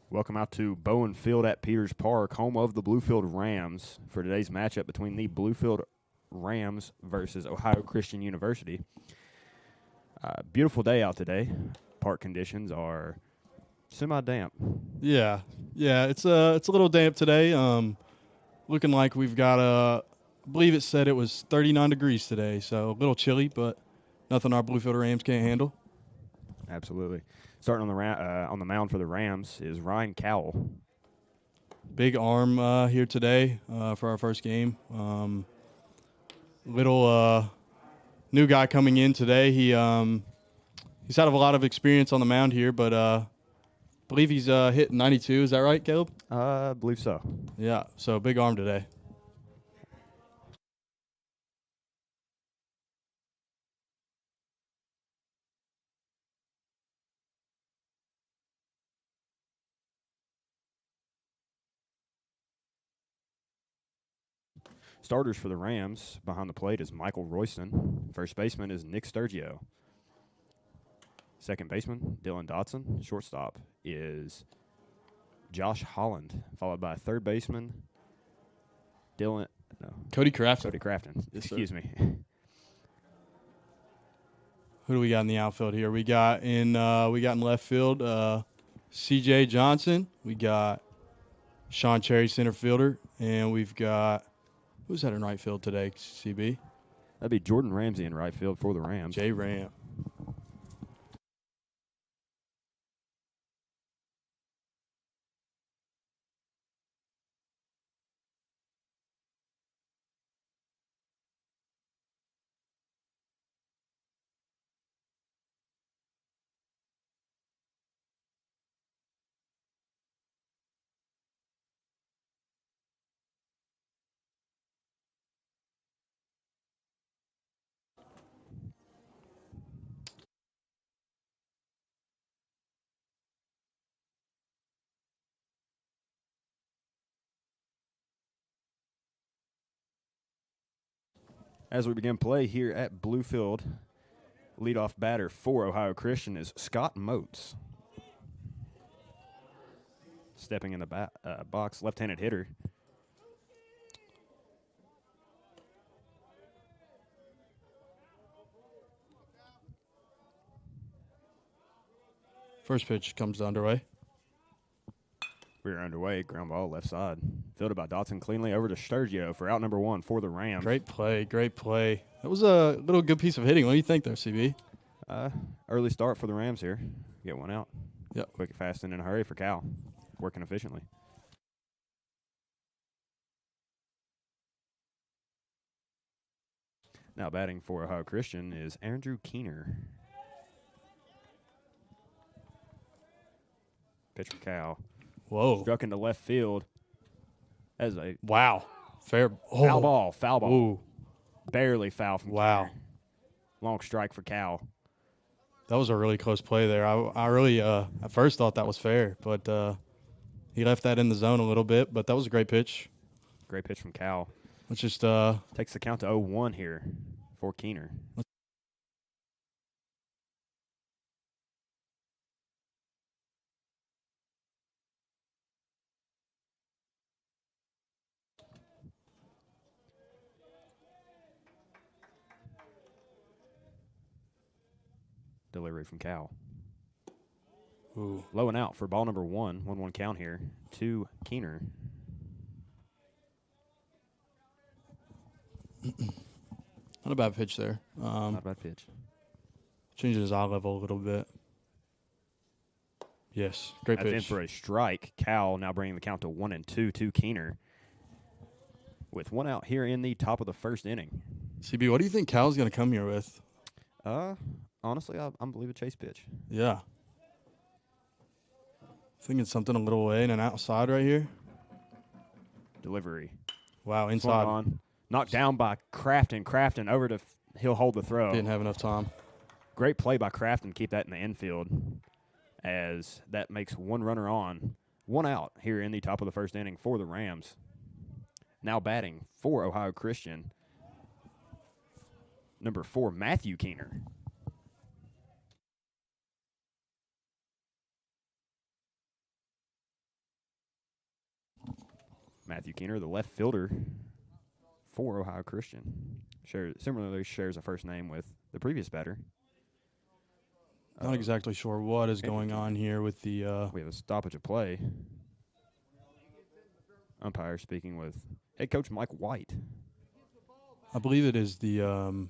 Welcome out to Bowen Field at Peters Park, home of the Bluefield Rams, for today's matchup between the Bluefield Rams versus Ohio Christian University. Beautiful day out today. Park conditions are semi-damp. Yeah, it's a little damp today. Looking like we've got I believe it said it was 39 degrees today, so a little chilly, but nothing our Bluefield Rams can't handle. Absolutely. Starting on the mound for the Rams is Ryan Cowell. Big arm here today for our first game. Little new guy coming in today. He's had a lot of experience on the mound here, but I believe he's hit 92. Is that right, Caleb? I believe so. Yeah, so big arm today. Starters for the Rams behind the plate is Michael Royston. First baseman is Nick Sturgio. Second baseman, Dylan Dotson. Shortstop is Josh Holland, followed by third baseman, Cody Crafton. Cody Crafton. Yes, Excuse me. Who do we got in the outfield here? We got in left field C.J. Johnson. We got Sean Cherry, center fielder, and we've got who's that in right field today? CB. That'd be Jordan Ramsey in right field for the Rams. J. Ram. As we begin play here at Bluefield, leadoff batter for Ohio Christian is Scott Moats. Stepping in the box, left-handed hitter. First pitch comes underway. We're underway. Ground ball left side. Fielded by Dotson cleanly over to Sturgio for out number one for the Rams. Great play. That was a little good piece of hitting. What do you think there, CB? Early start for the Rams here. Get one out. Yep. Quick, fast, and in a hurry for Cal. Working efficiently. Now batting for Ohio Christian is Andrew Keener. Pitch for Cal. Whoa. Struck into left field as a Wow. foul ball. Ooh. Barely foul from Wow. Keener. Long strike for Cal. That was a really close play there. I really at first thought that was fair, but he left that in the zone a little bit, but that was a great pitch. Great pitch from Cal. Let's just Takes the count to 0-1 here for Keener. Delivery from Cal. ooh. Low and out for ball number 1. 1-1 count here to Keener. Not a bad pitch there. Not a bad pitch. Changing his eye level a little bit. Yes, great That's in pitch. for a strike. Cal now bringing the count to 1-2 to Keener. With one out here in the top of the first inning. CB, what do you think Cal's going to come here with? Honestly, I believe a chase pitch. Yeah. Thinking something a little in and outside right here. Delivery. Wow, Swung inside. on. Knocked down by Crafton. Crafton over to he'll hold the throw. Didn't have enough time. Great play by Crafton. Keep that in the infield as that makes one runner on. One out here in the top of the first inning for the Rams. Now batting for Ohio Christian, number 4, Matthew Keener. Matthew Keener, the left fielder for Ohio Christian, similarly shares a first name with the previous batter. Not exactly sure what is going on here with the. We have a stoppage of play. Umpire speaking with head coach Mike White. I believe it is the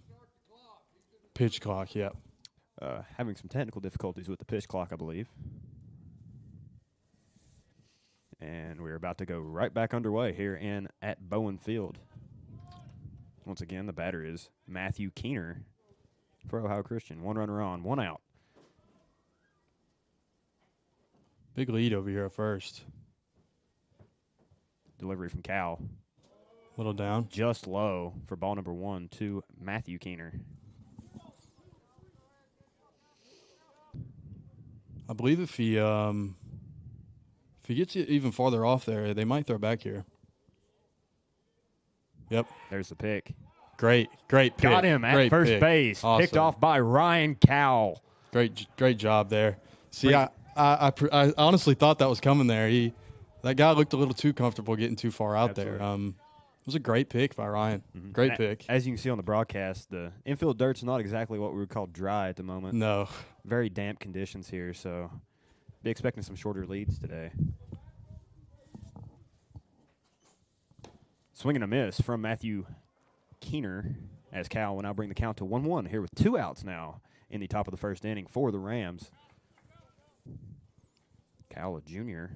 pitch clock. Yep. Having some technical difficulties with the pitch clock, I believe. And we're about to go right back underway here at Bowen Field. Once again, the batter is Matthew Keener for Ohio Christian. 1 runner on, 1 out. Big lead over here at first. Delivery from Cal. Little down. Just low for ball number 1 to Matthew Keener. I believe if he gets it even farther off there, they might throw back here. Yep. There's the pick. Great pick. Got him at first base. Awesome. Picked off by Ryan Cowell. Great job there. See, I honestly thought that was coming there. That guy looked a little too comfortable getting too far out there. It was a great pick by Ryan. Mm-hmm. Great pick. As you can see on the broadcast, the infield dirt's not exactly what we would call dry at the moment. No. Very damp conditions here, so be expecting some shorter leads today. Swing and a miss from Matthew Keener as Cal will now bring the count to 1-1 here with 2 outs now in the top of the first inning for the Rams. Cal, a junior.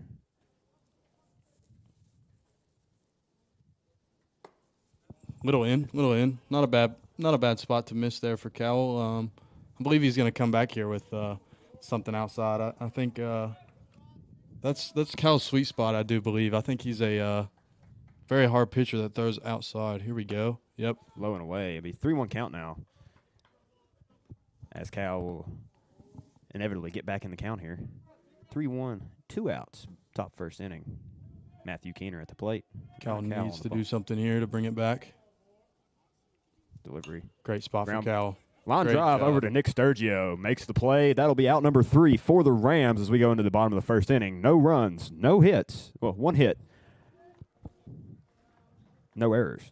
Little in. Not a bad spot to miss there for Cal. I believe he's going to come back here with something outside. I think that's Cal's sweet spot, I do believe. I think he's a very hard pitcher that throws outside. Here we go. Yep. Low and away. It'll be 3-1 count now. As Cal will inevitably get back in the count here. 3-1, 2 outs, top first inning. Matthew Keener at the plate. Cal needs to do something here to bring it back. Delivery. Great spot for Cal. Line drive over to Nick Sturgio. Makes the play. That'll be out number 3 for the Rams as we go into the bottom of the first inning. No runs, no hits. Well, 1 hit. No errors.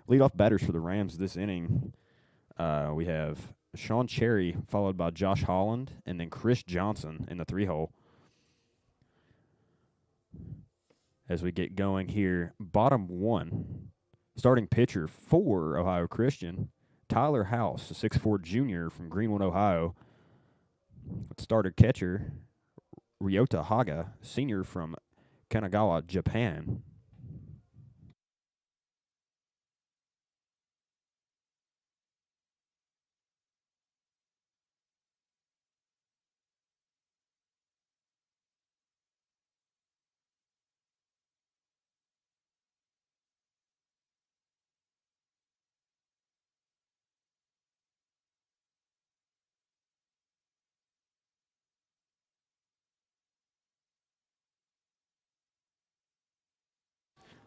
Leadoff batters for the Rams this inning. We have Sean Cherry, followed by Josh Holland, and then Chris Johnson in the 3-hole. As we get going here, bottom 1, starting pitcher for Ohio Christian, Tyler House, a 6'4" junior from Greenwood, Ohio. Starter catcher, Ryota Haga, senior from Kanagawa, Japan.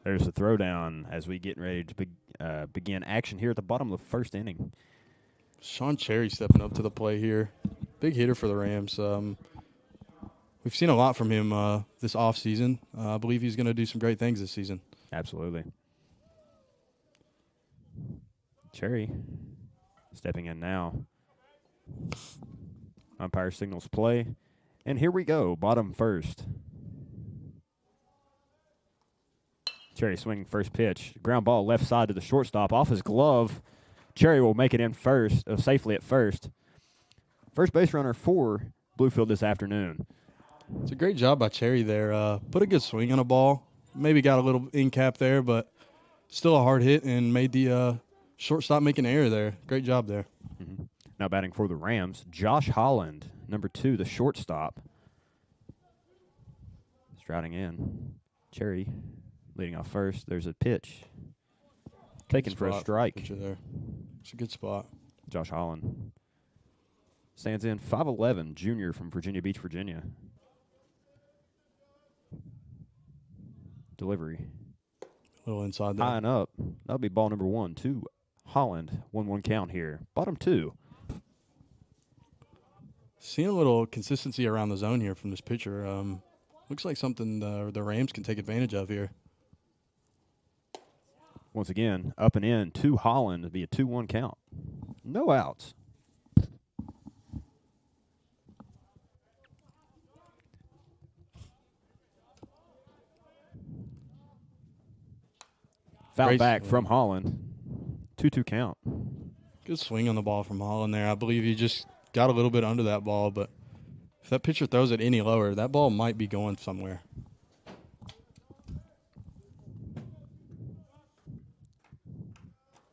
There's the throwdown as we get ready to begin action here at the bottom of the first inning. Sean Cherry stepping up to the plate here. Big hitter for the Rams. We've seen a lot from him this offseason. I believe he's going to do some great things this season. Absolutely. Cherry stepping in now. Umpire signals play. And here we go, bottom first. Cherry swinging first pitch. Ground ball left side to the shortstop. Off his glove. Cherry will make it in first, safely at first. First base runner for Bluefield this afternoon. It's a great job by Cherry there. Put a good swing on a ball. Maybe got a little in cap there, but still a hard hit and made the shortstop make an error there. Great job there. Mm-hmm. Now batting for the Rams, Josh Holland, number 2, the shortstop. Striding in. Cherry leading off first. There's a pitch. Taken for a strike. Pitcher there. It's a good spot. Josh Holland stands in, 5'11", junior from Virginia Beach, Virginia. Delivery. A little inside there. High and up. That'll be ball number 1 to Holland. 1-1 count here. Bottom 2. Seeing a little consistency around the zone here from this pitcher. Looks like something the Rams can take advantage of here. Once again, up and in to Holland. It'll be a 2-1 count. No outs. Foul back from Holland. 2-2 count. Good swing on the ball from Holland there. I believe he just got a little bit under that ball, but if that pitcher throws it any lower, that ball might be going somewhere.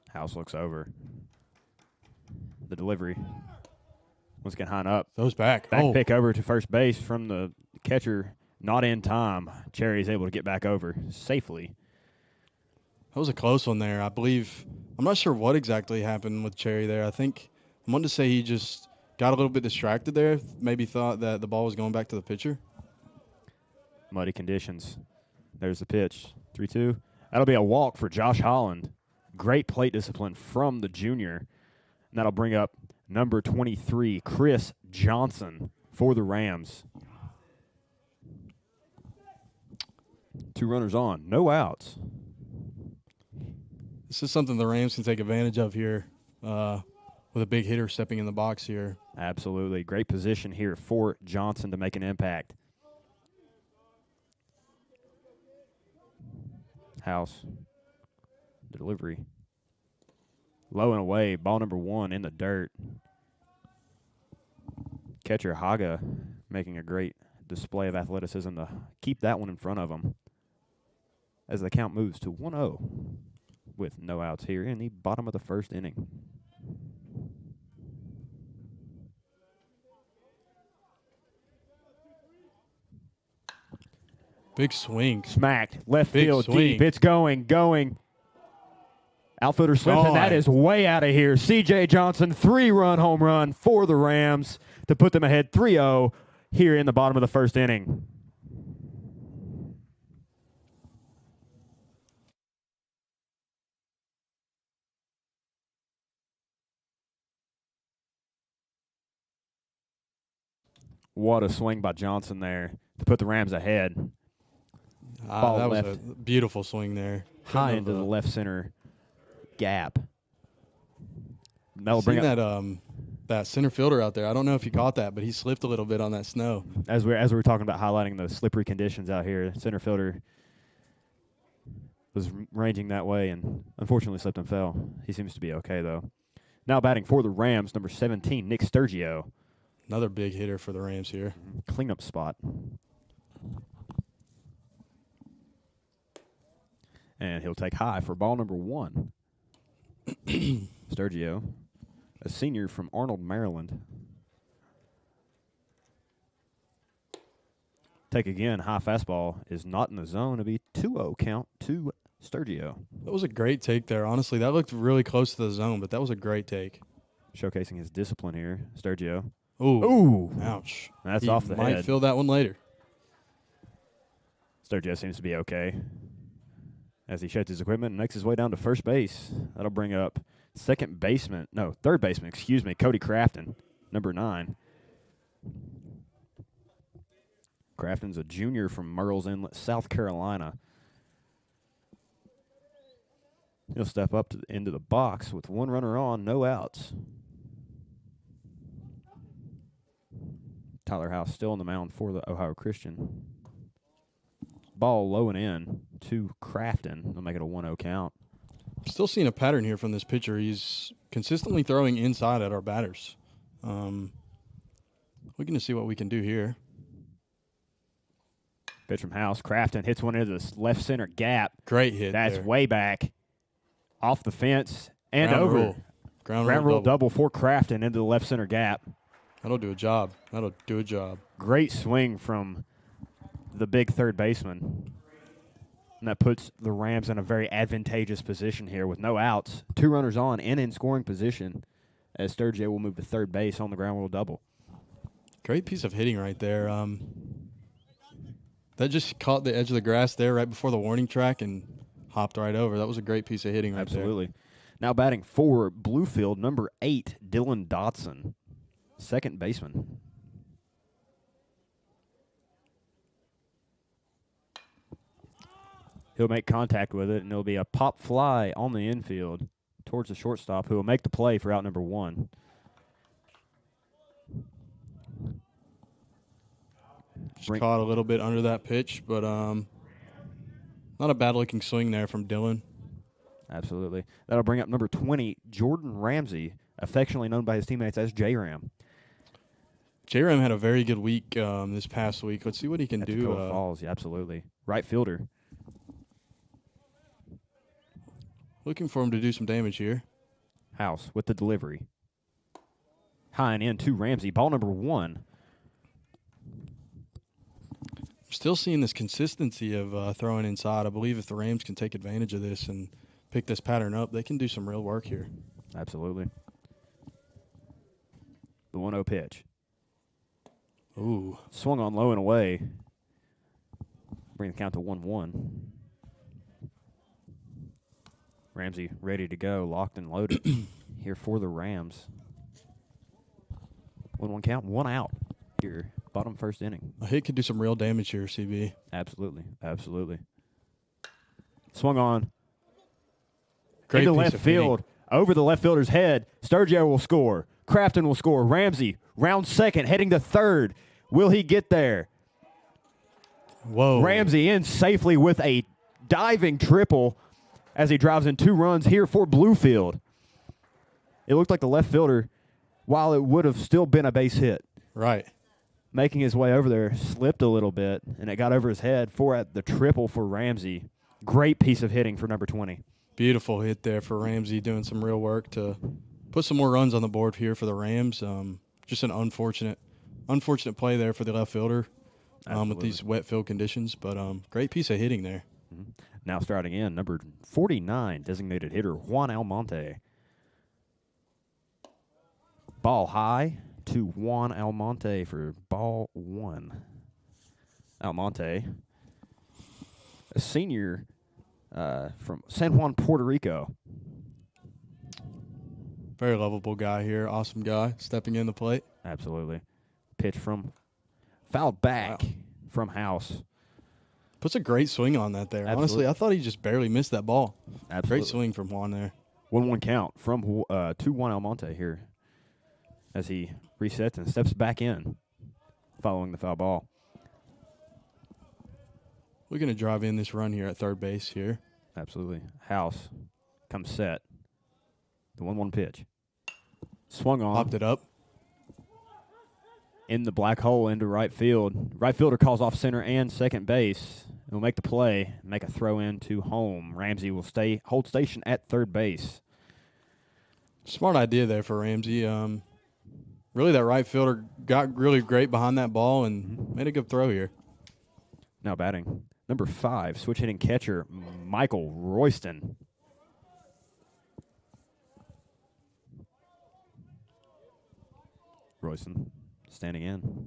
House looks over. The delivery. Once again, high and up. Throws back. Back pick over to first base from the catcher. Not in time. Cherry is able to get back over safely. That was a close one there. I believe, I'm not sure what exactly happened with Cherry there. I wanted to say he just got a little bit distracted there. Maybe thought that the ball was going back to the pitcher. Muddy conditions. There's the pitch. 3-2. That'll be a walk for Josh Holland. Great plate discipline from the junior. And that'll bring up number 23, Chris Johnson, for the Rams. 2 runners on. No outs. This is something the Rams can take advantage of here with a big hitter stepping in the box here. Absolutely. Great position here for Johnson to make an impact. House. The delivery. Low and away. Ball number 1 in the dirt. Catcher Haga making a great display of athleticism to keep that one in front of him as the count moves to 1-0 with no outs here in the bottom of the first inning. Big swing. Smacked. Left Big field swing. deep. It's going. Outfielder slips, and that is way out of here. C.J. Johnson, 3-run home run for the Rams to put them ahead 3-0 here in the bottom of the first inning. What a swing by Johnson there to put the Rams ahead. Ball that was left. a beautiful swing there. High into the left center gap. That'll bring up that center fielder out there. I don't know if you caught that, but he slipped a little bit on that snow. As we were talking about highlighting the slippery conditions out here, center fielder was ranging that way and unfortunately slipped and fell. He seems to be okay though. Now batting for the Rams, number 17, Nick Sturgio. Another big hitter for the Rams here. Cleanup spot. And he'll take high for ball number 1. Sturgio, a senior from Arnold, Maryland. Take again, high fastball is not in the zone. It'll be 2-0 count to Sturgio. That was a great take there. Honestly, that looked really close to the zone, but that was a great take. Showcasing his discipline here, Sturgio. Ooh. Ouch. That's off the head. Might feel that one later. Sturgio seems to be okay as he shuts his equipment and makes his way down to first base. That'll bring up third baseman, Cody Crafton, number 9. Crafton's a junior from Murrells Inlet, South Carolina. He'll step up to the end of the box with one runner on, no outs. Tyler House still on the mound for the Ohio Christian. Ball low and in to Crafton. They'll make it a 1-0 count. Still seeing a pattern here from this pitcher. He's consistently throwing inside at our batters. Looking to see what we can do here. Pitch from House. Crafton hits one into the left center gap. Great hit. That's there. way back. Off the fence and Ground over. rule. Ground Rule double for Crafton into the left center gap. That'll do a job. That'll do a job. Great swing from the big third baseman. And that puts the Rams in a very advantageous position here with no outs. 2 runners on and in scoring position as Sturgis will move to third base on the ground rule double. Great piece of hitting right there. That just caught the edge of the grass there right before the warning track and hopped right over. That was a great piece of hitting right Absolutely. there. Now batting for Bluefield, number 8, Dylan Dotson, second baseman. He'll make contact with it, and it'll be a pop fly on the infield towards the shortstop, who will make the play for out number 1. Just caught a little bit under that pitch, but not a bad-looking swing there from Dylan. Absolutely. That'll bring up number 20, Jordan Ramsey, affectionately known by his teammates as J-Ram. J-Ram had a very good week this past week. Let's see what he can do. Tacoma Falls, yeah, absolutely. Right fielder. Looking for him to do some damage here. House with the delivery. High and in to Ramsey. Ball number 1. Still seeing this consistency of throwing inside. I believe if the Rams can take advantage of this and pick this pattern up, they can do some real work here. Absolutely. The 1-0 pitch. Ooh. Swung on low and away. Bring the count to 1-1. Ramsey ready to go, locked and loaded here for the Rams. 1-1 count, 1 out here, bottom first inning. A hit could do some real damage here, CB. Absolutely, absolutely. Swung on. Great into piece left of field, over the left fielder's head. Sturgis will score. Crafton will score. Ramsey, round second, heading to third. Will he get there? Whoa. Ramsey in safely with a diving triple as he drives in 2 runs here for Bluefield. It looked like the left fielder, while it would have still been a base hit, Right. making his way over there, slipped a little bit, and it got over his head for the triple for Ramsey. Great piece of hitting for number 20. Beautiful hit there for Ramsey, doing some real work to put some more runs on the board here for the Rams. Just an unfortunate play there for the left fielder with these wet field conditions, but great piece of hitting there. Mm-hmm. Now starting in, number 49, designated hitter Juan Almonte. Ball high to Juan Almonte for ball 1. Almonte, a senior from San Juan, Puerto Rico. Very lovable guy here. Awesome guy stepping in the plate. Absolutely. Pitch from fouled back from House. Puts a great swing on that there. Absolutely. Honestly, I thought he just barely missed that ball. Absolutely. Great swing from Juan there. 1-1 count from 2-1 Almonte here as he resets and steps back in following the foul ball. We're going to drive in this run here at third base here. Absolutely. House comes set. The 1-1 pitch. Swung on. Popped it up. In the black hole into right field. Right fielder calls off center and second base. He'll make the play, make a throw in to home. Ramsey will hold station at third base. Smart idea there for Ramsey. Really, that right fielder got really great behind that ball and made a good throw here. Now batting, number 5, switch hitting catcher, Michael Royston. Royston standing in.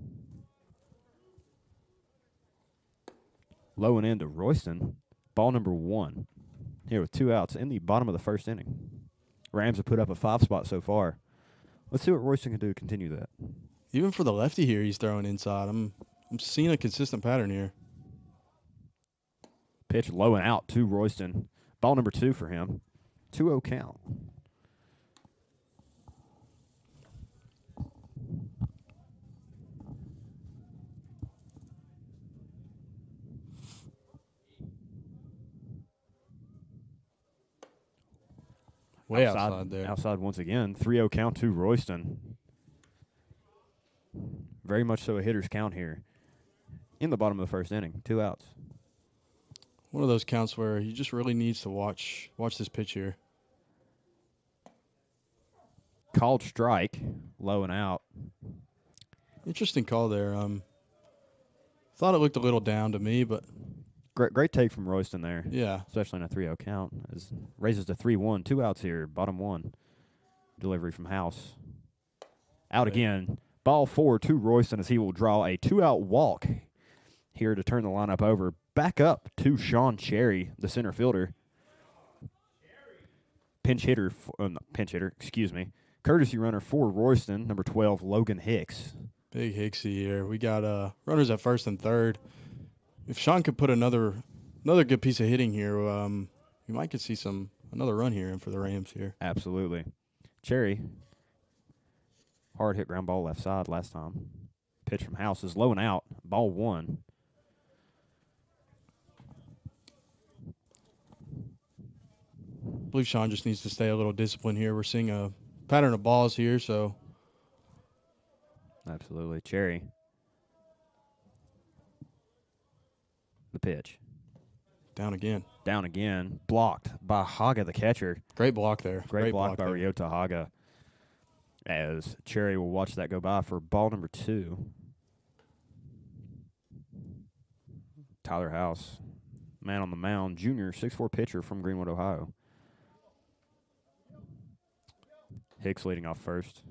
Low and in to Royston. Ball number 1. Here with 2 outs in the bottom of the first inning. Rams have put up a 5 spot so far. Let's see what Royston can do to continue that. Even for the lefty here, he's throwing inside. I'm seeing a consistent pattern here. Pitch low and out to Royston. Ball number 2 for him. 2-0 count. Way outside there. Outside once again. 3-0 count to Royston. Very much so a hitter's count here. In the bottom of the first inning. 2 outs. One of those counts where he just really needs to watch this pitch here. Called strike. Low and out. Interesting call there. Thought it looked a little down to me, but Great take from Royston there. yeah. Especially in a 3-0 count. As raises to 3-1. 2 outs here. Bottom 1. Delivery from House. Out again. Ball 4 to Royston as he will draw a 2-out walk here to turn the lineup over. Back up to Sean Cherry, the center fielder. Pinch hitter, excuse me. Courtesy runner for Royston, number 12, Logan Hicks. Big Hicksy here. We got runners at first and third. If Sean could put another good piece of hitting here, we might could see another run here in for the Rams here. Absolutely. Cherry, hard hit ground ball left side last time. Pitch from House is low and out. Ball 1. I believe Sean just needs to stay a little disciplined here. We're seeing a pattern of balls here, so. Absolutely. Cherry. The pitch. Down again. Down again. Blocked by Haga, the catcher. Great block there. Great block by Ryota Haga. As Cherry will watch that go by for ball number 2. Tyler House, man on the mound, junior, 6'4" pitcher from Greenwood, Ohio. Hicks leading off first.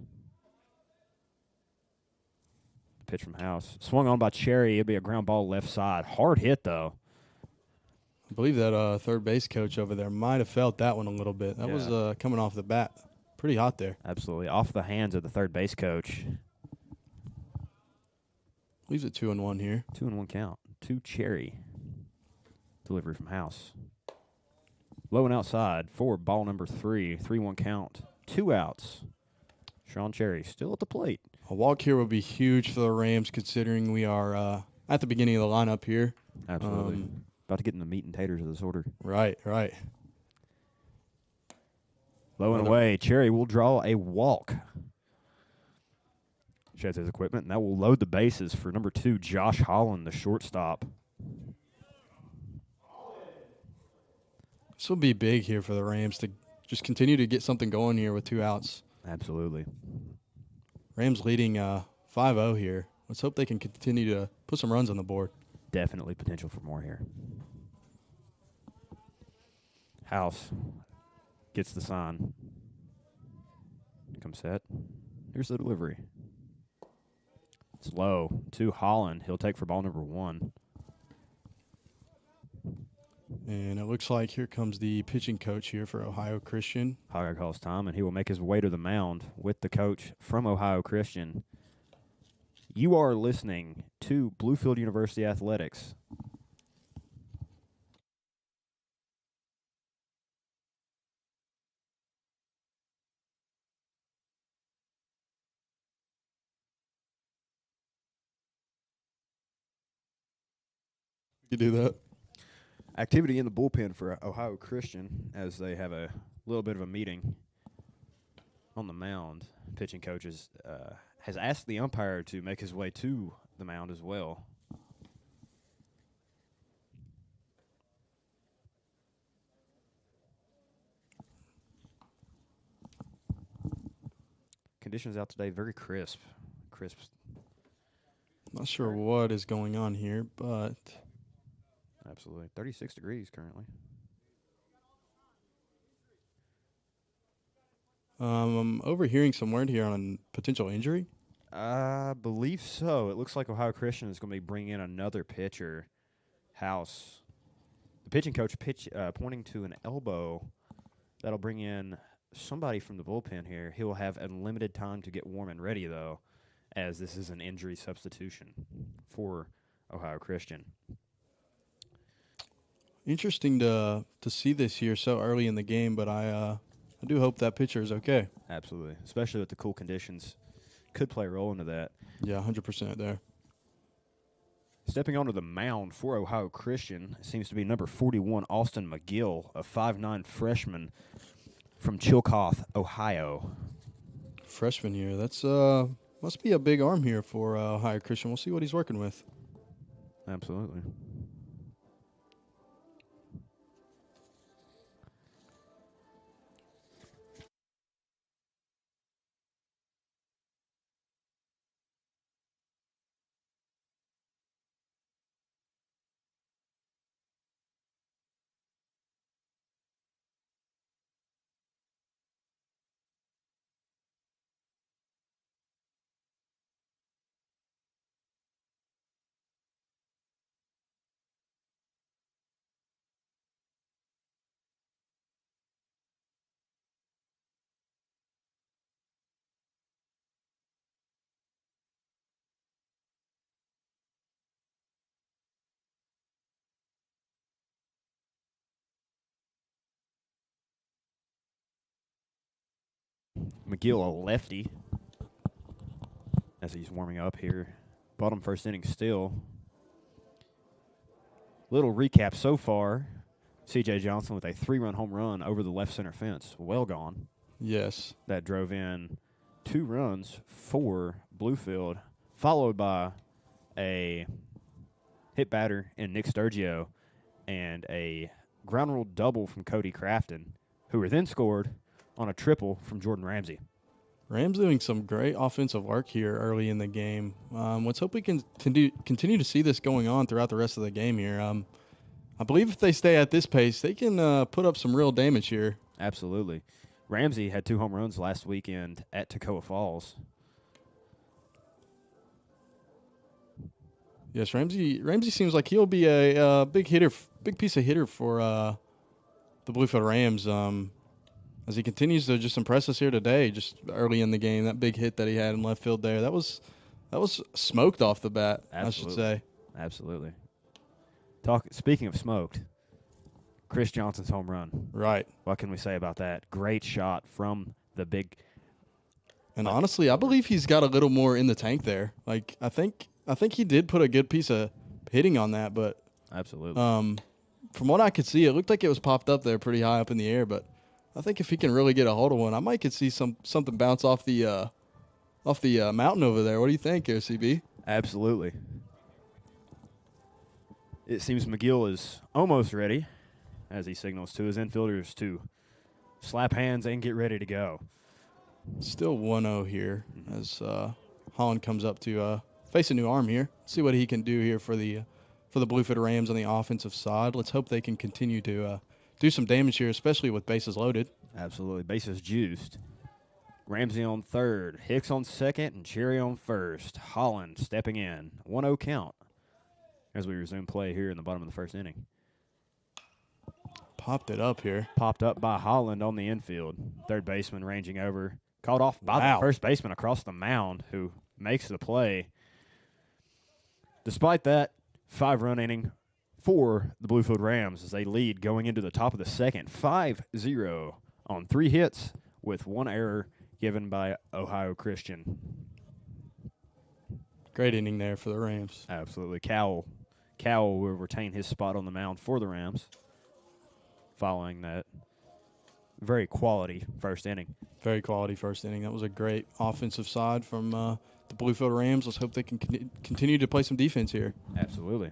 Pitch from House. Swung on by Cherry. It'll be a ground ball left side. Hard hit, though. I believe that third base coach over there might have felt that one a little bit. That was coming off the bat. Pretty hot there. Absolutely. Off the hands of the third base coach. Leaves it 2-1 here. 2-1 count. To Cherry. Delivery from House. Low and outside for ball number 3. 3-1 count. 2 outs. Sean Cherry still at the plate. A walk here would be huge for the Rams considering we are at the beginning of the lineup here. Absolutely. About to get in the meat and taters of this order. Right. Low and away. Cherry will draw a walk. Sheds his equipment, and that will load the bases for number 2, Josh Holland, the shortstop. This will be big here for the Rams to just continue to get something going here with 2 outs. Absolutely. Rams leading 5-0 here. Let's hope they can continue to put some runs on the board. Definitely potential for more here. House gets the sign. Comes set. Here's the delivery. It's low to Holland. He'll take for ball number 1. And it looks like here comes the pitching coach here for Ohio Christian. Haga calls time, and he will make his way to the mound with the coach from Ohio Christian. You are listening to Bluefield University Athletics. You do that. Activity in the bullpen for Ohio Christian as they have a little bit of a meeting on the mound. Pitching coach has asked the umpire to make his way to the mound as well. Conditions out today very crisp. Not sure what is going on here, but Absolutely. 36 degrees currently. I'm overhearing some word here on potential injury. I believe so. It looks like Ohio Christian is going to be bringing in another pitcher, House. The pitching coach pointing to an elbow. That'll bring in somebody from the bullpen here. He will have unlimited time to get warm and ready, though, as this is an injury substitution for Ohio Christian. interesting to see this here so early in the game, but I do hope that pitcher is okay. Absolutely, especially with the cool conditions, could play a role into that. Yeah, 100% there. Stepping onto the mound for Ohio Christian seems to be number 41, Austin McGill, a 5'9" freshman from Chillicothe, Ohio. Freshman here. That's must be a big arm here for Ohio Christian. We'll see what he's working with. Absolutely. McGill, a lefty, as he's warming up here. Bottom first inning still. Little recap so far. C.J. Johnson with a 3-run home run over the left center fence. Well gone. Yes. That drove in 2 runs for Bluefield, followed by a hit batter in Nick Sturgio and a ground rule double from Cody Crafton, who were then scored on a triple from Jordan Ramsey. Rams doing some great offensive work here early in the game. Let's hope we can continue to see this going on throughout the rest of the game here. I believe if they stay at this pace, they can put up some real damage here. Absolutely. Ramsey had 2 home runs last weekend at Toccoa Falls. Yes, Ramsey seems like he'll be a big piece of hitter for the Bluefield Rams. As he continues to just impress us here today, just early in the game, that big hit that he had in left field there, that was smoked off the bat. Absolutely. I should say. Absolutely. Speaking of smoked, Chris Johnson's home run. Right. What can we say about that? Great shot from the big. And honestly, I believe he's got a little more in the tank there. Like I think he did put a good piece of hitting on that, but Absolutely. from what I could see, it looked like it was popped up there pretty high up in the air. But I think if he can really get a hold of one, I might could see something bounce off the mountain over there. What do you think, CB? Absolutely. It seems McGill is almost ready as he signals to his infielders to slap hands and get ready to go. Still 1-0 here as Holland comes up to face a new arm here. See what he can do here for the Bluefield Rams on the offensive side. Let's hope they can continue to do some damage here, especially with bases loaded. Absolutely. Bases juiced. Ramsey on third, Hicks on second, and Cherry on first. Holland stepping in. 1-0 count as we resume play here in the bottom of the first inning. Popped it up here. Popped up by Holland on the infield. Third baseman ranging over. Called off by the first baseman across the mound, who makes the play. Despite that, 5-run inning for the Bluefield Rams as they lead going into the top of the second. 5-0 on 3 hits with 1 error given by Ohio Christian. Great inning there for the Rams. Absolutely. Cowell will retain his spot on the mound for the Rams following that very quality first inning. Very quality first inning. That was a great offensive side from the Bluefield Rams. Let's hope they can continue to play some defense here. Absolutely.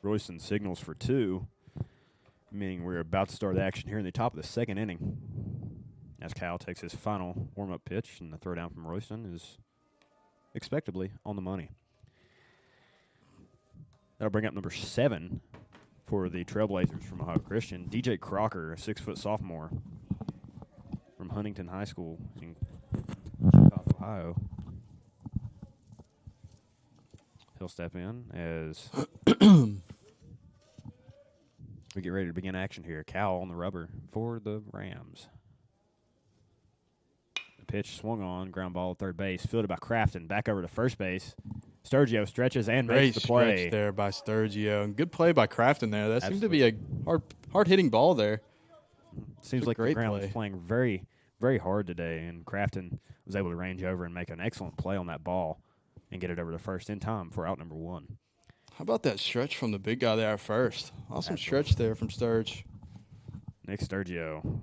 Royston signals for 2, meaning we're about to start action here in the top of the second inning. As Cal takes his final warm-up pitch, and the throw down from Royston is expectably on the money. That'll bring up number 7 for the Trailblazers from Ohio Christian. DJ Crocker, a 6-foot sophomore from Huntington High School in Chicago, Ohio. He'll step in as we get ready to begin action here. Cal on the rubber for the Rams. The pitch swung on, ground ball at third base, fielded by Crafton, back over to first base. Sturgio stretches and makes the play. Great stretch there by Sturgio. And good play by Crafton there. That seemed to be a hard-hitting ball there. Seems like the ground was playing very, very hard today, and Crafton was able to range over and make an excellent play on that ball and get it over to first in time for out number 1. How about that stretch from the big guy there at first? Awesome stretch there from Sturge. Nick Sturgio,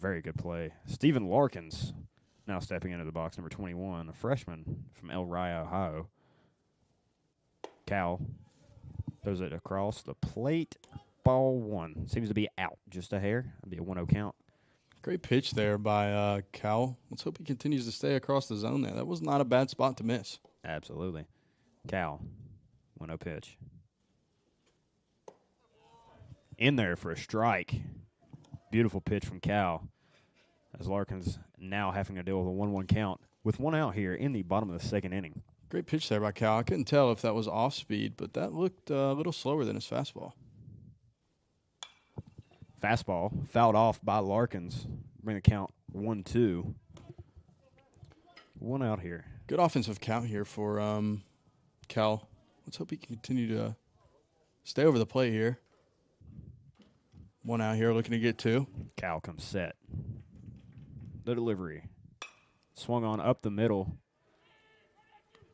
very good play. Stephen Larkins now stepping into the box, number 21, a freshman from El Raya, Ohio. Cal throws it across the plate. Ball 1. Seems to be out just a hair. That'd be a 1-0 count. Great pitch there by Cal. Let's hope he continues to stay across the zone there. That was not a bad spot to miss. Absolutely. Cal, 1-0 pitch. In there for a strike. Beautiful pitch from Cal. As Larkins now having to deal with a 1-1 count with 1 out here in the bottom of the second inning. Great pitch there by Cal. I couldn't tell if that was off speed, but that looked a little slower than his fastball. Fastball fouled off by Larkins. Bring the count 1-2. 1 out here. Good offensive count here for Cal. Let's hope he can continue to stay over the plate here. 1 out here, looking to get 2. Cal comes set. The delivery. Swung on up the middle.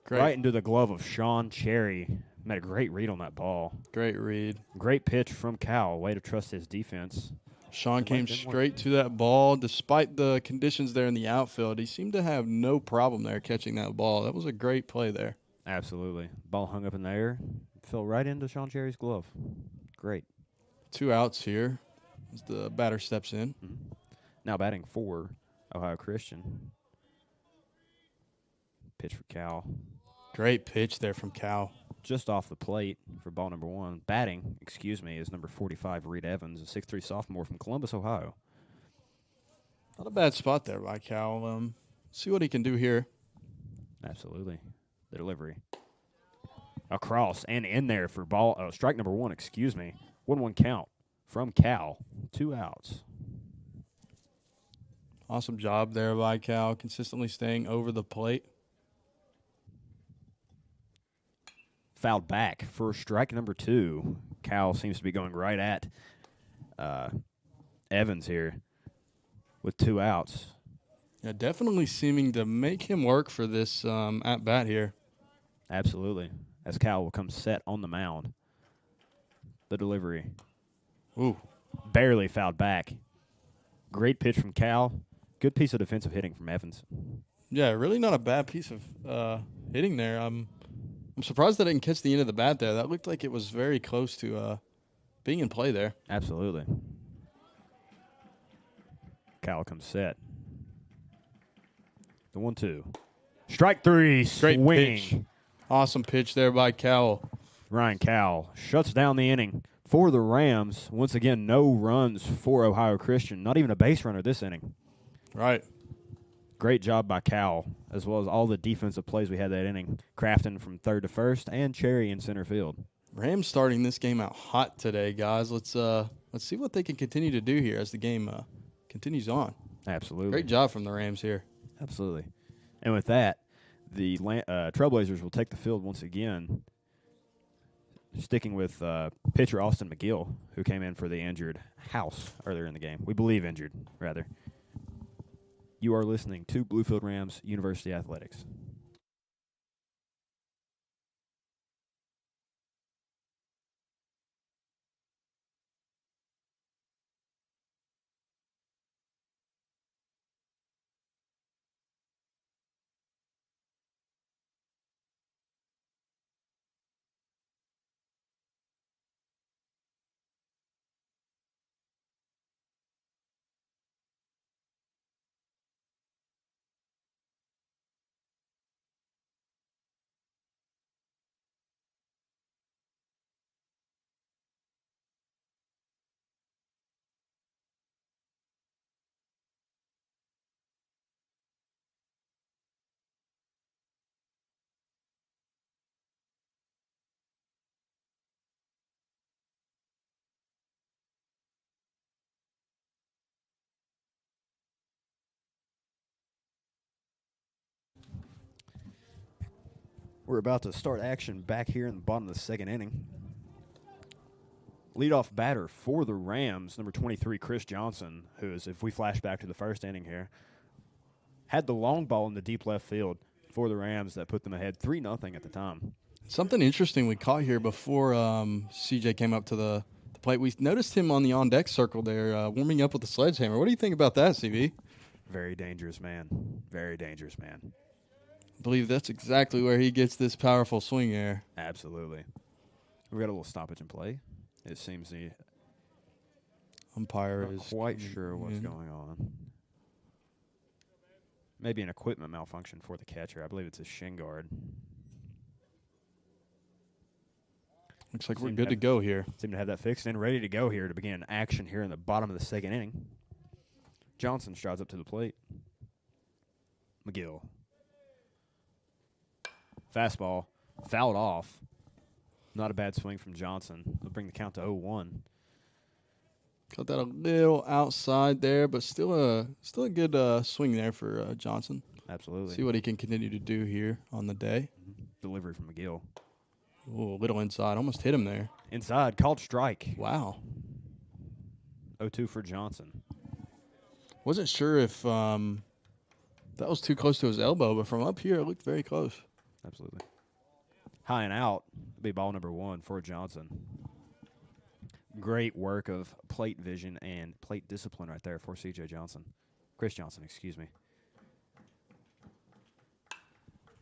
Great. Right into the glove of Sean Cherry. Made a great read on that ball. Great read. Great pitch from Cal. Way to trust his defense. Sean came straight to that ball. Despite the conditions there in the outfield, he seemed to have no problem there catching that ball. That was a great play there. Absolutely. Ball hung up in the air. Fell right into Sean Cherry's glove. Great. 2 outs here as the batter steps in. Mm-hmm. Now batting for Ohio Christian. Pitch for Cal. Great pitch there from Cal. Just off the plate for ball number 1. Batting, is number 45, Reed Evans, a 6'3" sophomore from Columbus, Ohio. Not a bad spot there by Cal. See what he can do here. Absolutely. The delivery. Across and in there for ball. Strike number 1, 1-1 count from Cal. 2 outs. Awesome job there by Cal, consistently staying over the plate. Fouled back for strike number 2. Cal seems to be going right at Evans here with 2 outs. Yeah, definitely seeming to make him work for this at-bat here. Absolutely. As Cal will come set on the mound. The delivery. Ooh. Barely fouled back. Great pitch from Cal. Good piece of defensive hitting from Evans. Yeah, really not a bad piece of hitting there. I'm surprised that I didn't catch the end of the bat there. That looked like it was very close to being in play there. Absolutely. Cal comes set. The 1-2. Strike 3. Great swinging. pitch. Awesome pitch there by Cal. Ryan Cal shuts down the inning for the Rams. Once again, no runs for Ohio Christian. Not even a base runner this inning. Right. Great job by Cal, as well as all the defensive plays we had that inning. Crafton from third to first, and Cherry in center field. Rams starting this game out hot today, guys. Let's see what they can continue to do here as the game continues on. Absolutely. Great job from the Rams here. Absolutely. And with that, the Trailblazers will take the field once again, sticking with pitcher Austin McGill, who came in for the injured House earlier in the game. We believe injured, rather. You are listening to Bluefield Rams University Athletics. We're about to start action back here in the bottom of the second inning. Leadoff batter for the Rams, number 23, Chris Johnson, who is, if we flash back to the first inning here, had the long ball in the deep left field for the Rams that put them ahead 3-0 at the time. Something interesting we caught here before CJ came up to the plate. We noticed him on the on-deck circle there warming up with the sledgehammer. What do you think about that, CB? Very dangerous man. Very dangerous man. I believe that's exactly where he gets this powerful swing there. Absolutely. We got a little stoppage in play. It seems the umpire is quite sure what's going on. Maybe an equipment malfunction for the catcher. I believe it's a shin guard. Looks like we're good to go here. Seem to have that fixed and ready to go here to begin action here in the bottom of the second inning. Johnson strides up to the plate. McGill. Fastball. Fouled off. Not a bad swing from Johnson. They'll bring the count to 0-1. Got that a little outside there, but still a good swing there for Johnson. Absolutely. See what he can continue to do here on the day. Delivery from McGill. Oh, a little inside. Almost hit him there. Inside. Called strike. Wow. 0-2 for Johnson. Wasn't sure if that was too close to his elbow, but from up here it looked very close. Absolutely. High and out. Be ball number 1 for Johnson. Great work of plate vision and plate discipline right there for C.J. Johnson. Chris Johnson, excuse me.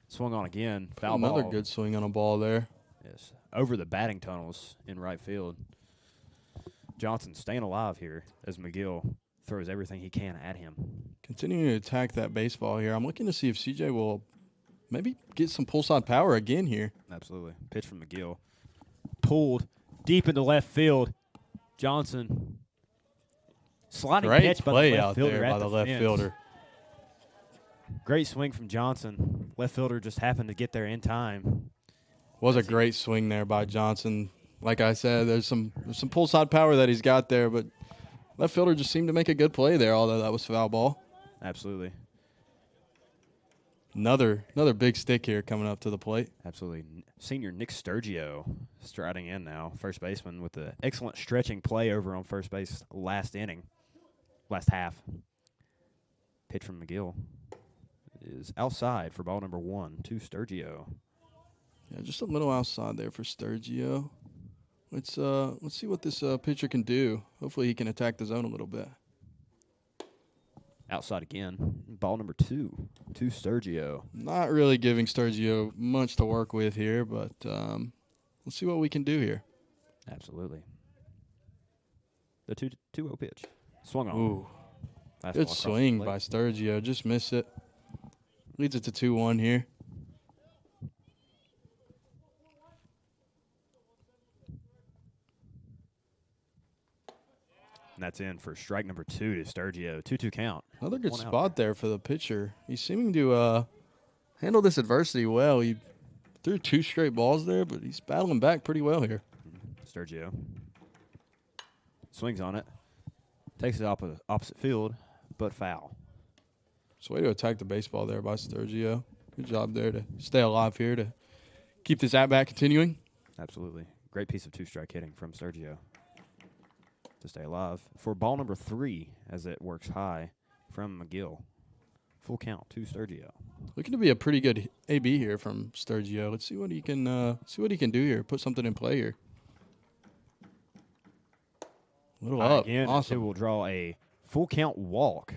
Swung on again. Foul ball. Another good swing on a ball there. Yes. Over the batting tunnels in right field. Johnson staying alive here as McGill throws everything he can at him. Continuing to attack that baseball here. I'm looking to see if C.J. will maybe get some pull side power again here. Absolutely. Pitch from McGill. Pulled deep into left field. Johnson. Sliding Great catch by play the left out fielder there at by the left fence. fielder. Great swing from Johnson. Left fielder just happened to get there in time. Was a great swing there by Johnson. Like I said, there's some pull side power that he's got there, but left fielder just seemed to make a good play there, although that was foul ball. Absolutely. Another big stick here coming up to the plate. Absolutely. Senior Nick Sturgio striding in now, first baseman, with the excellent stretching play over on first base last half. Pitch from McGill is outside for ball number 1 to Sturgio. Yeah, just a little outside there for Sturgio. Let's see what this pitcher can do. Hopefully he can attack the zone a little bit. Outside again. Ball number 2 to Sturgio. Not really giving Sturgio much to work with here, but let's see what we can do here. Absolutely. The 2-0 pitch. Swung on. Ooh. Fastball Good across the swing plate. by Sturgio. Just missed it. Leads it to 2-1 here. And that's in for strike number 2 to Sturgio. 2-2 count. Another good One out. spot there for the pitcher. He's seeming to handle this adversity well. He threw 2 straight balls there, but he's battling back pretty well here. Sturgio swings on it. Takes it opposite field, but foul. So way to attack the baseball there by Sturgio. Good job there to stay alive here to keep this at-bat continuing. Absolutely. Great piece of 2-strike hitting from Sturgio to stay alive. For ball number 3, as it works high from McGill. Full count to Sturgio. Looking to be a pretty good AB here from Sturgio. Let's see what he can do here. Put something in play here. A little up. Again, Awesome. it will draw a full count walk.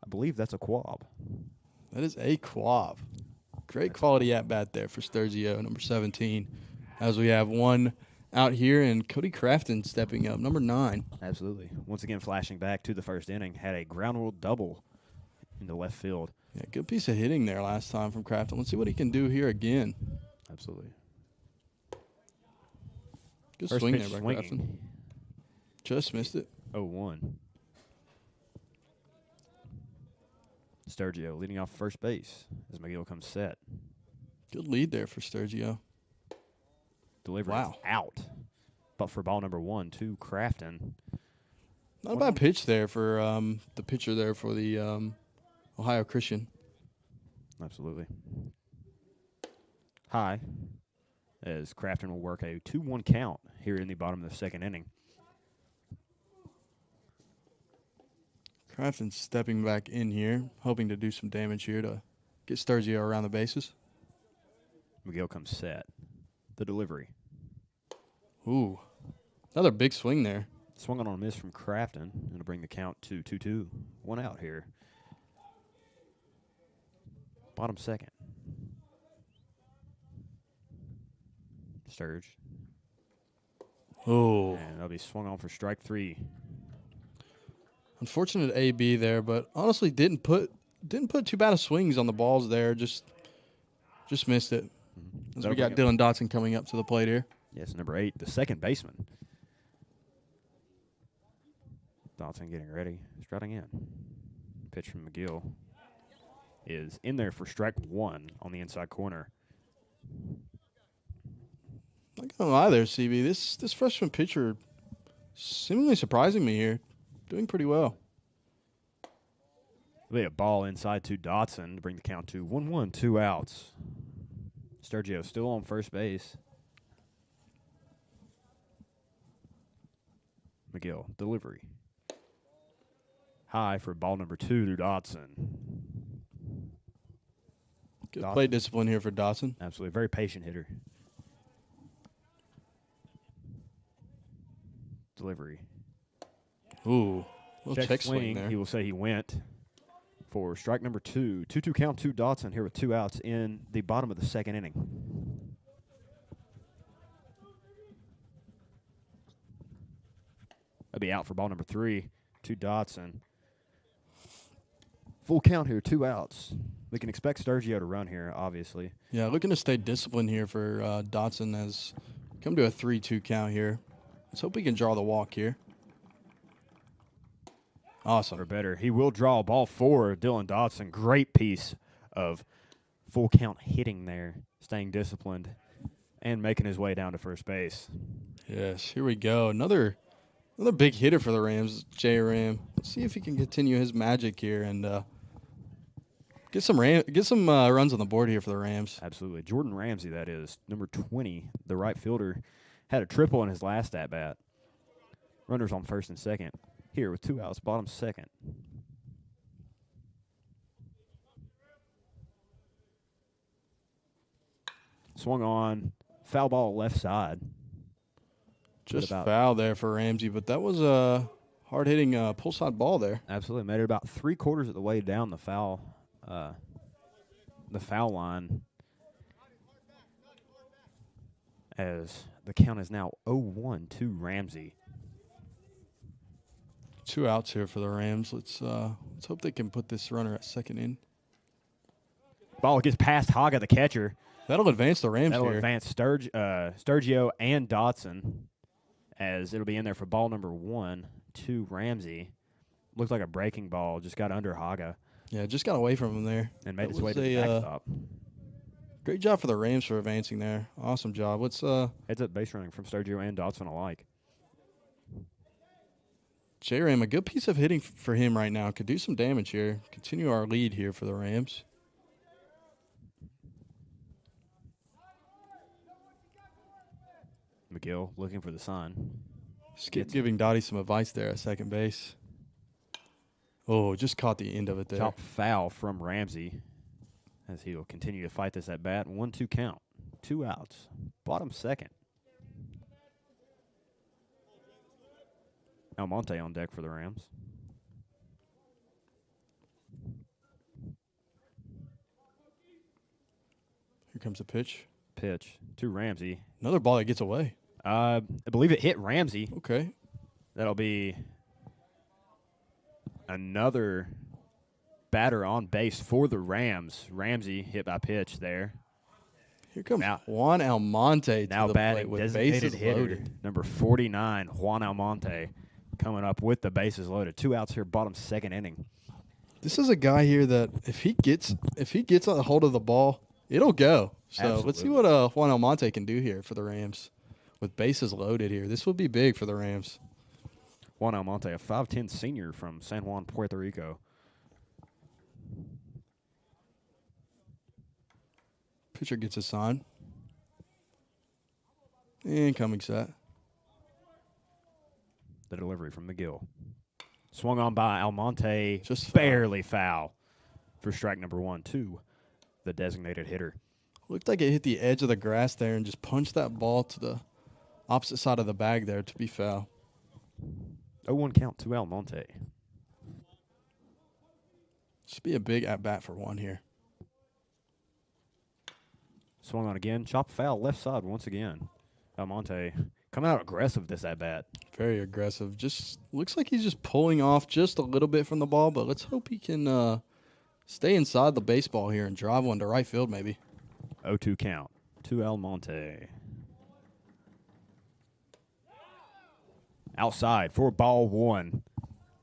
I believe that's a quab. That is a quab. Great quality at-bat there for Sturgio, number 17. As we have one out here, and Cody Crafton stepping up, number 9. Absolutely. Once again, flashing back to the first inning, had a ground rule double in the left field. Yeah, good piece of hitting there last time from Crafton. Let's see what he can do here again. Absolutely. Good First swing pitch there by swinging. Crafton. Just missed it. 0-1. Sturgio leading off first base as McGill comes set. Good lead there for Sturgio. Delivery out. But for ball number 1 to Crafton. Not a bad pitch there for the pitcher there for the Ohio Christian. Absolutely. high, as Crafton will work a 2-1 count here in the bottom of the second inning. Crafton stepping back in here, hoping to do some damage here to get Sturgio around the bases. Miguel comes set. The delivery. Ooh, another big swing there. Swung on a miss from Crafton. It'll bring the count to 2-2. 1 out here. Bottom second. Sturge. Oh, And that'll be swung on for strike 3. unfortunate AB there, but honestly didn't put too bad of swings on the balls there. Just missed it. As we got Dylan Dotson coming up to the plate here. Yes, number 8, the second baseman. Dotson getting ready, strutting in. Pitch from McGill is in there for strike 1 on the inside corner. Not gonna lie there, CB. This freshman pitcher seemingly surprising me here. Doing pretty well. There'll be a ball inside to Dotson to bring the count to 1-1, 2 outs. Sturgio still on first base. McGill, delivery. High for ball number 2 to Dotson. Good plate discipline here for Dotson. Absolutely, very patient hitter. Delivery. Ooh, little check swing swing. there. He will say he went for strike number 2. 2-2 count to Dotson here with 2 outs in the bottom of the second inning. That'll be out for ball number 3 to Dotson. Full count here, 2 outs. We can expect Sturgio to run here, obviously. Yeah, looking to stay disciplined here for Dotson as come to a 3-2 count here. Let's hope we can draw the walk here. Awesome. Or better, he will draw ball 4. Dylan Dotson, great piece of full count hitting there, staying disciplined and making his way down to first base. Yes, here we go. Another big hitter for the Rams, J. Ram. Let's see if he can continue his magic here and get some runs on the board here for the Rams. Absolutely. Jordan Ramsey, that is, number 20, the right fielder, had a triple in his last at-bat. Runners on first and second. Here with 2 outs, bottom second. Swung on, foul ball left side. Just foul there for Ramsey, but that was a hard-hitting pull side ball there. Absolutely. Made it about 3/4 of the way down the foul line. As the count is now 0-1 to Ramsey. 2 outs here for the Rams. Let's hope they can put this runner at second in. Ball gets past Haga, the catcher. That'll advance the Rams That'll here. advance Sturgio and Dotson, as it'll be in there for ball number 1 to Ramsey. Looked like a breaking ball, just got under Haga. Yeah, just got away from him there. And made That its way to was the backstop. Great job for the Rams for advancing there. Awesome job. Let's Heads up base running from Sturgio and Dotson alike. J-Ram, a good piece of hitting for him right now. Could do some damage here. Continue our lead here for the Rams. McGill looking for the sign. Skip giving Dottie some advice there at second base. Oh, just caught the end of it there. Top foul from Ramsey, as he will continue to fight this at bat. 1-2 count. 2 outs. Bottom second. Almonte on deck for the Rams. Here comes the pitch. Pitch to Ramsey. Another ball that gets away. I believe it hit Ramsey. Okay. That'll be another batter on base for the Rams. Ramsey hit by pitch there. Here comes Juan Almonte to Now the batting plate with designated bases hitter, loaded. number 49, Juan Almonte, coming up with the bases loaded. 2 outs here, bottom second inning. This is a guy here that if he gets a hold of the ball, it'll go. So let's see what Juan Almonte can do here for the Rams with bases loaded here. This will be big for the Rams. Juan Almonte, a 5'10 senior from San Juan, Puerto Rico. Pitcher gets a sign. Incoming set. The delivery from McGill. Swung on by Almonte. Just barely foul for strike number 1 to the designated hitter. Looked like it hit the edge of the grass there and just punched that ball to the opposite side of the bag there to be foul. 0-1 count to Almonte. Should be a big at-bat for 1 here. Swung on again. Chop foul left side once again. Almonte coming out aggressive this at-bat. Very aggressive. Just looks like he's just pulling off just a little bit from the ball, but let's hope he can stay inside the baseball here and drive one to right field maybe. 0-2 count to Almonte. Outside for ball 1.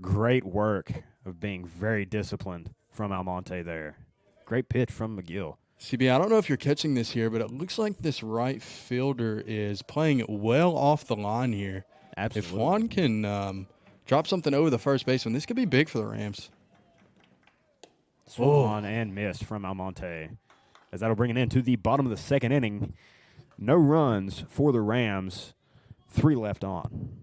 Great work of being very disciplined from Almonte there. Great pitch from McGill. CB, I don't know if you're catching this here, but it looks like this right fielder is playing well off the line here. Absolutely. If Juan can drop something over the first baseman, this could be big for the Rams. Swung on and missed from Almonte. As that'll bring it into the bottom of the 2nd inning. No runs for the Rams. 3 left on.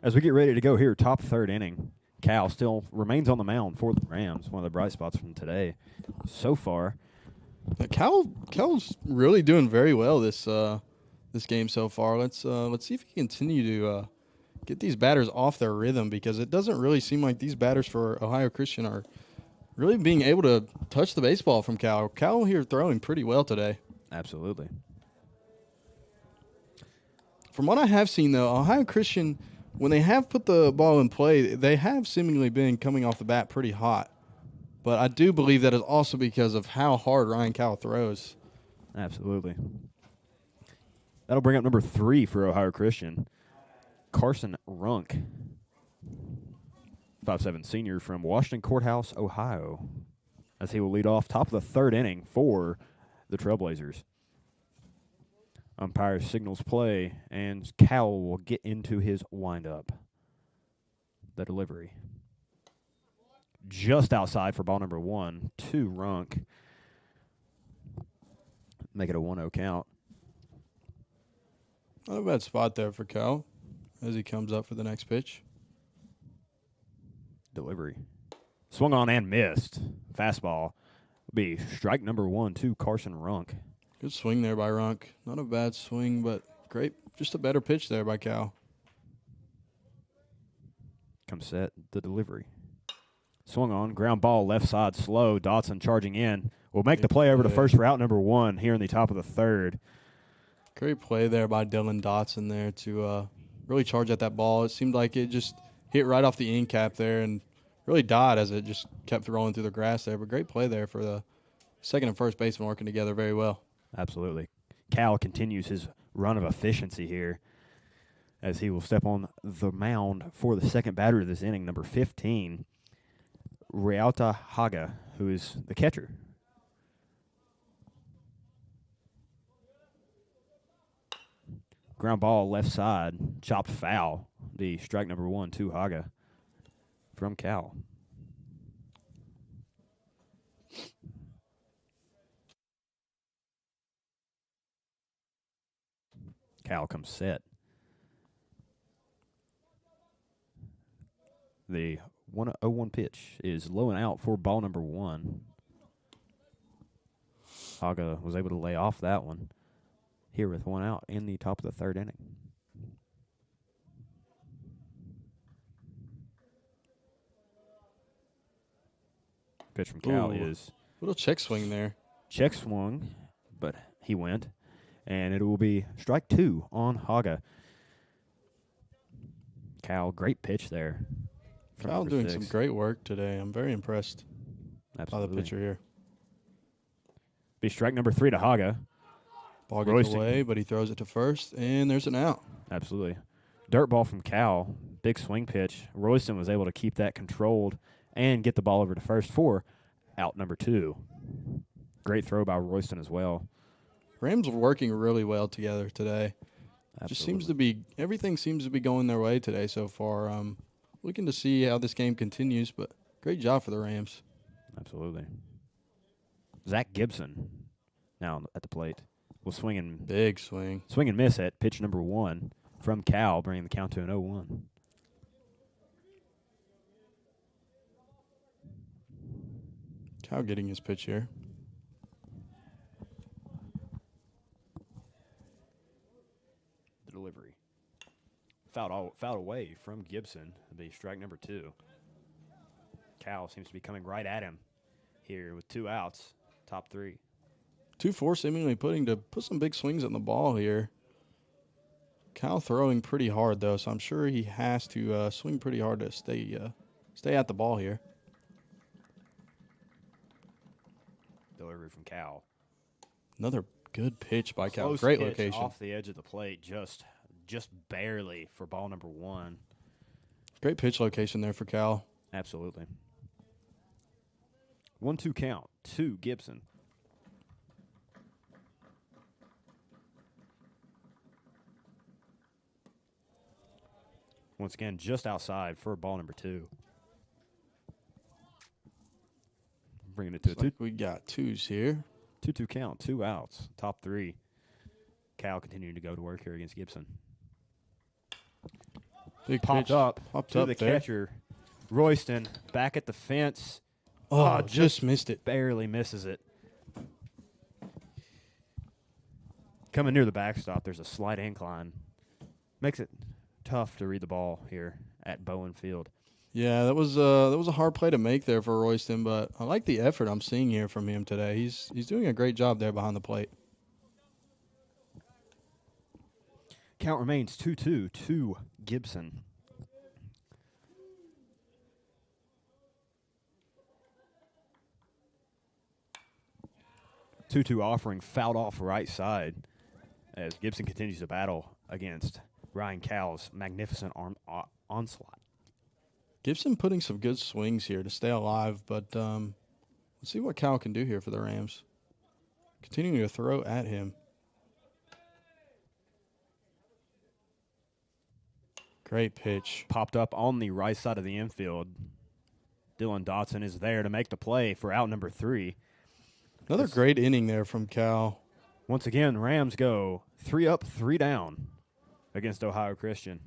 As we get ready to go here, top 3rd inning, Cal still remains on the mound for the Rams. One of the bright spots from today so far. Cal's really doing very well this game so far. Let's see if he can continue to get these batters off their rhythm, because it doesn't really seem like these batters for Ohio Christian are really being able to touch the baseball from Cal. Cal here throwing pretty well today. Absolutely. From what I have seen, though, Ohio Christian, when they have put the ball in play, they have seemingly been coming off the bat pretty hot. But I do believe that is also because of how hard Ryan Cal throws. Absolutely. That'll bring up number 3 for Ohio Christian, Carson Runk, 5'7" senior from Washington Courthouse, Ohio, as he will lead off top of the 3rd inning for the Trailblazers. Umpire signals play, and Cal will get into his windup. The delivery. Just outside for ball number 1 to Runk. Make it a 1-0 count. Not a bad spot there for Cal as he comes up for the next pitch. Delivery. Swung on and missed. Fastball will be strike number 1 to Carson Runk. Good swing there by Runk. Not a bad swing, but great. Just a better pitch there by Cal. Comes set. The delivery. Swung on. Ground ball left side slow. Dotson charging in. Will make the play over to first route number 1 here in the top of the 3rd. Great play there by Dylan Dotson there to really charge at that ball. It seemed like it just hit right off the end cap there and really died as it just kept rolling through the grass there. But great play there for the second and first baseman working together very well. Absolutely. Cal continues his run of efficiency here as he will step on the mound for the second batter of this inning, number 15, Realta Haga, who is the catcher. Ground ball left side, chopped foul. The strike number 1 to Haga from Cal. Cal comes set. The 1-0-1 pitch is low and out for ball number 1. Haga was able to lay off that one here with 1 out in the top of the 3rd inning. Pitch from Cal is little check swing there. check swung, but he went, and it will be strike 2 on Haga. Cal, great pitch there. Cal doing some great work today. I'm very impressed by the pitcher here. Be strike number 3 to Haga. Ball gets away, but he throws it to first, and there's an out. Absolutely. Dirt ball from Cal. Big swing pitch. Royston was able to keep that controlled and get the ball over to first for out number 2. Great throw by Royston as well. Rams are working really well together today. Absolutely. Just seems to be everything seems to be going their way today so far. Looking to see how this game continues, but great job for the Rams. Absolutely. Zach Gibson now at the plate was swinging. Big swing. Swing and miss at pitch number 1 from Cal, bringing the count to an 0-1. Cal getting his pitch here. The delivery. Fouled away from Gibson. It'll be strike number 2. Cal seems to be coming right at him here with 2 outs, top 3. 2-4 seemingly put some big swings on the ball here. Cal throwing pretty hard, though, so I'm sure he has to swing pretty hard to stay at the ball here. Delivery from Cal. Another good pitch by Cal. Close Great pitch location. off the edge of the plate, just barely for ball number 1. Great pitch location there for Cal. Absolutely. 1-2 count to Gibson. Once again, just outside for ball number 2. Bringing it to a 2. We got 2s here. 2-2 count, 2 outs, top 3. Cal continuing to go to work here against Gibson. Big Popped pitch. up Popped to up the there. catcher. Royston back at the fence. Oh, just missed it. Barely misses it. Coming near the backstop, there's a slight incline. Makes it tough to read the ball here at Bowen Field. Yeah, that was a hard play to make there for Royston, but I like the effort I'm seeing here from him today. He's doing a great job there behind the plate. Count remains 2-2 to Gibson. Two offering fouled off right side as Gibson continues to battle against Ryan Cal's magnificent onslaught. Gibson putting some good swings here to stay alive, but let's see what Cal can do here for the Rams. Continuing to throw at him. Great pitch. Popped up on the right side of the infield. Dylan Dotson is there to make the play for out number 3. Another great inning there from Cal. Once again, Rams go 3 up, 3 down against Ohio Christian.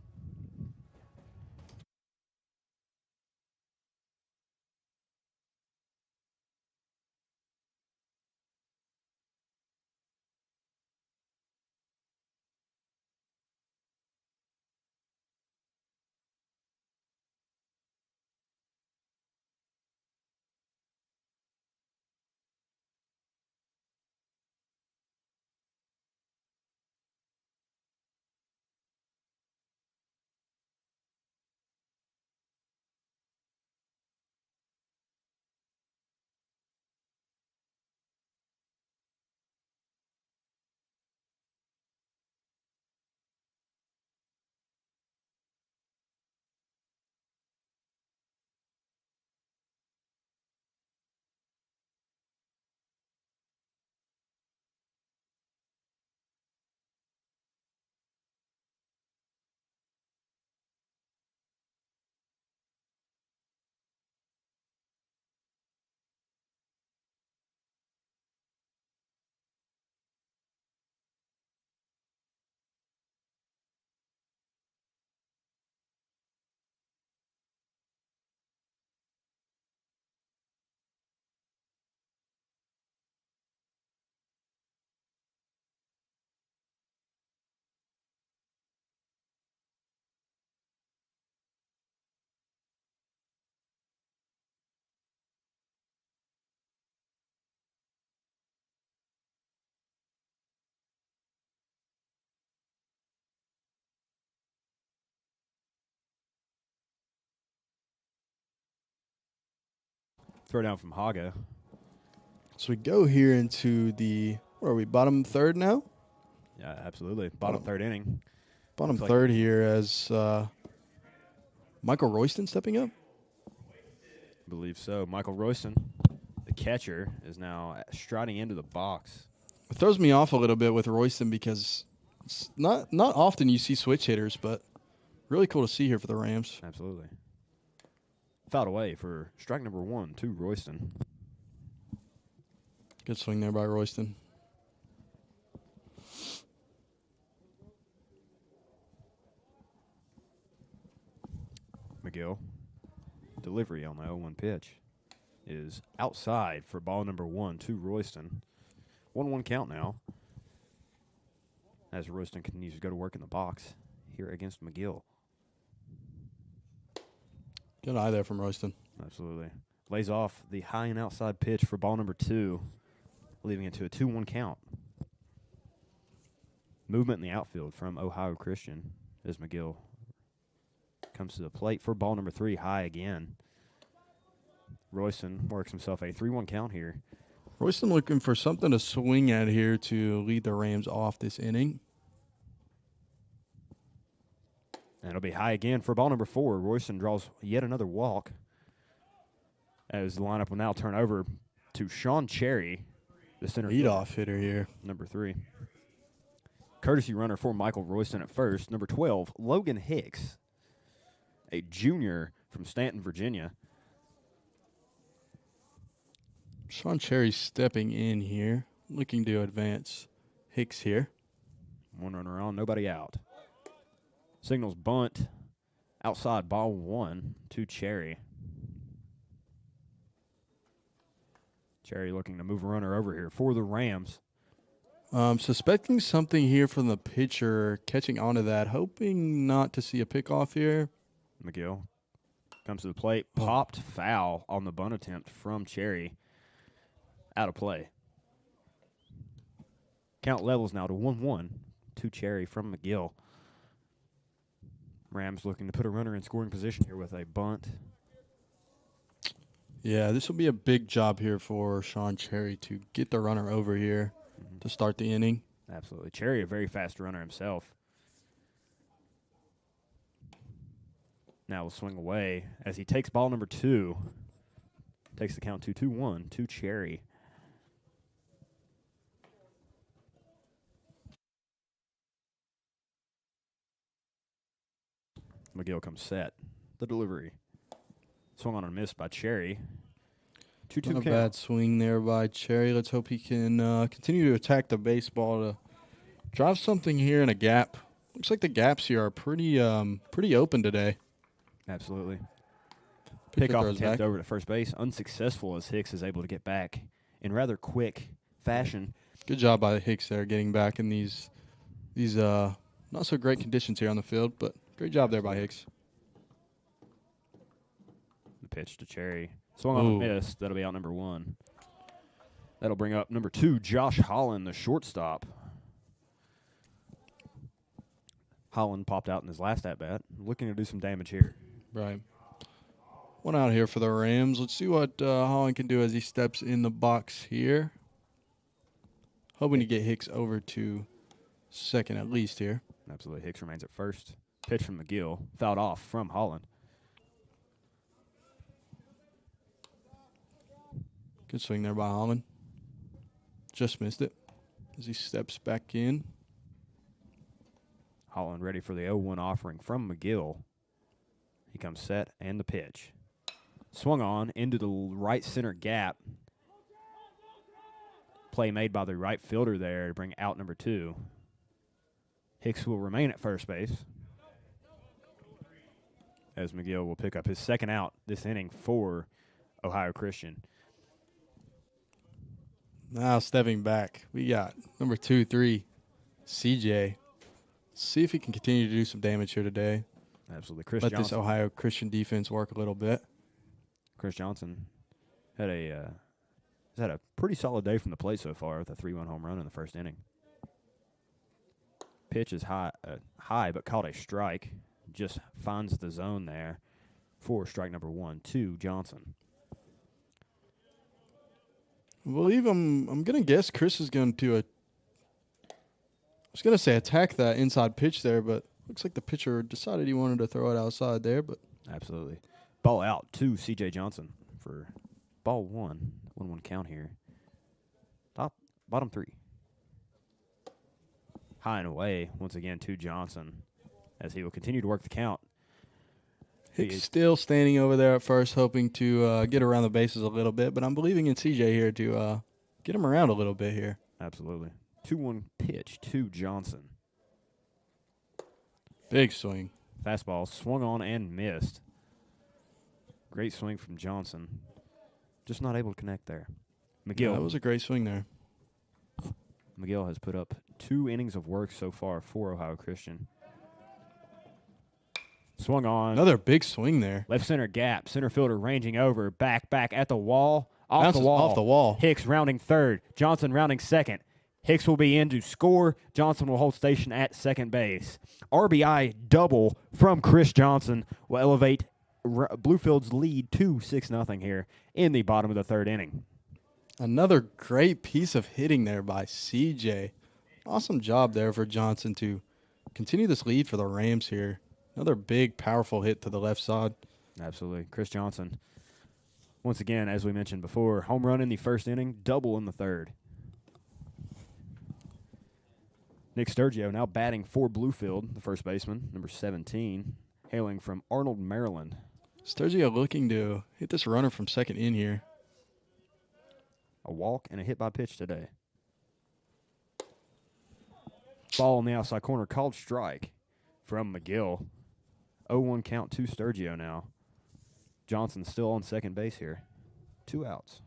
Throw down from Haga. So we go here into the, where are we, bottom third now? Yeah, absolutely. Bottom third inning. Bottom Looks like third here as Michael Royston stepping up. I believe so. Michael Royston, the catcher, is now striding into the box. It throws me off a little bit with Royston because it's not often you see switch hitters, but really cool to see here for the Rams. Absolutely. Fouled away for strike number 1 to Royston. Good swing there by Royston. McGill. Delivery on the 0-1 pitch is outside for ball number 1 to Royston. 1-1 count now as Royston continues to go to work in the box here against McGill. Good eye there from Royston. Absolutely. Lays off the high and outside pitch for ball number 2, leaving it to a 2-1 count. Movement in the outfield from Ohio Christian as McGill comes to the plate for ball number 3, high again. Royston works himself a 3-1 count here. Royston looking for something to swing at here to lead the Rams off this inning. And it'll be high again for ball number 4. Royston draws yet another walk as the lineup will now turn over to Sean Cherry, the center Leadoff hitter here. number 3. Courtesy runner for Michael Royston at first. Number 12, Logan Hicks, a junior from Stanton, Virginia. Sean Cherry stepping in here, looking to advance Hicks here. One runner on, nobody out. Signals bunt outside ball 1 to Cherry. Cherry looking to move a runner over here for the Rams. Suspecting something here from the pitcher, catching onto that, hoping not to see a pickoff here. McGill comes to the plate, popped foul on the bunt attempt from Cherry. Out of play. Count levels now to 1-1 to Cherry from McGill. Rams looking to put a runner in scoring position here with a bunt. Yeah, this will be a big job here for Sean Cherry to get the runner over here to start the inning. Absolutely. Cherry, a very fast runner himself. Now will swing away as he takes ball number 2. Takes the count to 2-1 to Cherry. McGill comes set. The delivery. Swung on and missed by Cherry. 2-2 Not a count. bad swing there by Cherry. Let's hope he can continue to attack the baseball to drive something here in a gap. Looks like the gaps here are pretty open today. Absolutely. Pitcher Pickoff throws attempt back. over to first base. Unsuccessful as Hicks is able to get back in rather quick fashion. Good job by Hicks there, getting back in these not so great conditions here on the field, but great job there by Hicks. The pitch to Cherry. Swung on and missed. That'll be out number 1. That'll bring up number 2, Josh Holland, the shortstop. Holland popped out in his last at-bat. Looking to do some damage here. Right. One out here for the Rams. Let's see what Holland can do as he steps in the box here. Hoping to get Hicks over to second at least here. Absolutely. Hicks remains at first. Pitch from McGill. Fouled off from Holland. Good swing there by Holland. Just missed it as he steps back in. Holland ready for the 0-1 offering from McGill. He comes set and the pitch. Swung on into the right center gap. Play made by the right fielder there to bring out number 2. Hicks will remain at first base as McGill will pick up his second out this inning for Ohio Christian. Now stepping back, we got number 2-3, CJ. See if he can continue to do some damage here today. Absolutely. Chris Let Johnson. this Ohio Christian defense work a little bit. Chris Johnson had has had a pretty solid day from the plate so far with a 3-1 home run in the first inning. Pitch is high, but caught a strike. Just finds the zone there for strike number 1 to Johnson. I believe I'm gonna guess Chris is going to. I was gonna say attack that inside pitch there, but looks like the pitcher decided he wanted to throw it outside there. But Absolutely. Ball out to C.J. Johnson for ball 1. 1-1 count here. Bottom 3. High and away once again to Johnson as he will continue to work the count. Hicks still standing over there at first, hoping to get around the bases a little bit. But I'm believing in CJ here to get him around a little bit here. Absolutely. 2-1 pitch to Johnson. Big swing. Fastball swung on and missed. Great swing from Johnson. Just not able to connect there. McGill. Yeah, that was a great swing there. McGill has put up 2 innings of work so far for Ohio Christian. Swung on. Another big swing there. Left center gap. Center fielder ranging over. Back at the wall. Off the Bounces wall. off the wall. Hicks rounding third. Johnson rounding second. Hicks will be in to score. Johnson will hold station at second base. RBI double from Chris Johnson will elevate Bluefield's lead to 6-0 here in the bottom of the 3rd inning. Another great piece of hitting there by CJ. Awesome job there for Johnson to continue this lead for the Rams here. Another big, powerful hit to the left side. Absolutely. Chris Johnson, once again, as we mentioned before, home run in the 1st inning, double in the 3rd. Nick Sturgio now batting for Bluefield, the first baseman, number 17, hailing from Arnold, Maryland. Sturgio looking to hit this runner from second in here. A walk and a hit by pitch today. Ball on the outside corner, called strike from McGill. 0-1 count to Sturgio now. Johnson still on second base here. 2 outs.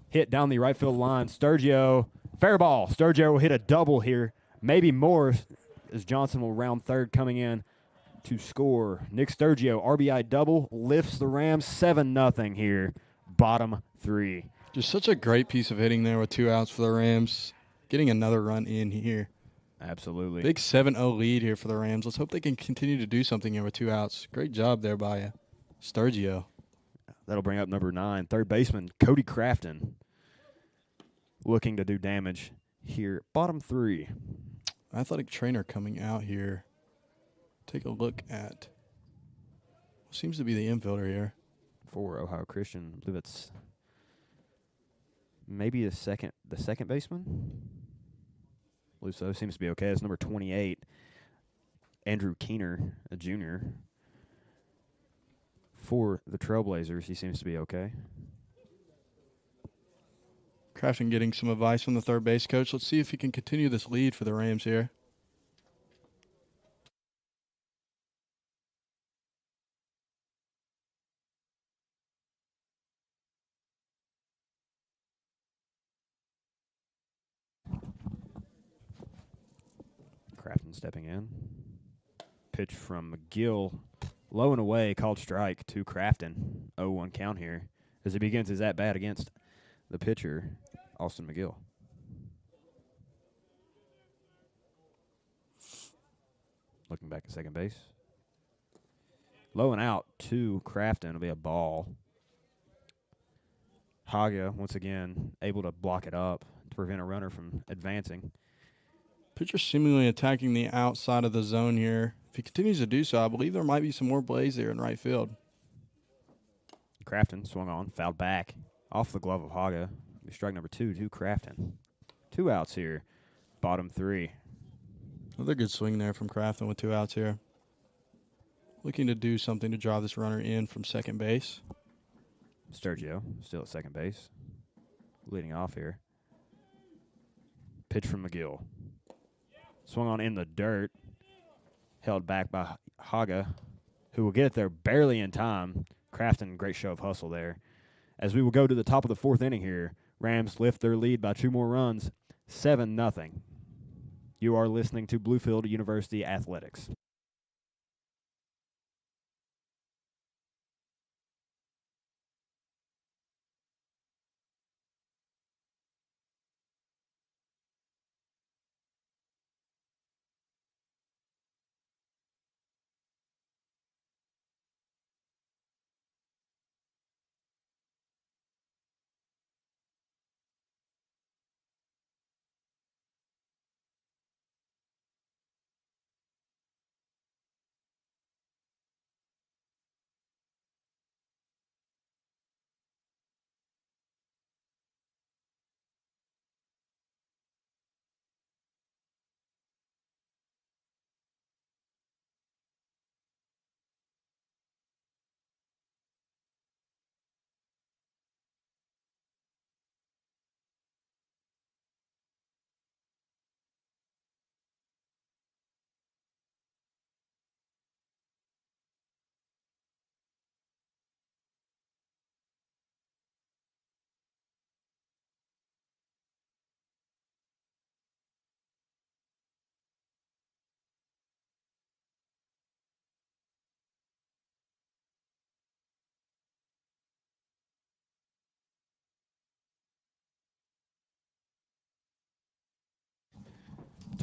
Hit down the right field line. Sturgio, fair ball. Sturgio will hit a double here. Maybe more as Johnson will round third coming in to score. Nick Sturgio, RBI double, lifts the Rams 7-0 here. Bottom 3. Just such a great piece of hitting there with 2 outs for the Rams. Getting another run in here. Absolutely. Big 7-0 lead here for the Rams. Let's hope they can continue to do something here with 2 outs. Great job there by Sturgio. That'll bring up number 9, third baseman Cody Crafton, looking to do damage here. Bottom 3. Athletic trainer coming out here. Take a look at what seems to be the infielder here. For Ohio Christian, I believe it's maybe the second baseman. I believe so. Seems to be okay. It's number 28, Andrew Keener, a junior. For the Trailblazers, he seems to be okay. Crafton getting some advice from the third base coach. Let's see if he can continue this lead for the Rams here. Crafton stepping in. Pitch from McGill. Low and away, called strike to Crafton. 0-1 count here as he begins his at-bat against the pitcher, Austin McGill. Looking back at second base. Low and out to Crafton. It'll be a ball. Haga, once again, able to block it up to prevent a runner from advancing. Pitcher seemingly attacking the outside of the zone here. If he continues to do so, I believe there might be some more plays there in right field. Crafton swung on, fouled back off the glove of Haga. Strike number 2 to Crafton. 2 outs here. Bottom 3. Another good swing there from Crafton with 2 outs here. Looking to do something to drive this runner in from second base. Sturgio still at second base. Leading off here. Pitch from McGill. Swung on in the dirt. Held back by Haga, who will get it there barely in time. Crafton, great show of hustle there. As we will go to the top of the 4th inning here, Rams lift their lead by 2 more runs, 7-0. You are listening to Bluefield University Athletics.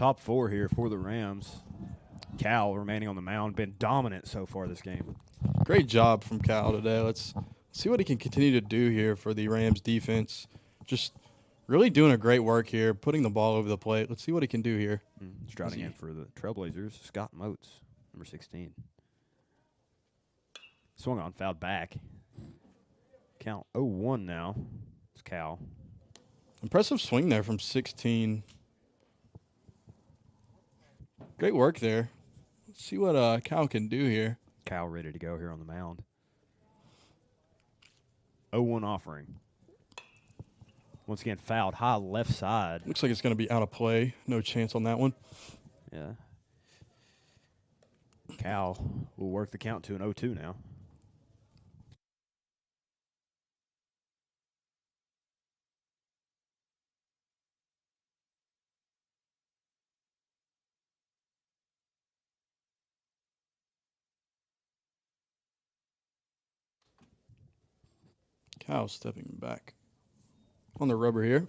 Top 4 here for the Rams. Cal remaining on the mound, been dominant so far this game. Great job from Cal today. Let's see what he can continue to do here for the Rams defense. Just really doing a great work here, putting the ball over the plate. Let's see what he can do here. Striding in for the Trailblazers, Scott Moats, number 16. Swung on, fouled back. Count 0-1 now. It's Cal. Impressive swing there from 16. Great work there. Let's see what Cal can do here. Cal ready to go here on the mound. 0-1 offering. Once again, fouled high left side. Looks like it's going to be out of play. No chance on that one. Yeah. Cal will work the count to an 0-2 now. Cal stepping back on the rubber here.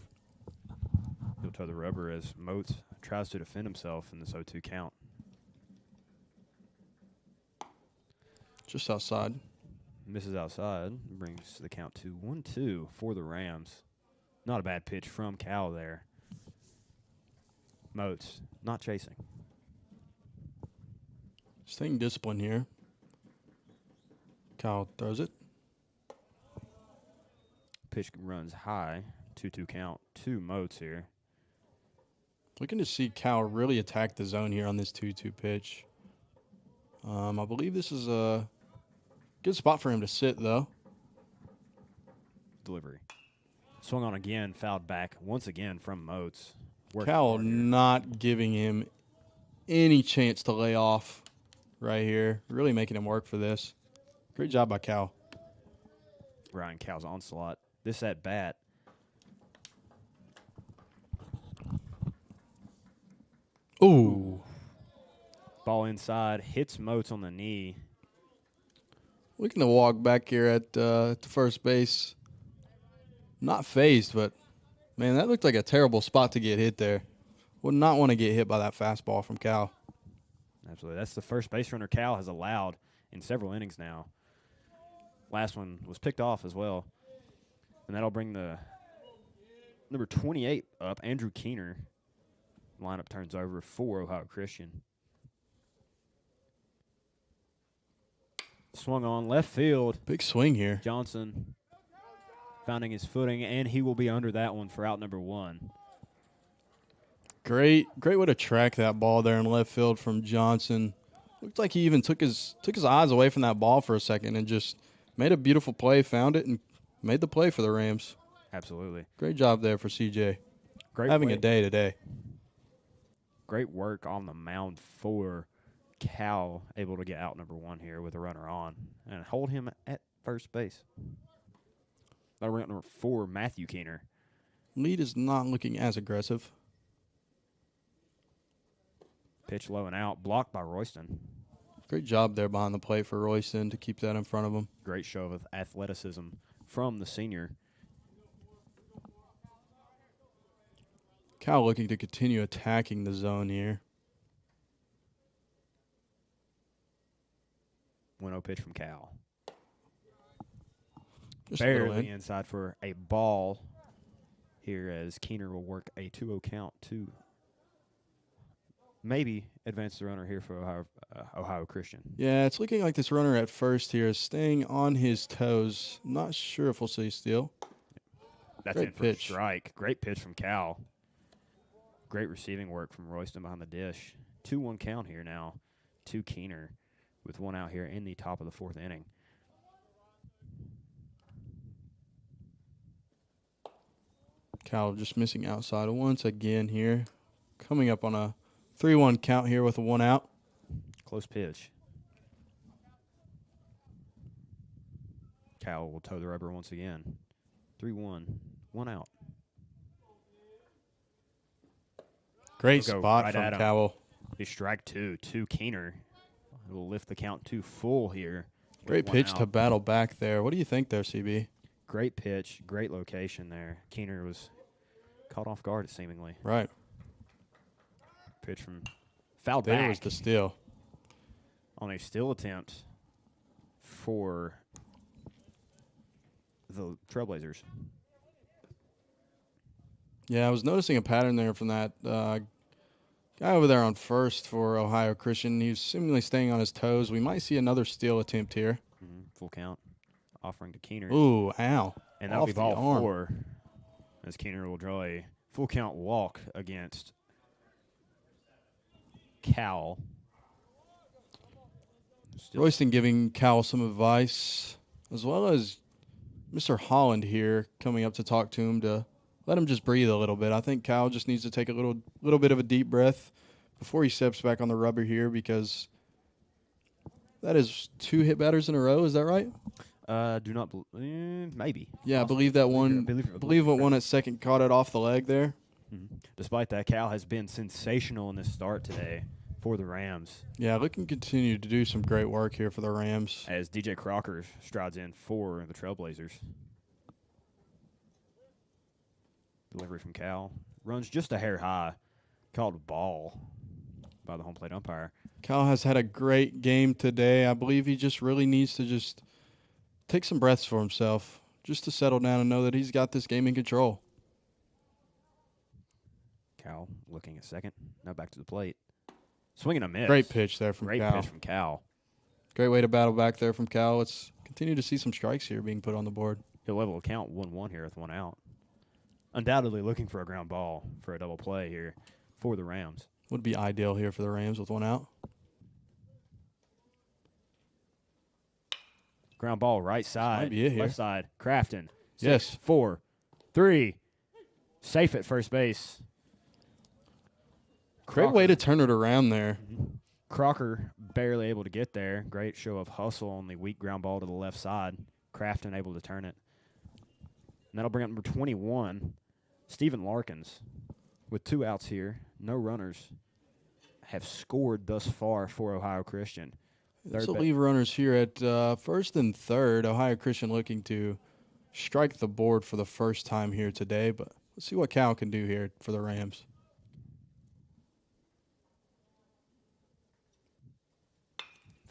He'll toe the rubber as Moats tries to defend himself in this 0-2 count. Just outside. Misses outside. Brings the count to 1-2 for the Rams. Not a bad pitch from Cal there. Moats not chasing. Staying disciplined here. Cal throws it. Pitch runs high. 2-2 count. 2 Moats here. Looking to see Cal really attack the zone here on this 2-2 pitch. I believe this is a good spot for him to sit, though. Delivery. Swung on again. Fouled back once again from Moats. Cal not giving him any chance to lay off right here. Really making him work for this. Great job by Cal. Ryan Cal's onslaught. This at bat. Ooh. Ball inside. Hits Moats on the knee. Looking to walk back here at first base. Not phased, but, man, that looked like a terrible spot to get hit there. Would not want to get hit by that fastball from Cal. Absolutely. That's the first base runner Cal has allowed in several innings now. Last one was picked off as well. And that'll bring the number 28 up, Andrew Keener. Lineup turns over for Ohio Christian. Swung on left field. Big swing here. Johnson finding his footing, and he will be under that one for out number 1. Great way to track that ball there in left field from Johnson. Looked like he even took his eyes away from that ball for a second and just made a beautiful play, found it, and made the play for the Rams. Absolutely. Great job there for CJ. Great having play. a day today. Great work on the mound for Cal, able to get out number 1 here with a runner on and hold him at first base. That'll bring up number 4, Matthew Keener. Lead is not looking as aggressive. Pitch low and out, blocked by Royston. Great job there behind the plate for Royston to keep that in front of him. Great show of athleticism from the senior. Cal looking to continue attacking the zone here. 1-0 pitch from Cal. Just a little Barely in. inside for a ball here as Keener will work a 2-0 count to maybe advance the runner here for Ohio Christian. Yeah, it's looking like this runner at first here is staying on his toes. Not sure if we'll see steal. That's Great in for pitch. a strike. Great pitch from Cal. Great receiving work from Royston behind the dish. 2-1 count here now to Keener with 1 out here in the top of the 4th inning. Cal just missing outside once again here. Coming up on a 3-1 count here with a 1 out. Close pitch. Cal will toe the rubber once again. 3-1, 1 out. Great We'll go spot right from at him. Cowell. A strike 2 to Keener. Will lift the count to full here. with Great 1 pitch out. to battle back there. What do you think there, CB? Great pitch, great location there. Keener was caught off guard seemingly. Right. Pitch from fouled There back was the steal. on a steal attempt for the Trailblazers. Yeah, I was noticing a pattern there from that guy over there on first for Ohio Christian. He was seemingly staying on his toes. We might see another steal attempt here. Full count. Offering to Keener. Ooh, ow. And that'll be Off the ball arm. 4 as Keener will draw a full count walk against Cal. Royston giving Cal some advice, as well as Mr. Holland here coming up to talk to him to let him just breathe a little bit. I think Cal just needs to take a little bit of a deep breath before he steps back on the rubber here, because that is 2 hit batters in a row. Is that right? Do not maybe. Yeah, I Possibly. believe that one. I Believe what one at second caught it off the leg there. Despite that, Cal has been sensational in this start today for the Rams. Yeah, looking to continue to do some great work here for the Rams. As DJ Crocker strides in for the Trailblazers. Delivery from Cal. Runs just a hair high. Called ball by the home plate umpire. Cal has had a great game today. I believe he just really needs to just take some breaths for himself, just to settle down and know that he's got this game in control. Cal looking at second. Now back to the plate. Swinging a miss. Great pitch there from Great Cal. pitch from Cal. Great way to battle back there from Cal. Let's continue to see some strikes here being put on the board. He'll level a count 1-1 here with 1 out. Undoubtedly looking for a ground ball for a double play here for the Rams. Would be ideal here for the Rams with 1 out. Ground ball right side. Might be it here. Left side. Crafton. 6, Yes. 4, 3. Safe at first base. Great way to turn it around there. Crocker barely able to get there. Great show of hustle on the weak ground ball to the left side. Crafton able to turn it. And that'll bring up number 21, Stephen Larkins. With 2 outs here, no runners have scored thus far for Ohio Christian. This will leave runners here at first and third. Ohio Christian looking to strike the board for the first time here today, but let's see what Cal can do here for the Rams.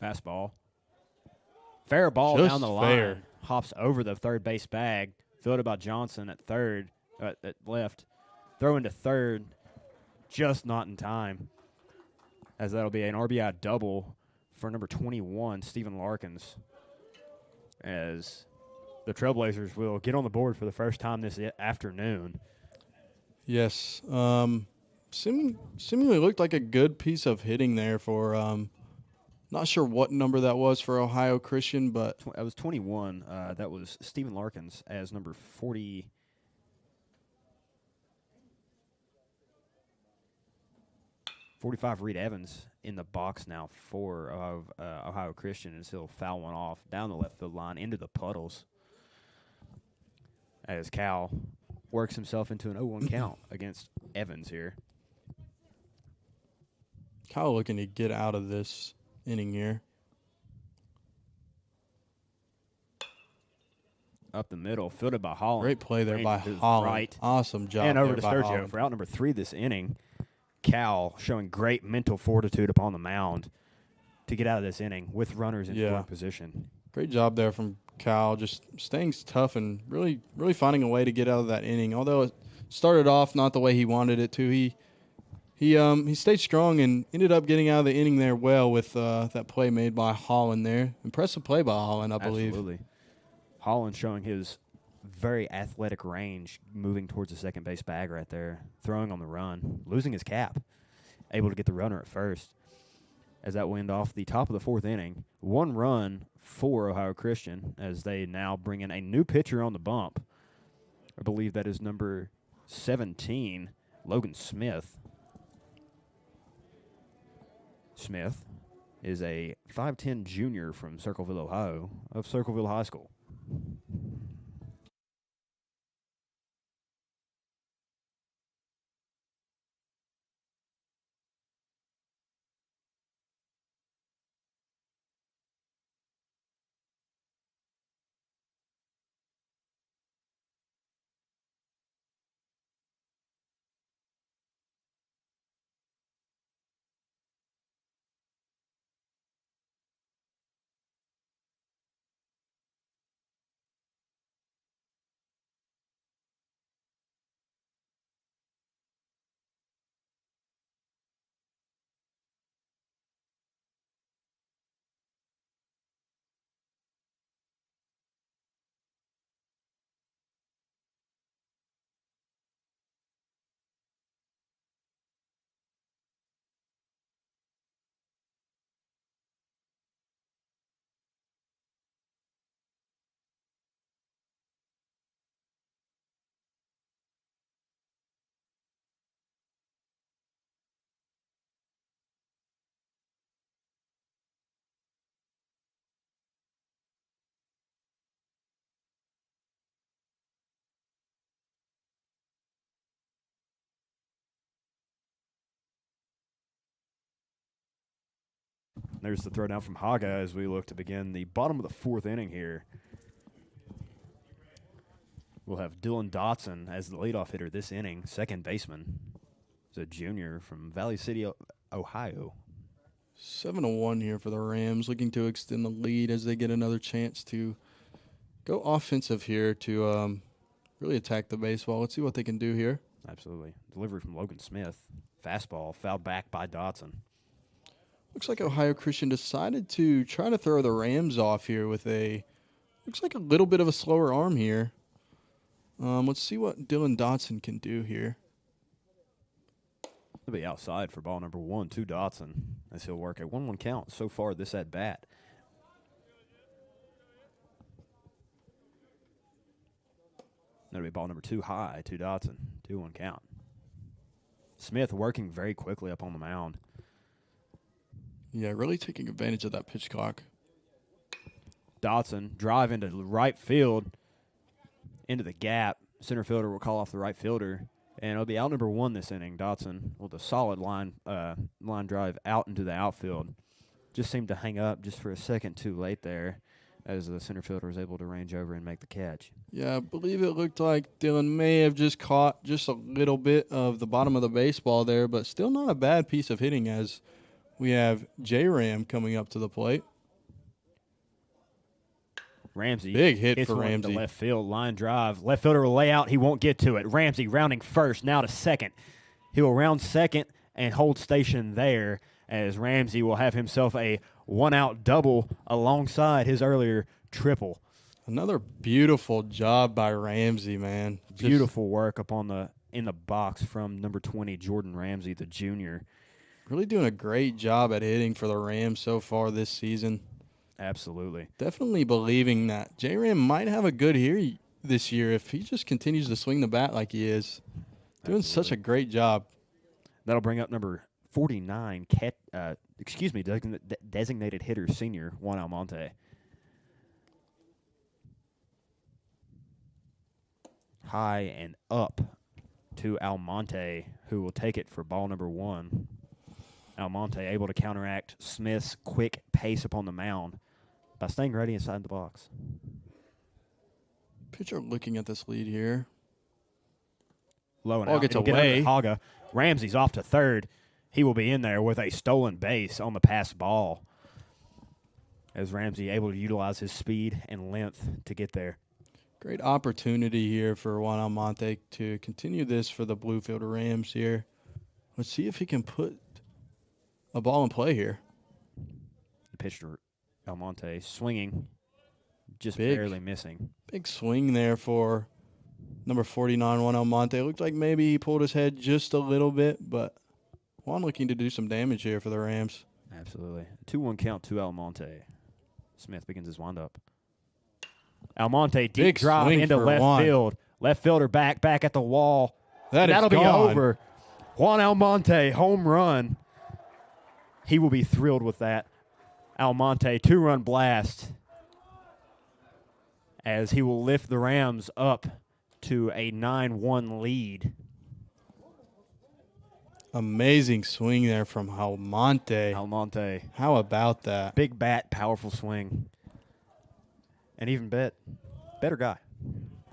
Fastball. Fair ball Just down the fair. line. Hops over the third base bag. Fielded by Johnson at third, at left. Throw into third. Just not in time. As that'll be an RBI double for number 21, Stephen Larkins. As the Trailblazers will get on the board for the first time this afternoon. Yes. Seemingly looked like a good piece of hitting there for not sure what number that was for Ohio Christian, but That was 21. That was Stephen Larkins as number 40. 45 Reed Evans in the box now for Ohio Christian, as he'll foul one off down the left field line into the puddles. As Cal works himself into an 0-1 count against Evans here. Cal looking to get out of this inning here. Up the middle, fielded by Holland. Great play there by Range to his Holland. right. Awesome job. And over there to by Sergio Holland. for out number 3 this inning. Cal showing great mental fortitude upon the mound to get out of this inning with runners in scoring position. Great job there from Cal, just staying tough and really finding a way to get out of that inning. Although it started off not the way he wanted it to, he stayed strong and ended up getting out of the inning there well with that play made by Holland there. Impressive play by Holland, I believe. Absolutely. Holland showing his very athletic range, moving towards the second base bag right there, throwing on the run, losing his cap, able to get the runner at first. As that will end off the top of the 4th inning. 1 run for Ohio Christian as they now bring in a new pitcher on the bump. I believe that is number 17, Logan Smith. Smith is a 5'10 junior from Circleville, Ohio, of Circleville High School. There's the throw down from Haga as we look to begin the bottom of the 4th inning here. We'll have Dylan Dotson as the leadoff hitter this inning, second baseman. He's a junior from Valley City, Ohio. 7-1 here for the Rams, looking to extend the lead as they get another chance to go offensive here to really attack the baseball. Let's see what they can do here. Absolutely. Delivery from Logan Smith. Fastball fouled back by Dotson. Looks like Ohio Christian decided to try to throw the Rams off here with looks like a little bit of a slower arm here. Let's see what Dylan Dotson can do here. He'll be outside for ball number 1 to Dotson as he'll work a 1-1 count so far this at bat. That'll be ball number 2 high to Dotson. 2-1 count. Smith working very quickly up on the mound. Yeah, really taking advantage of that pitch clock. Dotson drive into right field, into the gap. Center fielder will call off the right fielder, and it'll be out number 1 this inning. Dotson with a solid line drive out into the outfield. Just seemed to hang up just for a second too late there, as the center fielder was able to range over and make the catch. Yeah, I believe it looked like Dylan may have just caught just a little bit of the bottom of the baseball there, but still not a bad piece of hitting as we have J-Ram coming up to the plate. Ramsey. Big hit hits for one Ramsey. to left field, line drive. Left fielder will lay out. He won't get to it. Ramsey rounding first, now to second. He will round second and hold station there as Ramsey will have himself a 1-out double alongside his earlier triple. Another beautiful job by Ramsey, man. Beautiful work up in the box from number 20, Jordan Ramsey, the junior. Really doing a great job at hitting for the Rams so far this season. Absolutely. Definitely believing that J-Ram might have a good year this year if he just continues to swing the bat like he is. Doing Absolutely. such a great job. That'll bring up number 49, designated hitter senior, Juan Almonte. High and up to Almonte, who will take it for ball number 1. Almonte able to counteract Smith's quick pace upon the mound by staying ready inside the box. Pitcher looking at this lead here. Low and Ball out. gets It'll get over away. to Haga. Ramsey's off to third. He will be in there with a stolen base on the pass ball, as Ramsey able to utilize his speed and length to get there. Great opportunity here for Juan Almonte to continue this for the Bluefield Rams here. Let's see if he can put a ball in play here. The pitcher, Almonte, swinging, just Big. barely missing. Big swing there for number 49, Juan Almonte. It looked like maybe he pulled his head just a little bit, but Juan looking to do some damage here for the Rams. Absolutely. 2-1 count to Almonte. Smith begins his windup. Almonte, deep Big drive swing into for left Juan. field. Left fielder back at the wall. That'll be over. Juan Almonte, home run. He will be thrilled with that. Almonte, 2-run blast, as he will lift the Rams up to a 9-1 lead. Amazing swing there from Almonte. Almonte, How about that? big bat, powerful swing. And even better guy.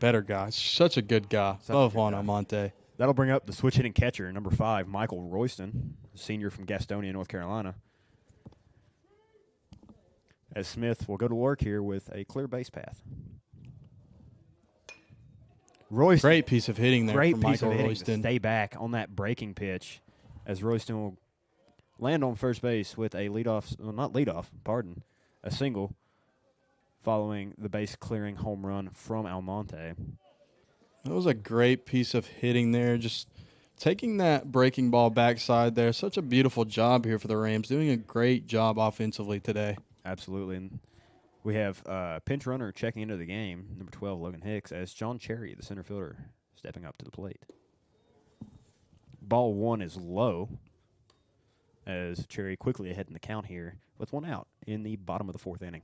Better guy. Such a good guy. Such a Love good Juan guy. Almonte. That'll bring up the switch hitting catcher, number 5, Michael Royston, senior from Gastonia, North Carolina. As Smith will go to work here with a clear base path. Royston, Great piece of hitting there great from piece Michael of hitting to Royston. stay back on that breaking pitch, as Royston will land on first base with a a single, following the base clearing home run from Almonte. That was a great piece of hitting there. Just taking that breaking ball backside there. Such a beautiful job here for the Rams. Doing a great job offensively today. Absolutely. And we have pinch runner checking into the game, number 12, Logan Hicks, as John Cherry, the center fielder, stepping up to the plate. Ball 1 is low, as Cherry quickly ahead in the count here with 1 out in the bottom of the 4th inning.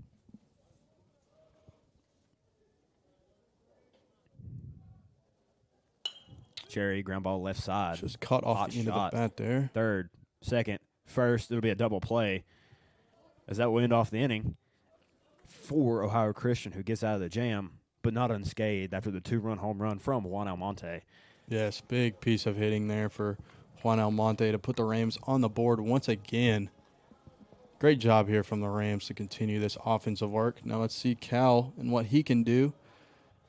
Cherry, ground ball left side. Just cut off Hot the end shot. of the bat there. Third, second, first. It'll be a double play. as that will end off the inning for Ohio Christian, who gets out of the jam, but not unscathed after the 2-run home run from Juan Almonte. Yes, big piece of hitting there for Juan Almonte to put the Rams on the board once again. Great job here from the Rams to continue this offensive work. Now let's see Cal and what he can do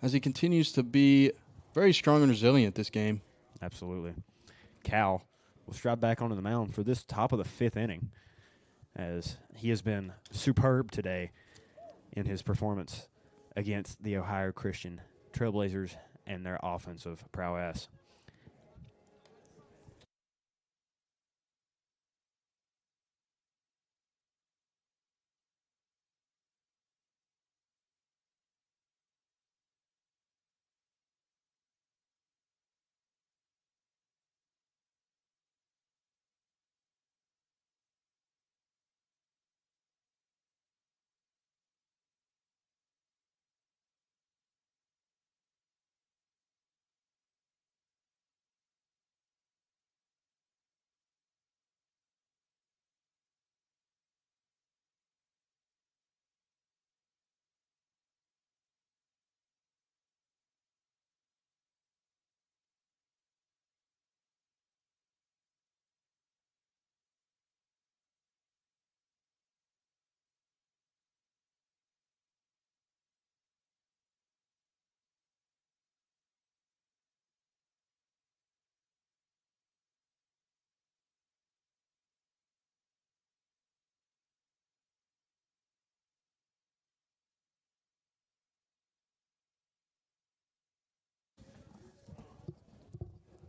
as he continues to be very strong and resilient this game. Absolutely. Cal will stride back onto the mound for this top of the 5th inning, as he has been superb today in his performance against the Ohio Christian Trailblazers and their offensive prowess.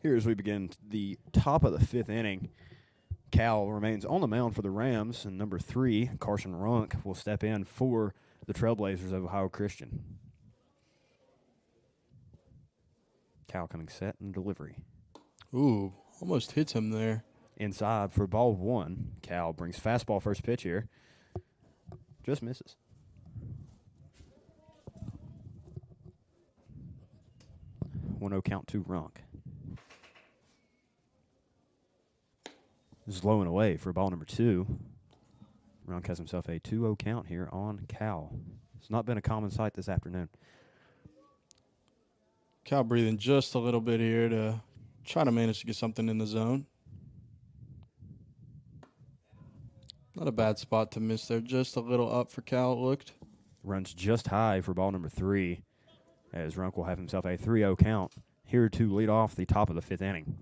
Here as we begin the top of the 5th inning, Cal remains on the mound for the Rams, and number 3, Carson Runk, will step in for the Trailblazers of Ohio Christian. Cal coming set and delivery. Ooh, almost hits him there. Inside for ball 1. Cal brings fastball first pitch here. Just misses. One 0 count to Runk. This is low and away for ball number 2. Runk has himself a 2-0 count here on Cal. It's not been a common sight this afternoon. Cal breathing just a little bit here to try to manage to get something in the zone. Not a bad spot to miss there. Just a little up for Cal, it looked. Runs just high for ball number 3, as Runk will have himself a 3-0 count here to lead off the top of the 5th inning.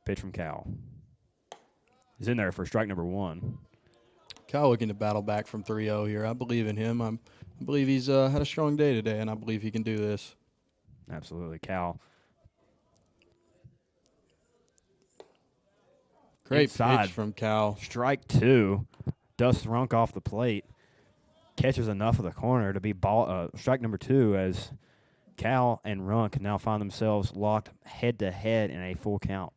Pitch from Cal. He's in there for strike number 1. Cal looking to battle back from 3-0 here. I believe in him. I believe he's had a strong day today, and I believe he can do this. Absolutely. Cal. Great Inside. pitch from Cal. Strike 2. Dusts Runk off the plate. Catches enough of the corner to be strike number 2, as Cal and Runk now find themselves locked head-to-head in a full count.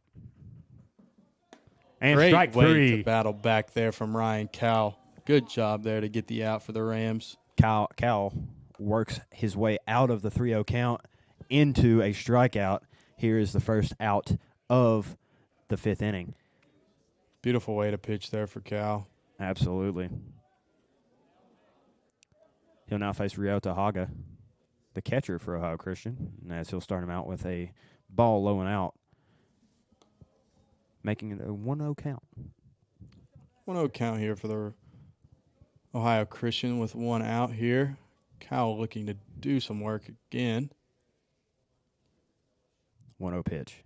And Great strike way 3. to battle back there from Ryan Cal. Good job there to get the out for the Rams. Cal works his way out of the 3-0 count into a strikeout. Here is the first out of the 5th inning. Beautiful way to pitch there for Cal. Absolutely. He'll now face Ryota Haga, the catcher for Ohio Christian, as he'll start him out with a ball low and out, making it a 1-0 count. 1-0 count here for the Ohio Christian with 1 out here. Cal looking to do some work again. 1-0 pitch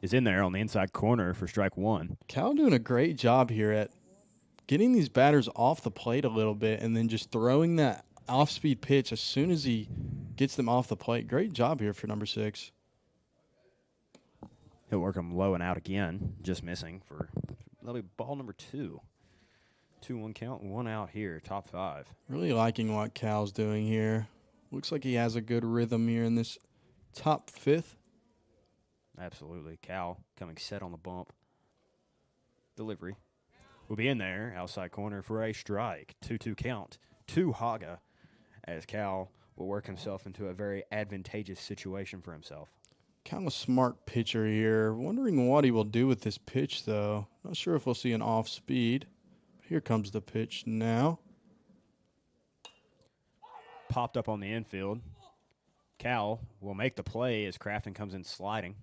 is in there on the inside corner for strike 1. Cal doing a great job here at getting these batters off the plate a little bit and then just throwing that off-speed pitch as soon as he gets them off the plate. Great job here for number 6. He'll work him low and out again, just missing for that'll be ball number 2. 2-1 count, 1 out here, top 5. Really liking what Cal's doing here. Looks like he has a good rhythm here in this top 5th. Absolutely. Cal coming set on the bump. Delivery will be in there, outside corner for a strike. 2-2 count to Haga, as Cal will work himself into a very advantageous situation for himself. Kind of smart pitcher here. Wondering what he will do with this pitch, though. Not sure if we'll see an off speed. Here comes the pitch now. Popped up on the infield. Cal will make the play as Crafton comes in sliding.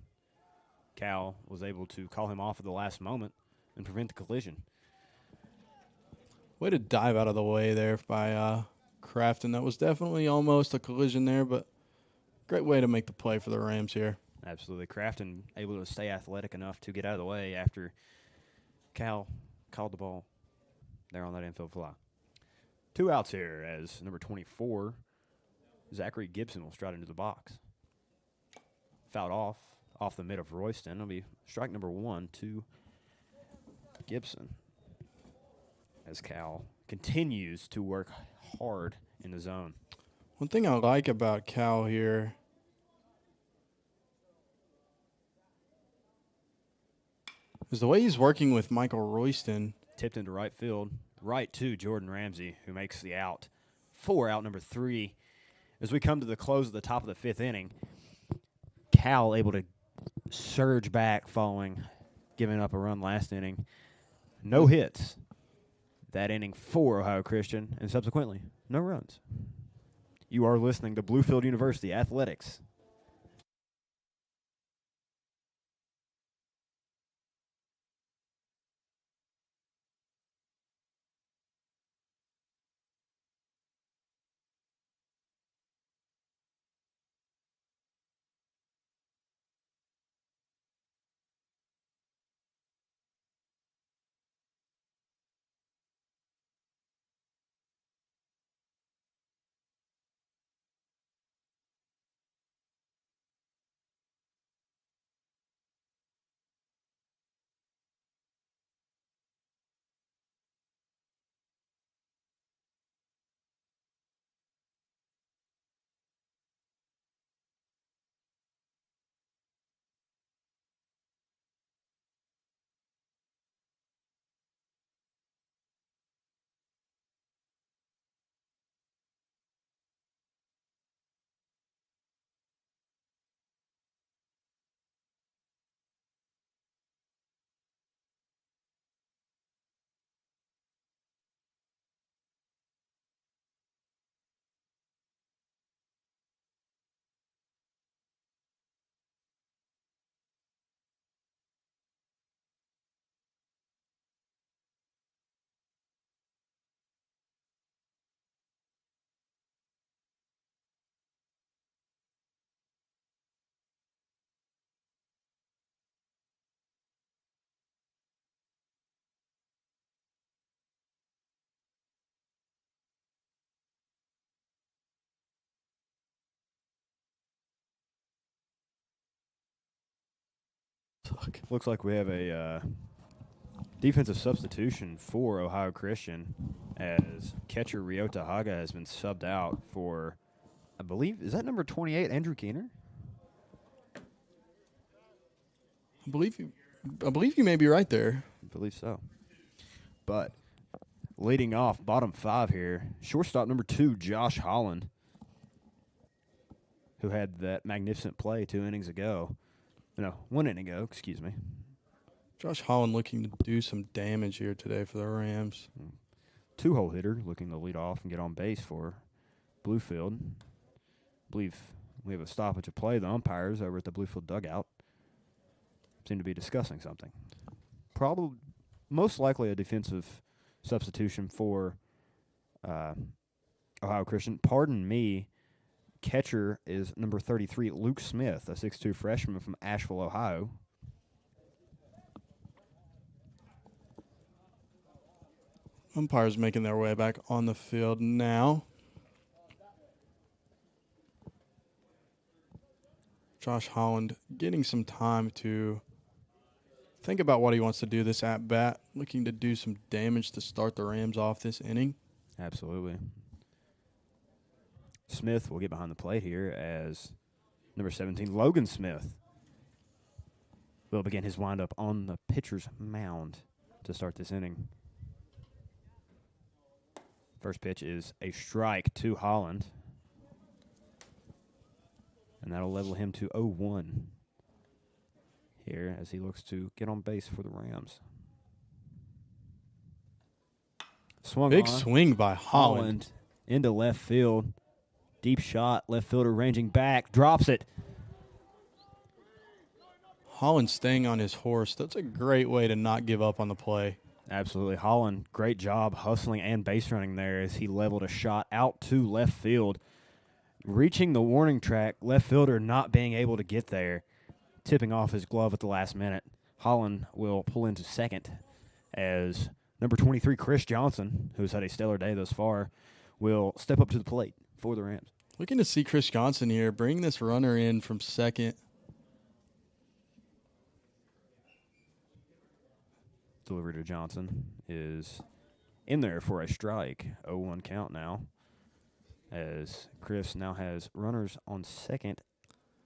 Cal was able to call him off at the last moment and prevent the collision. Way to dive out of the way there by Crafton. That was definitely almost a collision there, but great way to make the play for the Rams here. Absolutely. Crafton able to stay athletic enough to get out of the way after Cal called the ball there on that infield fly. 2 outs here as number 24, Zachary Gibson, will stride into the box. Fouled off the mid of Royston. It'll be strike number 1 to Gibson as Cal continues to work hard in the zone. One thing I like about Cal here is the way he's working with Michael Royston. Tipped into right field. Right to Jordan Ramsey, who makes the out. 4 out number 3. As we come to the close of the top of the 5th inning, Cal able to surge back following giving up a run last inning. No hits that inning for Ohio Christian, and subsequently, no runs. You are listening to Bluefield University Athletics. Looks like we have a defensive substitution for Ohio Christian as catcher Ryota Haga has been subbed out for, I believe, is that number 28, Andrew Keener? I believe you may be right there. I believe so. But leading off, bottom 5 here, shortstop number 2, Josh Holland, who had that magnificent play 2 innings ago. No, 1 inning ago, excuse me. Josh Holland looking to do some damage here today for the Rams. 2-hole hitter looking to lead off and get on base for Bluefield. I believe we have a stoppage of play. The umpires over at the Bluefield dugout seem to be discussing something. Probably, most likely a defensive substitution for Ohio Christian. Pardon me, catcher is number 33, Luke Smith, a 6'2 freshman from Asheville, Ohio. Umpires making their way back on the field now. Josh Holland getting some time to think about what he wants to do this at-bat, looking to do some damage to start the Rams off this inning. Absolutely. Smith will get behind the plate here as number 17, Logan Smith, will begin his windup on the pitcher's mound to start this inning. First pitch is a strike to Holland, and that'll level him to 0-1. here as he looks to get on base for the Rams. Swung Big on. swing by Holland. Into left field. Deep shot. Left fielder ranging back. Drops it. Holland staying on his horse. That's a great way to not give up on the play. Absolutely. Holland, great job hustling and base running there as he leveled a shot out to left field. Reaching the warning track, left fielder not being able to get there, tipping off his glove at the last minute. Holland will pull into second as number 23, Chris Johnson, who's had a stellar day thus far, will step up to the plate for the Rams. Looking to see Chris Johnson here bring this runner in from second. Delivery to Johnson is in there for a strike. 0-1 count now as Chris now has runners on second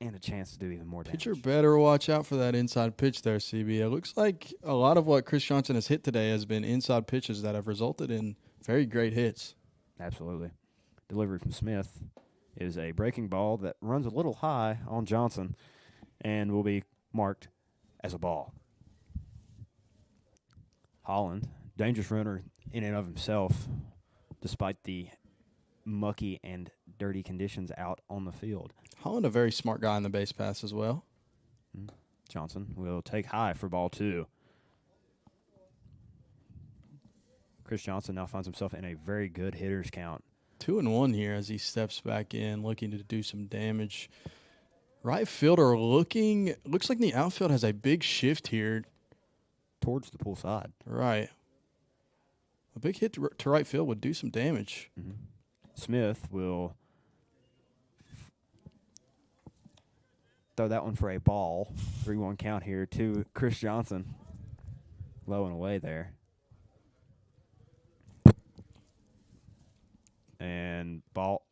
and a chance to do even more damage. Pitcher better watch out for that inside pitch there, CB. It looks like a lot of what Chris Johnson has hit today has been inside pitches that have resulted in very great hits. Absolutely. Delivery from Smith is a breaking ball that runs a little high on Johnson and will be marked as a ball. Holland, dangerous runner in and of himself, despite the mucky and dirty conditions out on the field. Holland, a very smart guy on the base pass as well. Johnson will take high for ball 2. Chris Johnson now finds himself in a very good hitter's count. 2-1 here as he steps back in, looking to do some damage. Right fielder looks like the outfield has a big shift here. Towards the pull side. Right. A big hit to right field would do some damage. Mm-hmm. Smith will throw that one for a ball. 3-1 count here to Chris Johnson. Low and away there. And ball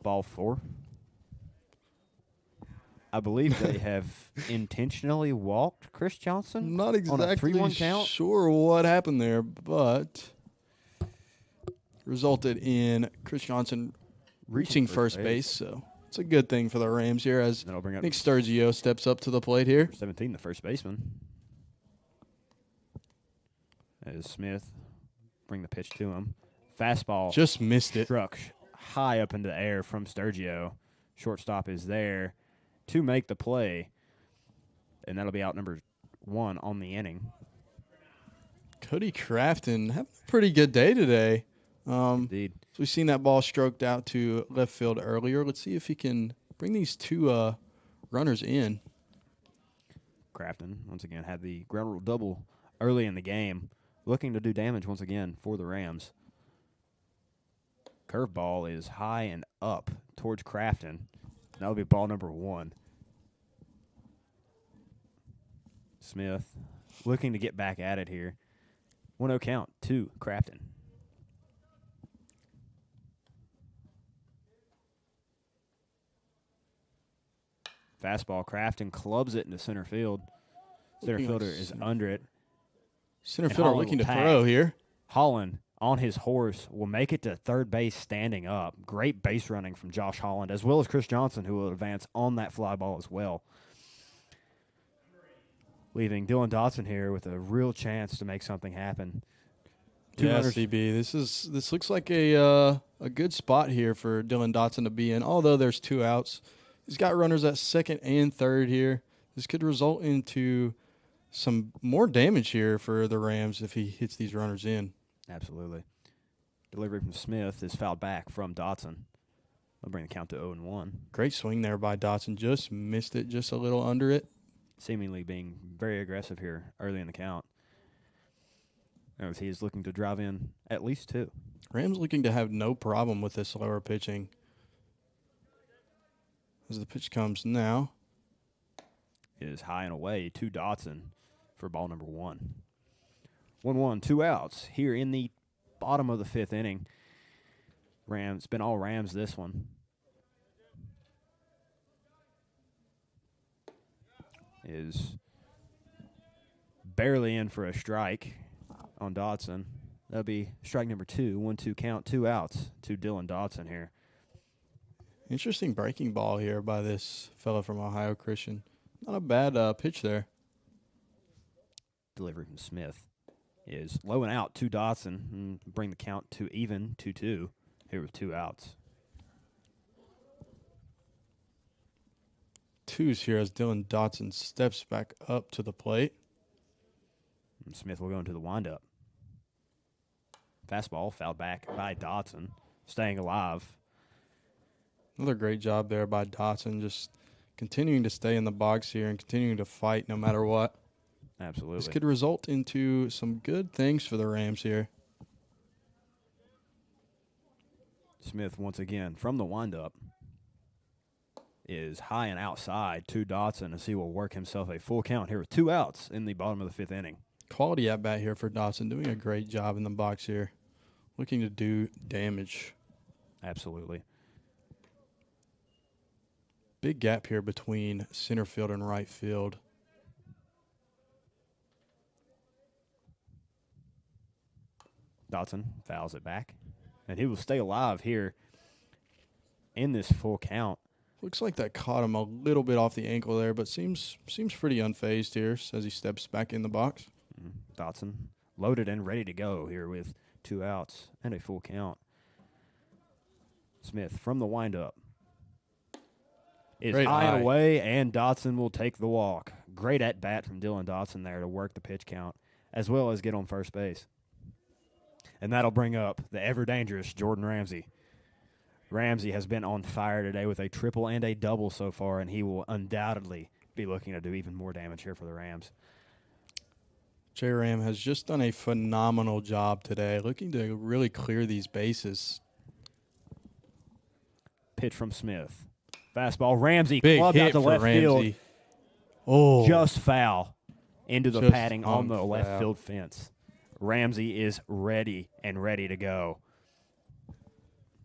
4. I believe they have intentionally walked Chris Johnson. Not exactly on a 3-1 count. Sure what happened there, but resulted in Chris Johnson reaching first base. So it's a good thing for the Rams here as Nick Sturgio steps up to the plate here. 17, the first baseman. As Smith bring the pitch to him. Fastball. Just missed it. Struck high up into the air from Sturgio. Shortstop is there to make the play, and that'll be out number 1 on the inning. Cody Crafton having a pretty good day today. Indeed. So we've seen that ball stroked out to left field earlier. Let's see if he can bring these 2 runners in. Crafton, once again, had the ground rule double early in the game, looking to do damage once again for the Rams. Curveball is high and up towards Crafton. That'll be ball number 1. Smith looking to get back at it here. 1-0 count to Crafton. Fastball. Crafton clubs it into center field. Center fielder is under it. Center fielder looking to throw here. Holland on his horse will make it to third base standing up. Great base running from Josh Holland, as well as Chris Johnson, who will advance on that fly ball as well. Leaving Dylan Dotson here with a real chance to make something happen. Yeah, CB, this looks like a good spot here for Dylan Dotson to be in, although there's 2 outs. He's got runners at second and third here. This could result into some more damage here for the Rams if he hits these runners in. Absolutely. Delivery from Smith is fouled back from Dotson. They'll bring the count to 0-1. Great swing there by Dotson. Just missed it, just a little under it. Seemingly being very aggressive here early in the count. As he is looking to drive in at least 2. Rams looking to have no problem with this slower pitching. As the pitch comes now. It is high and away to Dotson for ball number 1. 1-1, 2 outs here in the bottom of the 5th inning. It's been all Rams this one. Is barely in for a strike on Dotson. That'll be strike number 2, 1-2 count, 2 outs to Dylan Dotson here. Interesting breaking ball here by this fellow from Ohio Christian. Not a bad pitch there. Delivery from Smith is low and out to Dotson and bring the count to even 2-2 here with 2 outs. Twos here as Dylan Dotson steps back up to the plate. And Smith will go into the windup. Fastball fouled back by Dotson, staying alive. Another great job there by Dotson, just continuing to stay in the box here and continuing to fight no matter what. Absolutely. This could result into some good things for the Rams here. Smith once again from the windup is high and outside to Dotson as he will work himself a full count here with 2 outs in the bottom of the 5th inning. Quality at bat here for Dotson, doing a great job in the box here, looking to do damage. Absolutely. Big gap here between center field and right field. Dotson fouls it back, and he will stay alive here in this full count. Looks like that caught him a little bit off the ankle there, but seems pretty unfazed here as he steps back in the box. Dotson loaded and ready to go here with 2 outs and a full count. Smith from the windup is Great high and eye. away, and Dotson will take the walk. Great at bat from Dylan Dotson there to work the pitch count as well as get on first base. And that'll bring up the ever-dangerous Jordan Ramsey. Ramsey has been on fire today with a triple and a double so far, and he will undoubtedly be looking to do even more damage here for the Rams. J-Ram has just done a phenomenal job today, looking to really clear these bases. Pitch from Smith. Fastball. Ramsey Big clubbed out hit to for left field. Ramsey. Oh, Just foul into the Just padding on the left foul. field fence. Ramsey is ready to go.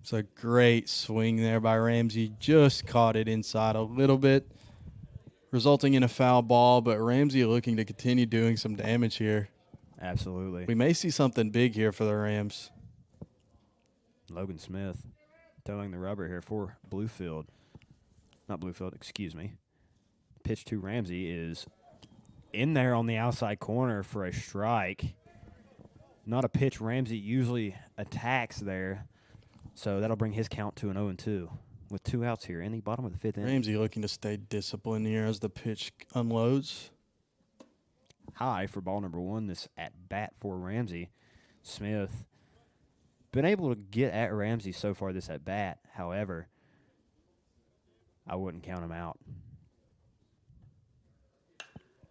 it's a great swing there by Ramsey. Just caught it inside a little bit, resulting in a foul ball, but Ramsey looking to continue doing some damage here. Absolutely. We may see something big here for the Rams. Logan Smith towing the rubber here for Bluefield. Not Bluefield, excuse me. Pitch to Ramsey is in there on the outside corner for a strike. Not a pitch Ramsey usually attacks there. So that'll bring his count to an 0-2 with 2 outs here in the bottom of the 5th inning. Ramsey looking to stay disciplined here as the pitch unloads. High for ball number 1, this at bat for Ramsey. Smith been able to get at Ramsey so far this at bat. However, I wouldn't count him out.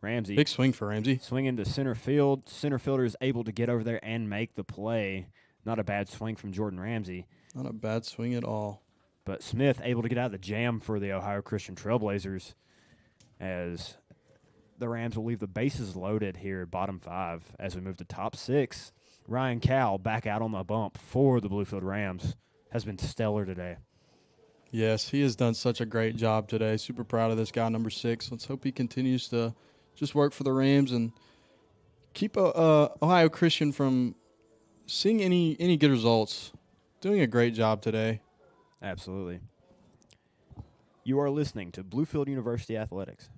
Ramsey Big swing for Ramsey. swinging to center field. Center fielder is able to get over there and make the play. Not a bad swing from Jordan Ramsey. Not a bad swing at all. But Smith able to get out of the jam for the Ohio Christian Trailblazers as the Rams will leave the bases loaded here at bottom 5 as we move to top 6. Ryan Cowell back out on the bump for the Bluefield Rams. Has been stellar today. Yes, he has done such a great job today. Super proud of this guy, number 6. Let's hope he continues to just work for the Rams and keep Ohio Christian from seeing any good results. Doing a great job today. Absolutely. You are listening to Bluefield University Athletics.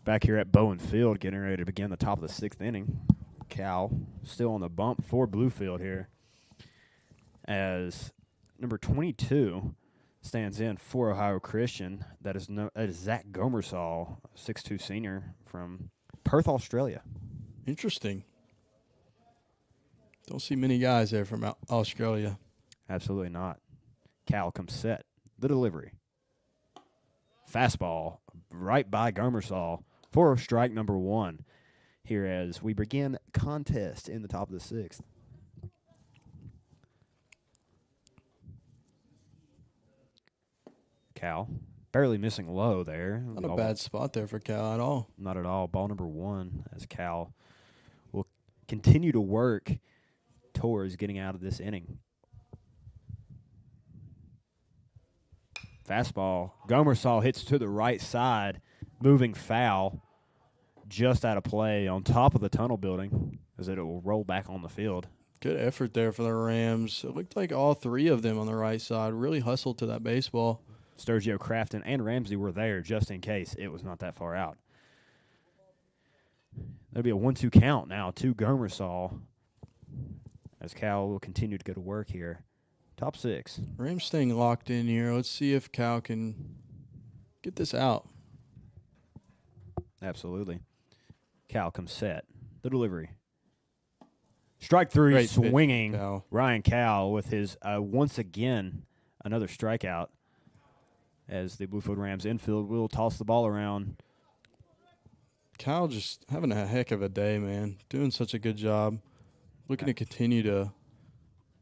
Back here at Bowen Field, getting ready to begin the top of the 6th inning. Cal still on the bump for Bluefield here, as number 22 stands in for Ohio Christian. That is Zach Gomersall, 6'2" senior from Perth, Australia. Interesting. Don't see many guys there from Australia. Absolutely not. Cal comes set. The delivery. Fastball right by Gomersall for strike number 1 here as we begin contest in the top of the 6th. Cal barely missing low there. Not a bad spot there for Cal at all. Not at all. Ball number 1 as Cal will continue to work towards getting out of this inning. Fastball. Gomersall hits to the right side, moving foul, just out of play on top of the tunnel building as it will roll back on the field. Good effort there for the Rams. It looked like all 3 of them on the right side really hustled to that baseball. Sturgio, Crafton, and Ramsey were there just in case it was not that far out. There'll be a 1-2 count now to Gomersall as Cal will continue to go to work here. Top 6. Rams staying locked in here. Let's see if Cal can get this out. Absolutely. Cal comes set. The delivery. Strike 3, Great swinging. pitch, Cal. Ryan Cal with his, once again, another strikeout as the Bluefield Rams infield will toss the ball around. Cal just having a heck of a day, man. Doing such a good job. Looking to continue to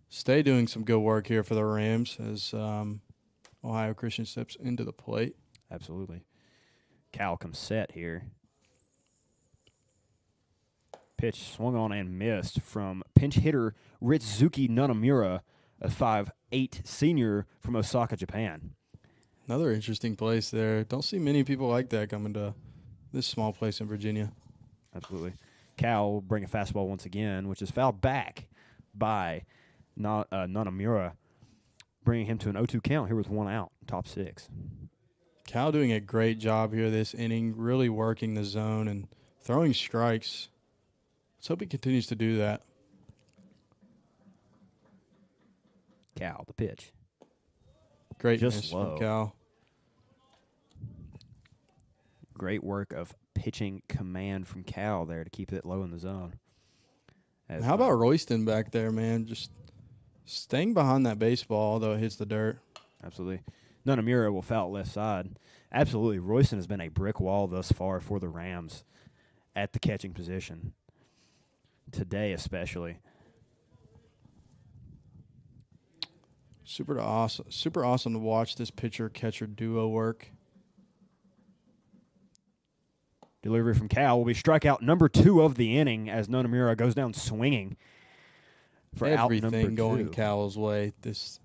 stay doing some good work here for the Rams as Ohio Christian steps into the plate. Absolutely. Cal comes set here. Pitch swung on and missed from pinch hitter Ritsuki Nanamura, a 5'8" senior from Osaka, Japan. Another interesting place there. Don't see many people like that coming to this small place in Virginia. Absolutely. Cal will bring a fastball once again, which is fouled back by Nanamura, bringing him to an 0-2 count here with 1 out, top 6. Cal doing a great job here this inning, really working the zone and throwing strikes. Let's hope he continues to do that. Cal, the pitch. Great Just miss low. from Cal. Great work of pitching command from Cal there to keep it low in the zone. And how about Royston back there, man? Just staying behind that baseball, although it hits the dirt. Absolutely. Nanamura will foul left side. Absolutely. Royston has been a brick wall thus far for the Rams at the catching position. Today especially. Super awesome to watch this pitcher-catcher duo work. Delivery from Cal will be strikeout number 2 of the inning as Nanamura goes down swinging for out number 2. Everything going Cal's way this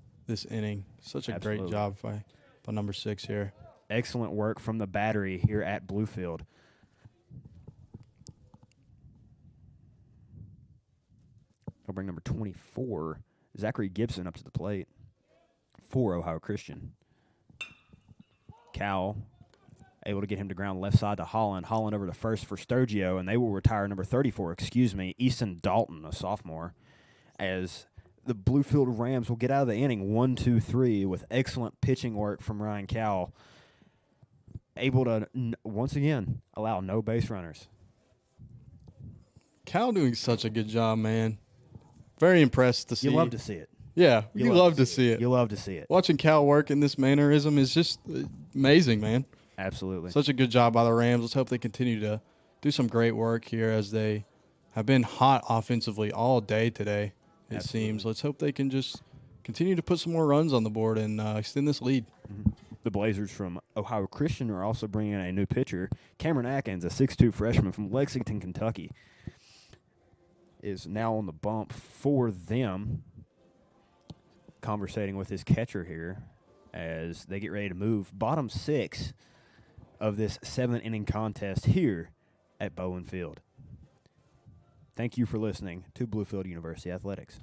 inning. Such a Absolutely. great job by number 6 here. Excellent work from the battery here at Bluefield. I'll bring number 24, Zachary Gibson, up to the plate for Ohio Christian. Cal able to get him to ground left side to Holland. Holland over to first for Sturgio, and they will retire number 34, Easton Dalton, a sophomore, as the Bluefield Rams will get out of the inning 1-2-3 with excellent pitching work from Ryan Cal, able to once again allow no base runners. Cal doing such a good job, man. Very impressed to see. You love to see it. Yeah, you love to see it. You love to see it. Watching Cal work in this mannerism is just amazing, man. Absolutely. Such a good job by the Rams. Let's hope they continue to do some great work here as they have been hot offensively all day today, it seems. Let's hope they can just continue to put some more runs on the board and extend this lead. Mm-hmm. The Blazers from Ohio Christian are also bringing in a new pitcher. Cameron Atkins, a 6'2" freshman from Lexington, Kentucky, is now on the bump for them, conversating with his catcher here as they get ready to move bottom 6 of this 7-inning contest here at Bowen Field. Thank you for listening to Bluefield University Athletics.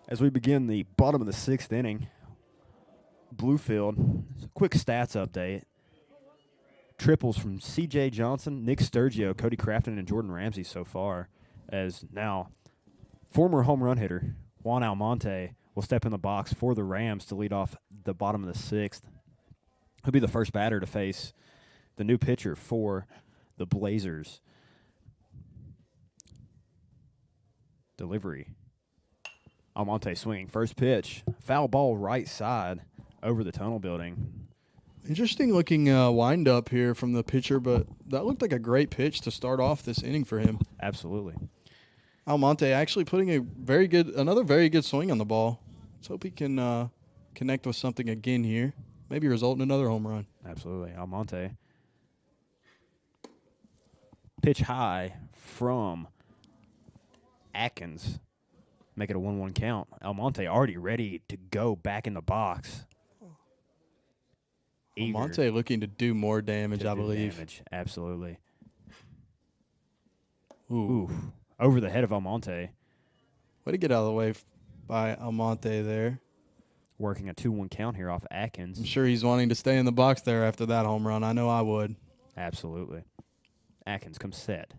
As we begin the bottom of the 6th inning, Bluefield, quick stats update. Triples from C.J. Johnson, Nick Sturgio, Cody Crafton, and Jordan Ramsey so far. As now, former home run hitter Juan Almonte will step in the box for the Rams to lead off the bottom of the 6th. He'll be the first batter to face the new pitcher for the Blazers. Delivery. Almonte swinging. First pitch. Foul ball right side over the tunnel building. Interesting looking wind up here from the pitcher, but that looked like a great pitch to start off this inning for him. Absolutely. Almonte actually putting another very good swing on the ball. Let's hope he can connect with something again here. Maybe result in another home run. Absolutely. Almonte. Pitch high from Atkins. Make it a 1-1 count. Almonte already ready to go back in the box. Almonte looking to do more damage, I believe. Damage. Absolutely. Ooh. Over the head of Almonte. Way to get out of the way by Almonte there. Working a 2-1 count here off Atkins. I'm sure he's wanting to stay in the box there after that home run. I know I would. Absolutely. Atkins comes set.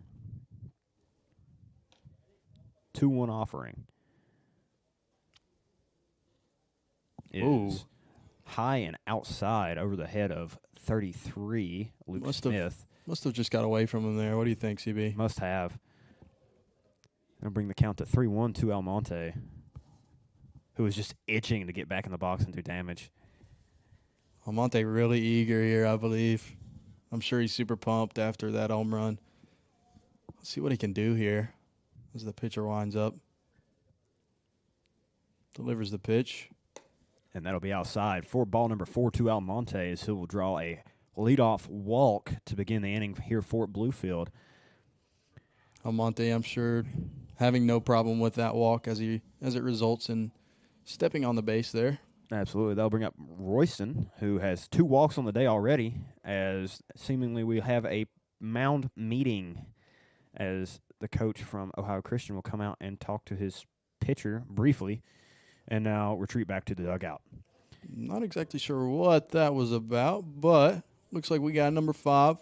2-1 offering. Is high and outside over the head of 33, Luke Smith. Must have just got away from him there. What do you think, CB? Must have. Going to bring the count to 3-1 to Almonte, who is just itching to get back in the box and do damage. Almonte really eager here, I believe. I'm sure he's super pumped after that home run. Let's see what he can do here as the pitcher winds up. Delivers the pitch. And that'll be outside for ball number 4 to Almonte, as he will draw a leadoff walk to begin the inning here for Bluefield. Almonte, I'm sure, having no problem with that walk as it results in stepping on the base there. Absolutely. That'll bring up Royston, who has 2 walks on the day already, as seemingly we have a mound meeting, as the coach from Ohio Christian will come out and talk to his pitcher briefly, and now retreat back to the dugout. Not exactly sure what that was about, but looks like we got number 5,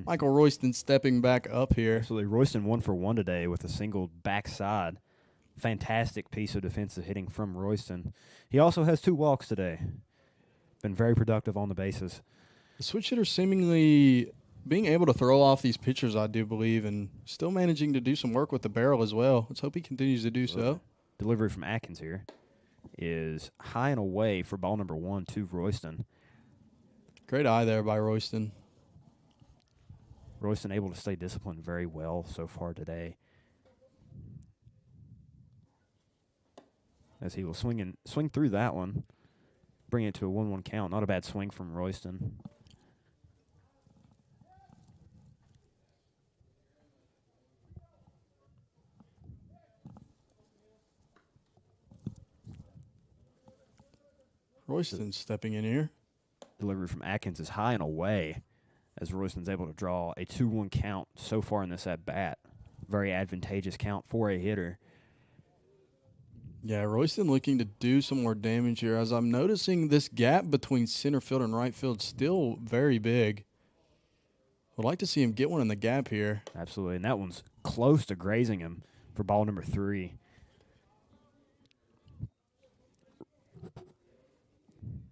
Michael Royston, stepping back up here. Absolutely. Royston 1 for 1 today with a single backside. Fantastic piece of defensive hitting from Royston. He also has 2 walks today. Been very productive on the bases. The switch hitter seemingly being able to throw off these pitchers, I do believe, and still managing to do some work with the barrel as well. Let's hope he continues to do so. Delivery from Atkins here is high and away for ball number 1 to Royston. Great eye there by Royston. Royston able to stay disciplined very well so far today, as he will swing through that one, bring it to a 1-1 count. Not a bad swing from Royston. Royston stepping in here. Delivery from Atkins is high and away, as Royston's able to draw a 2-1 count so far in this at-bat. Very advantageous count for a hitter. Yeah, Royston looking to do some more damage here, as I'm noticing this gap between center field and right field still very big. Would like to see him get one in the gap here. Absolutely, and that one's close to grazing him for ball number 3.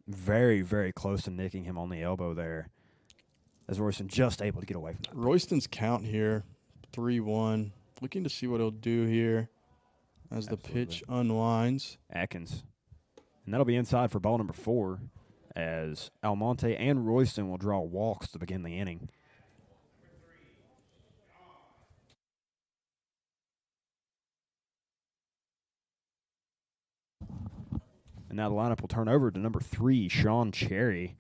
Very, very close to nicking him on the elbow there, as Royston just able to get away from that. Royston's count here, 3-1. Looking to see what he'll do here as the pitch unwinds. Atkins. And that'll be inside for ball number 4, as Almonte and Royston will draw walks to begin the inning. And now the lineup will turn over to number 3, Sean Cherry,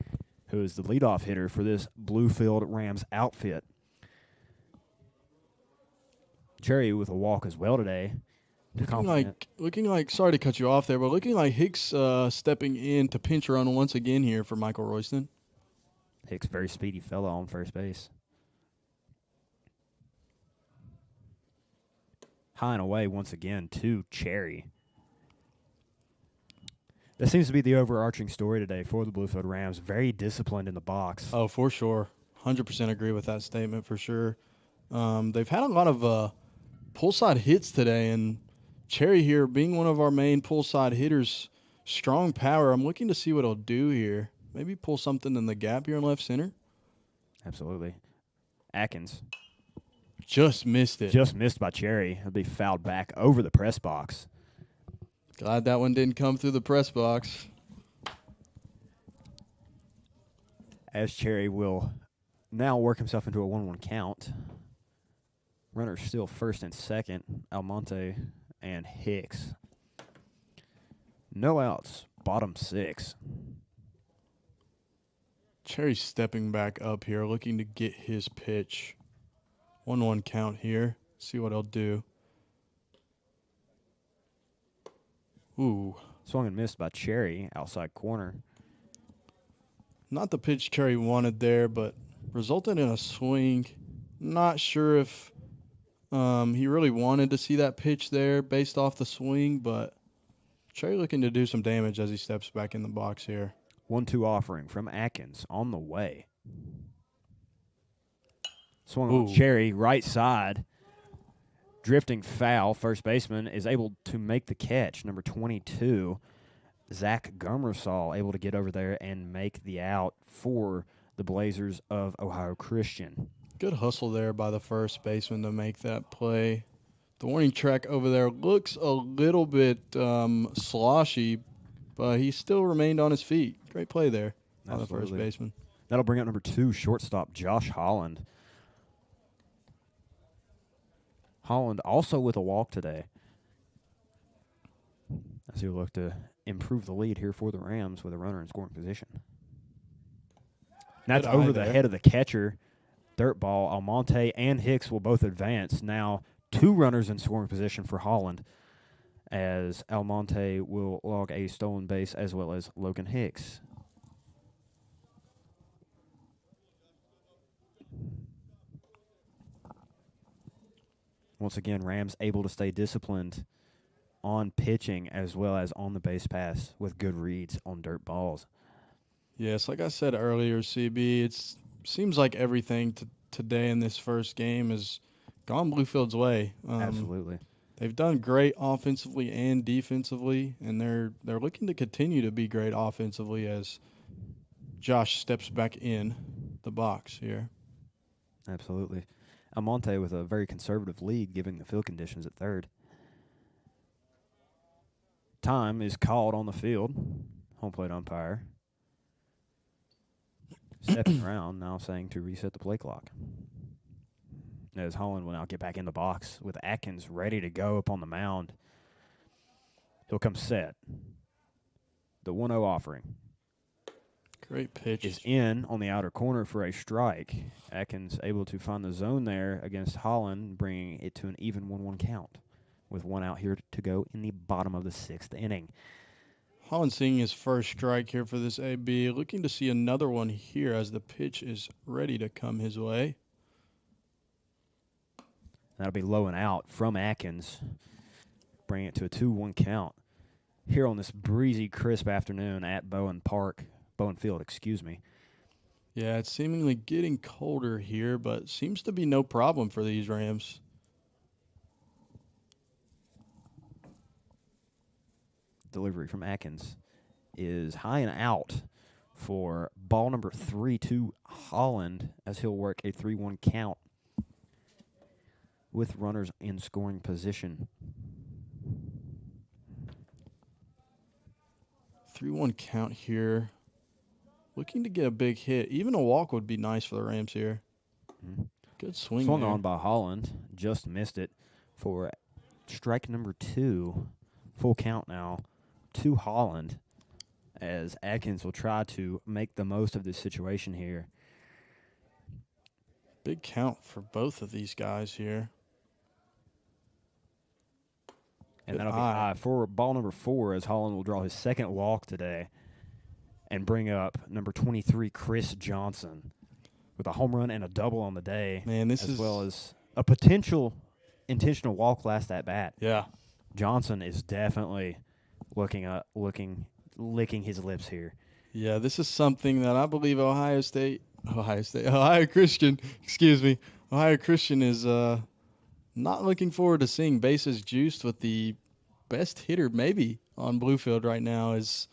who is the leadoff hitter for this Bluefield Rams outfit. Cherry with a walk as well today. Looking like, sorry to cut you off there, but looking like Hicks stepping in to pinch run once again here for Michael Royston. Hicks, very speedy fellow on first base. High and away once again to Cherry. That seems to be the overarching story today for the Bluefield Rams. Very disciplined in the box. Oh, for sure. 100% agree with that statement for sure. They've had a lot of pull side hits today, and Cherry here being one of our main pull side hitters, strong power. I'm looking to see what he'll do here. Maybe pull something in the gap here in left center. Absolutely. Atkins. Just missed it. Just missed by Cherry. He'll be fouled back over the press box. Glad that one didn't come through the press box. As Cherry will now work himself into a 1-1 count. Runners still first and second, Almonte and Hicks. No outs, bottom 6. Cherry stepping back up here, looking to get his pitch. 1-1 count here. See what he'll do. Ooh. Swung and missed by Cherry, outside corner. Not the pitch Cherry wanted there, but resulted in a swing. Not sure if he really wanted to see that pitch there based off the swing, but Cherry looking to do some damage as he steps back in the box here. 1-2 offering from Atkins on the way. Swung on Cherry, right side. Drifting foul. First baseman is able to make the catch. Number 22, Zach Gummersall, able to get over there and make the out for the Blazers of Ohio Christian. Good hustle there by the first baseman to make that play. The warning track over there looks a little bit sloshy, but he still remained on his feet. Great play there by the first baseman. That'll bring up number 2, shortstop Josh Holland. Holland also with a walk today, as he'll look to improve the lead here for the Rams with a runner in scoring position. That's over the head of the catcher. Dirt ball. Almonte and Hicks will both advance. Now 2 runners in scoring position for Holland, as Almonte will log a stolen base as well as Logan Hicks. Once again, Rams able to stay disciplined on pitching as well as on the base pass with good reads on dirt balls. Yes, like I said earlier, CB, it seems like everything today in this first game has gone Bluefield's way. Absolutely. They've done great offensively and defensively, and they're looking to continue to be great offensively as Josh steps back in the box here. Absolutely. Almonte with a very conservative lead, given the field conditions at third. Time is called on the field. Home plate umpire stepping around, now saying to reset the play clock. As Holland will now get back in the box with Atkins ready to go up on the mound. He'll come set. The 1-0 offering. Great pitch. Is in on the outer corner for a strike. Atkins able to find the zone there against Holland, bringing it to an even 1-1 count with 1 out here to go in the bottom of the 6th inning. Holland seeing his first strike here for this AB, looking to see another one here as the pitch is ready to come his way. That'll be low and out from Atkins, bringing it to a 2-1 count here on this breezy, crisp afternoon at Bowen Field, excuse me. Yeah, it's seemingly getting colder here, but seems to be no problem for these Rams. Delivery from Atkins is high and out for ball number 3 to Holland, as he'll work a 3-1 count with runners in scoring position. 3-1 count here. Looking to get a big hit. Even a walk would be nice for the Rams here. Good swing. Swung there. on by Holland. Just missed it for strike number 2. Full count now to Holland, as Atkins will try to make the most of this situation here. Big count for both of these guys here. And that'll be high for ball number 4, as Holland will draw his second walk today and bring up number 23, Chris Johnson, with a home run and a double on the day. Man, this as is well as a potential intentional walk last at bat. Yeah. Johnson is definitely looking licking his lips here. Yeah, this is something that I believe Ohio Christian, excuse me, Ohio Christian is not looking forward to seeing bases juiced with the best hitter maybe on Bluefield right now as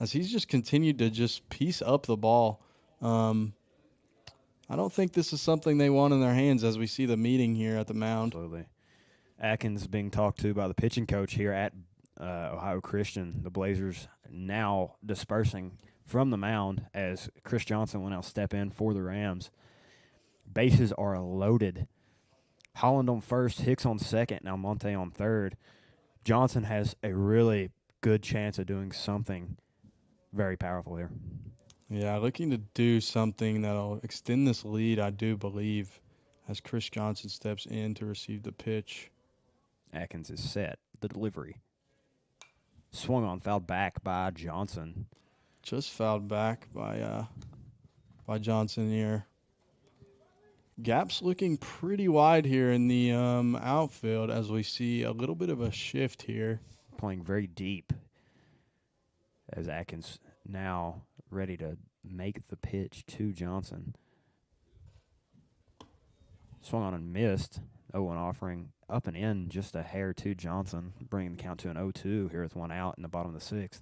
he's just continued to just piece up the ball. I don't think this is something they want in their hands as we see the meeting here at the mound. Absolutely. Atkins being talked to by the pitching coach here at Ohio Christian. The Blazers now dispersing from the mound as Chris Johnson will now step in for the Rams. Bases are loaded. Holland on first, Hicks on second, and Almonte on third. Johnson has a really good chance of doing something very powerful here. Yeah, looking to do something that'll extend this lead, I do believe, as Chris Johnson steps in to receive the pitch. Atkins is set. The delivery. Swung on, fouled back by Johnson. Just fouled back by Johnson here. Gap's looking pretty wide here in the outfield as we see a little bit of a shift here. Playing very deep as Atkins now ready to make the pitch to Johnson. Swung on and missed. 0-1 offering up and in just a hair to Johnson, bringing the count to an 0-2 here with one out in the bottom of the sixth.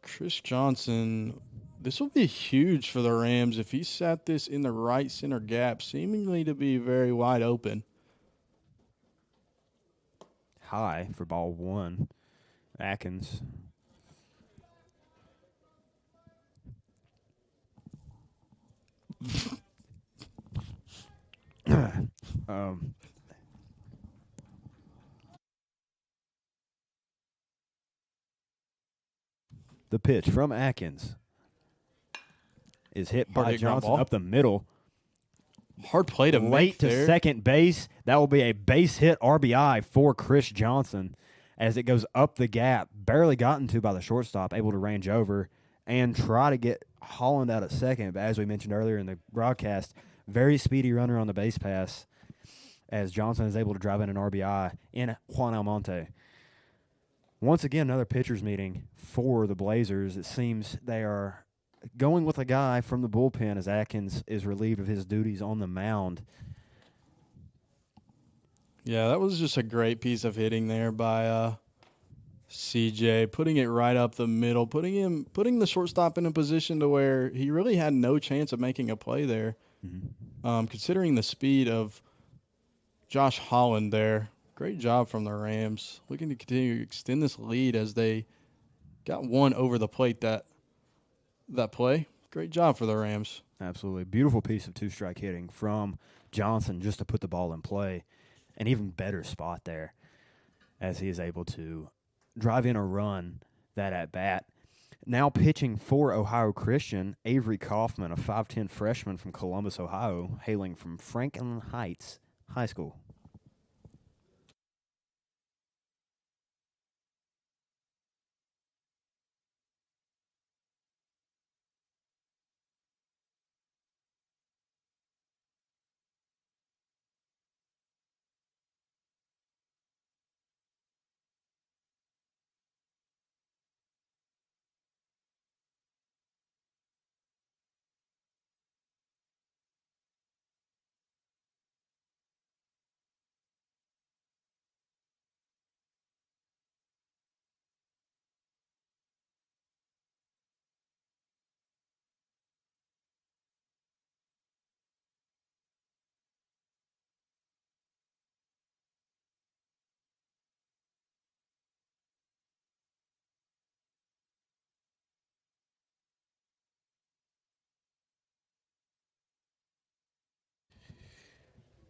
Chris Johnson, this will be huge for the Rams if he sat this in the right center gap, seemingly to be very wide open. High for ball one. Atkins. The pitch from Atkins is hit by Johnson up the middle. Hard play to late make to there. Second base. That will be a base hit RBI for Chris Johnson as it goes up the gap. Barely gotten to by the shortstop, able to range over and try to get Holland out at second. But as we mentioned earlier in the broadcast, very speedy runner on the base pass as Johnson is able to drive in an RBI in Juan Almonte. Once again, another pitchers meeting for the Blazers. It seems they are going with a guy from the bullpen as Atkins is relieved of his duties on the mound. Yeah, that was just a great piece of hitting there by CJ, putting it right up the middle, putting the shortstop in a position to where he really had no chance of making a play there. Mm-hmm. Considering the speed of Josh Holland there. Great job from the Rams. Looking to continue to extend this lead as they got one over the plate that play. Great job for the Rams. Absolutely. Beautiful piece of two-strike hitting from Johnson just to put the ball in play. An even better spot there as he is able to drive in a run that at-bat. Now pitching for Ohio Christian, Avery Kaufman, a 5'10 freshman from Columbus, Ohio, hailing from Franklin Heights High School.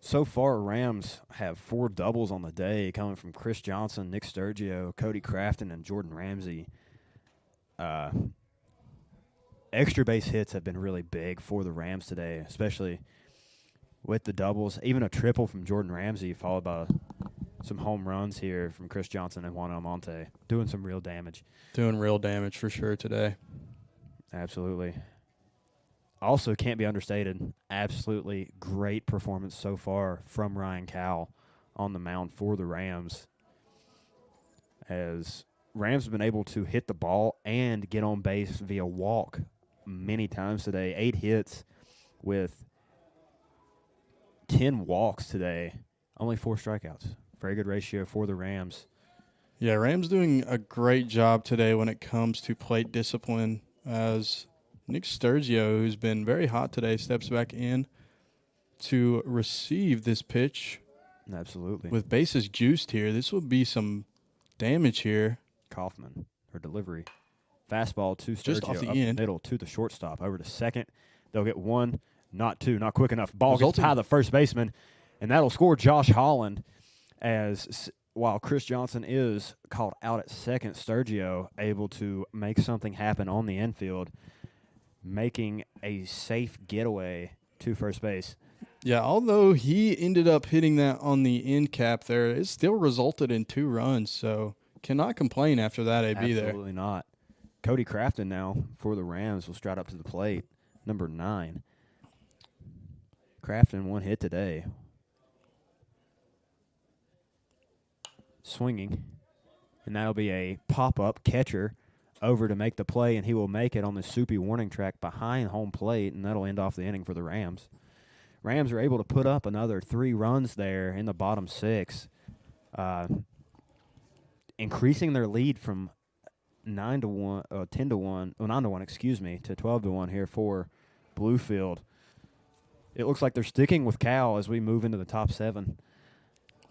So far, Rams have 4 doubles on the day coming from Chris Johnson, Nick Sturgio, Cody Crafton, and Jordan Ramsey. Extra base hits have been really big for the Rams today, especially with the doubles. Even a triple from Jordan Ramsey followed by some home runs here from Chris Johnson and Juan Almonte. Doing some real damage. Doing real damage for sure today. Absolutely. Also, can't be understated, absolutely great performance so far from Ryan Cowell on the mound for the Rams as Rams have been able to hit the ball and get on base via walk many times today. 8 hits with 10 walks today. Only 4 strikeouts. Very good ratio for the Rams. Yeah, Rams doing a great job today when it comes to plate discipline as Nick Sturgio, who's been very hot today, steps back in to receive this pitch. Absolutely. With bases juiced here, this will be some damage here. Kaufman, her delivery. Fastball to Sturgio, just off the up end. The middle to the shortstop. Over to second. They'll get 1, not 2, not quick enough. Ball gets high the first baseman, and that'll score Josh Holland as while Chris Johnson is called out at second, Sturgio able to make something happen on the infield, making a safe getaway to first base. Yeah, although he ended up hitting that on the end cap there, it still resulted in 2 runs, so cannot complain after that AB there. Absolutely not. Cody Crafton now for the Rams will stride up to the plate, number 9. Crafton 1 hit today. Swinging, and that'll be a pop-up catcher over to make the play, and he will make it on the soupy warning track behind home plate, and that'll end off the inning for the Rams. Rams are able to put up another 3 runs there in the bottom 6, increasing their lead from 9 to 1, 10 to 1, 9 to 1, excuse me, to 12 to 1 here for Bluefield. It looks like they're sticking with Cal as we move into the top 7.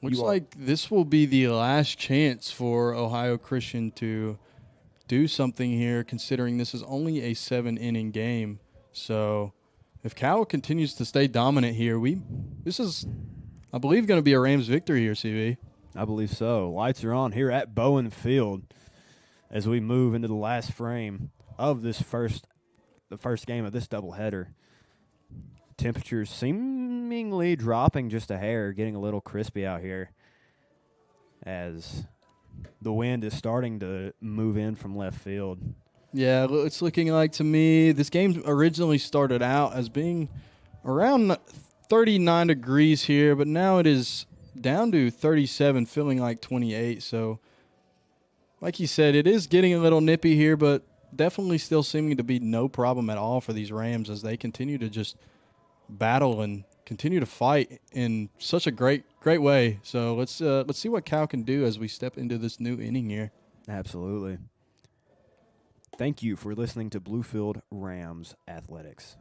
Looks like this will be the last chance for Ohio Christian to do something here, considering this is only a 7-inning game. So if Cal continues to stay dominant here, this is, I believe, going to be a Rams victory here, CB. I believe so. Lights are on here at Bowen Field as we move into the last frame of the first game of this doubleheader. Temperatures seemingly dropping just a hair, getting a little crispy out here as the wind is starting to move in from left field. Yeah, it's looking like to me this game originally started out as being around 39 degrees here, but now it is down to 37, feeling like 28. So, like you said, it is getting a little nippy here, but definitely still seeming to be no problem at all for these Rams as they continue to just battle and continue to fight in such a great way. So let's see what Cal can do as we step into this new inning here. Absolutely. Thank you for listening to Bluefield Rams Athletics.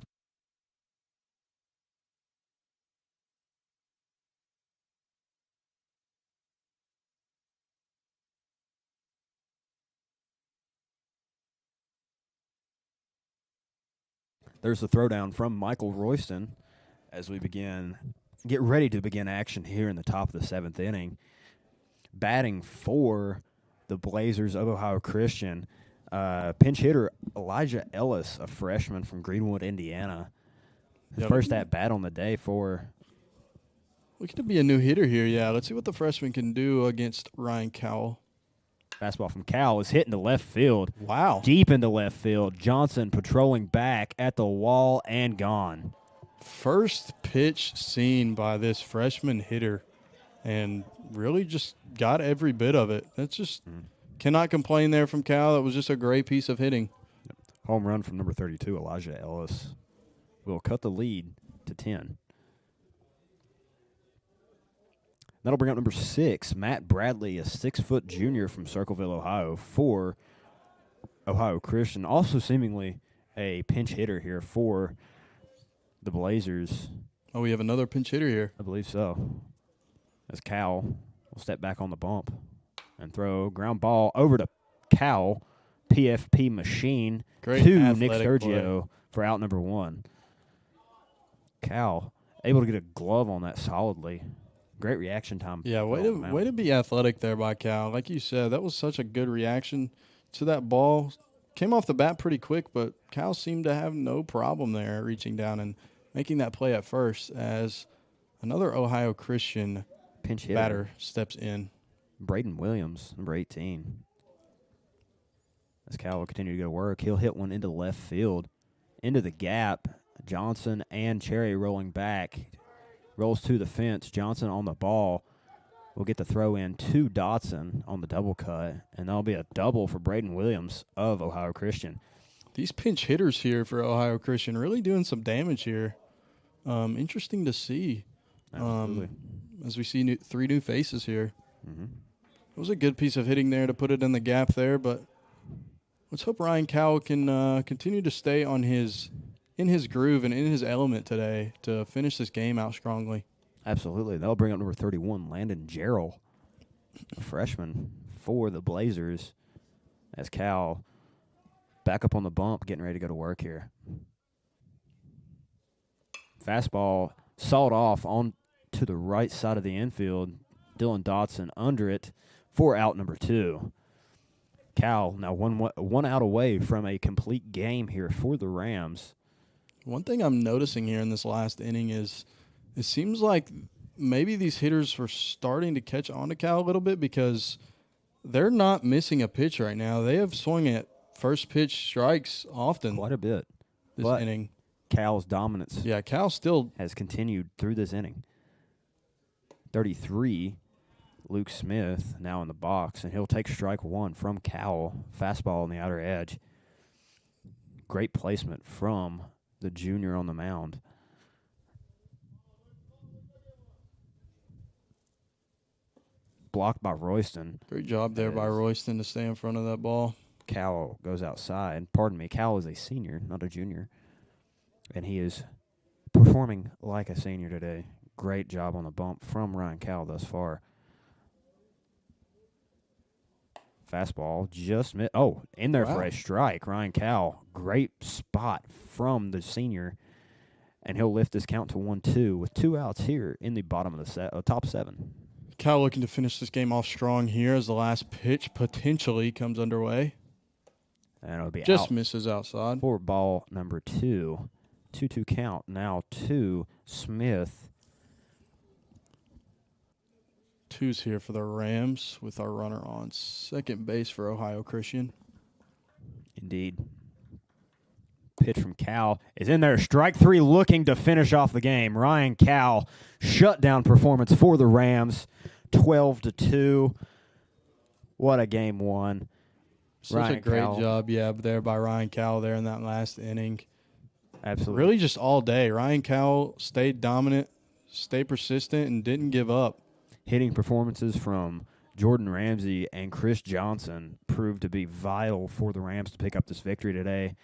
There's the throwdown from Michael Royston as we get ready to begin action here in the top of the 7th inning. Batting for the Blazers of Ohio Christian, pinch hitter Elijah Ellis, a freshman from Greenwood, Indiana. His first at-bat on the day for... Looking to be a new hitter here, yeah. Let's see what the freshman can do against Ryan Cowell. Fastball from Cal is hitting to left field. Wow. Deep into left field. Johnson patrolling back at the wall and gone. First pitch seen by this freshman hitter and really just got every bit of it. That's just cannot complain there from Cal. That was just a great piece of hitting. Home run from number 32, Elijah Ellis. Will cut the lead to 10. That'll bring up number 6, Matt Bradley, a 6-foot junior from Circleville, Ohio, for Ohio Christian. Also seemingly a pinch hitter here for the Blazers. Oh, we have another pinch hitter here. I believe so. As Cal will step back on the bump and throw ground ball over to Cal, PFP machine, Great to Nick athletic Sturgio play. For out number 1. Cal able to get a glove on that solidly. Great reaction time. Yeah, way to be athletic there by Cal. Like you said, that was such a good reaction to that ball. Came off the bat pretty quick, but Cal seemed to have no problem there reaching down and making that play at first as another Ohio Christian pinch hitter batter steps in. Braden Williams, number 18. As Cal will continue to go to work, he'll hit one into left field, into the gap. Johnson and Cherry rolling back. Rolls to the fence. Johnson on the ball will get the throw in to Dotson on the double cut, and that'll be a double for Braden Williams of Ohio Christian. These pinch hitters here for Ohio Christian really doing some damage here. Interesting to see. Absolutely. As we see 3 new faces here. Mm-hmm. It was a good piece of hitting there to put it in the gap there, but let's hope Ryan Cowell can continue to stay in his groove and in his element today to finish this game out strongly. Absolutely. They'll bring up number 31, Landon Jarrell, a freshman for the Blazers, as Cal back up on the bump, getting ready to go to work here. Fastball sawed off on to the right side of the infield. Dylan Dotson under it for out number 2. Cal now one out away from a complete game here for the Rams. One thing I'm noticing here in this last inning is it seems like maybe these hitters were starting to catch on to Cal a little bit because they're not missing a pitch right now. They have swung at first pitch strikes often. Quite a bit. This inning. Cal's dominance Cal still has continued through this inning. 33, Luke Smith now in the box, and he'll take strike 1 from Cal. Fastball on the outer edge. Great placement from the junior on the mound. Blocked by Royston. Great job there by Royston to stay in front of that ball. Cal goes outside. Pardon me, Cal is a senior, not a junior. And he is performing like a senior today. Great job on the bump from Ryan Cal thus far. Fastball just missed. Oh, in there for a strike. Ryan Cal, great spot from the senior. And he'll lift this count to 1-2 with 2 outs here in the bottom of the top 7. Cal looking to finish this game off strong here as the last pitch potentially comes underway. And it'll be just out misses outside. For ball number 2. 2-2 count now to Smith. 2's here for the Rams with our runner on second base for Ohio Christian. Indeed. Pitch from Cal is in there. Strike 3 looking to finish off the game. Ryan Cal, shutdown performance for the Rams. 12-2. What a game 1. Such a great job, there by Ryan Cal there in that last inning. Absolutely. Really just all day. Ryan Cal stayed dominant, stayed persistent, and didn't give up. Hitting performances from Jordan Ramsey and Chris Johnson proved to be vital for the Rams to pick up this victory today.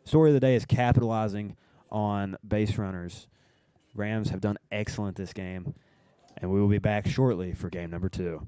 Story of the day is capitalizing on base runners. Rams have done excellent this game, and we will be back shortly for game number 2.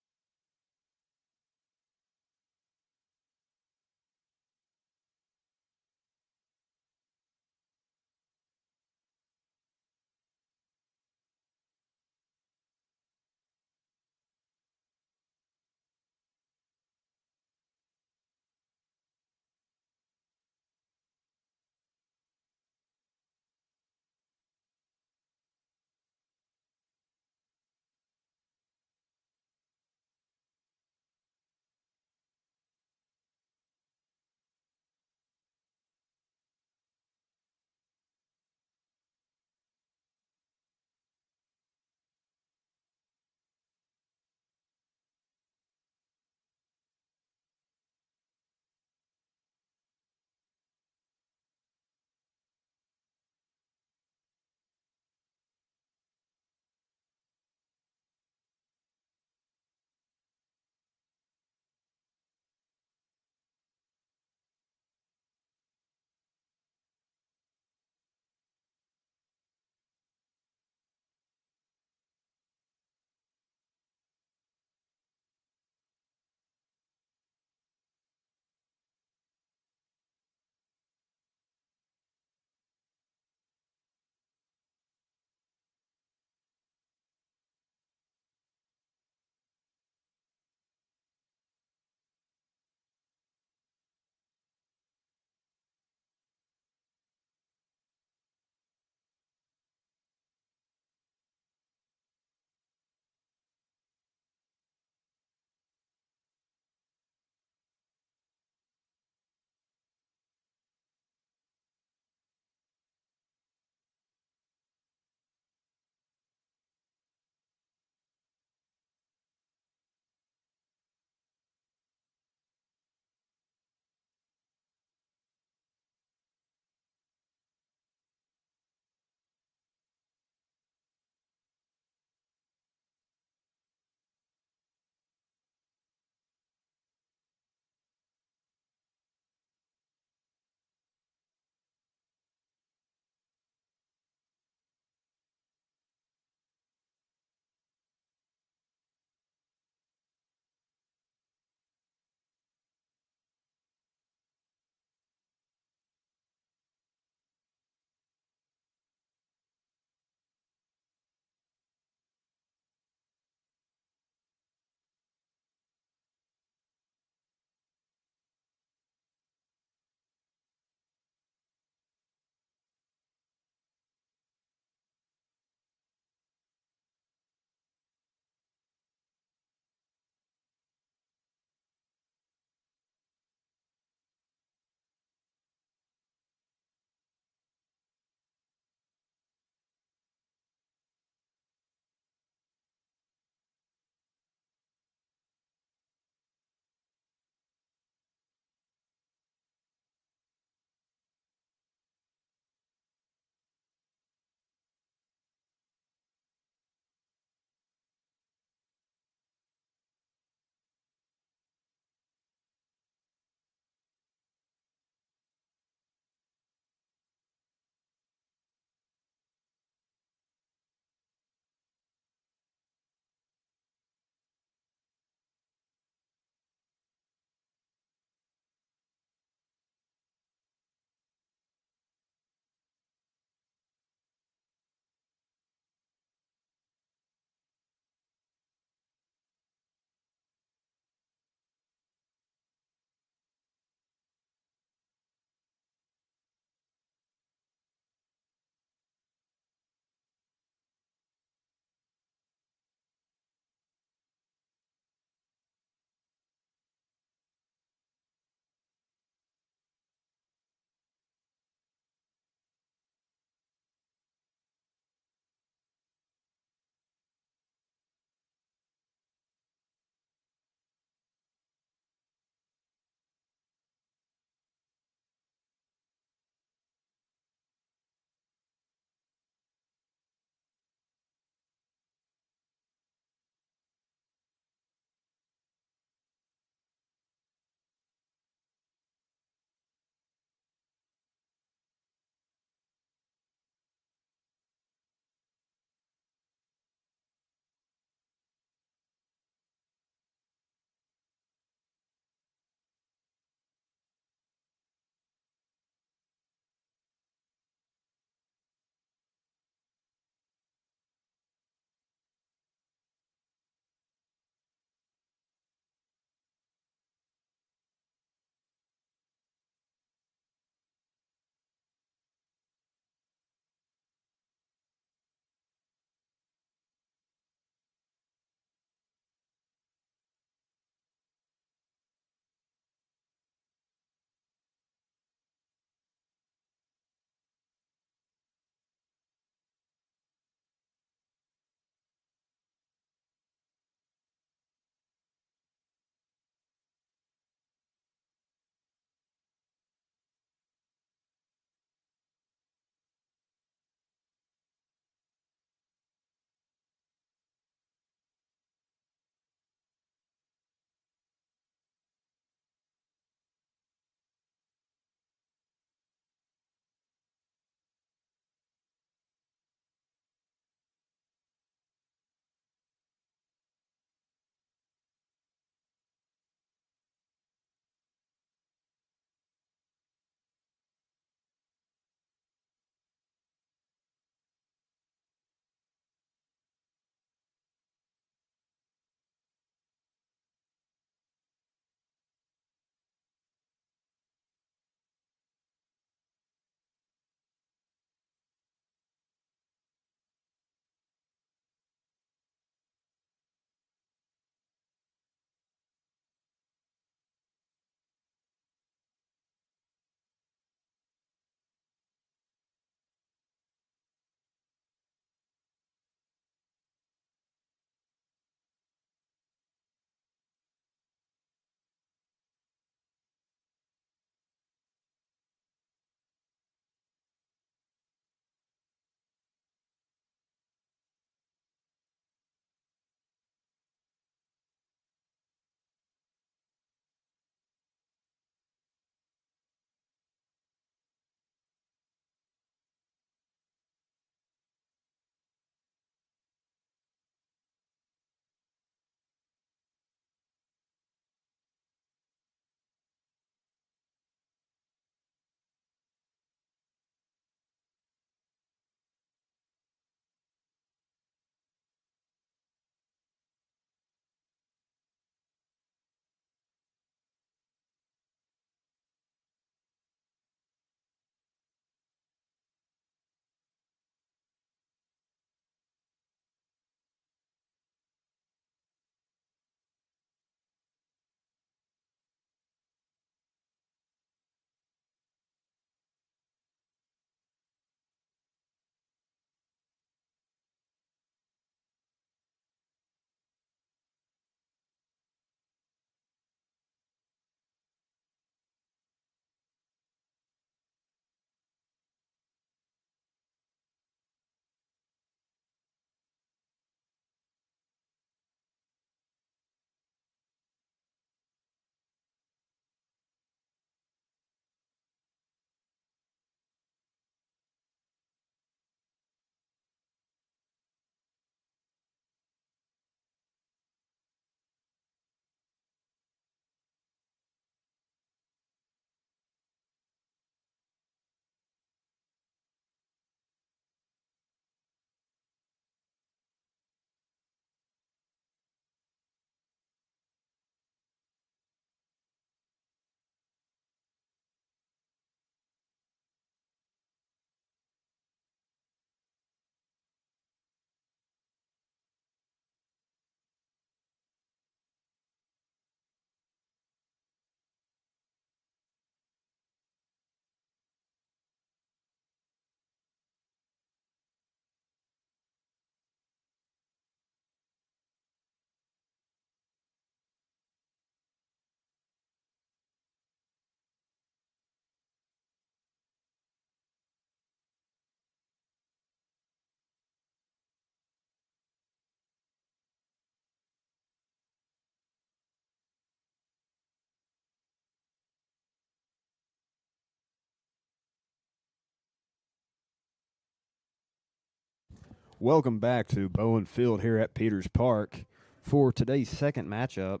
Welcome back to Bowen Field here at Peters Park for today's second matchup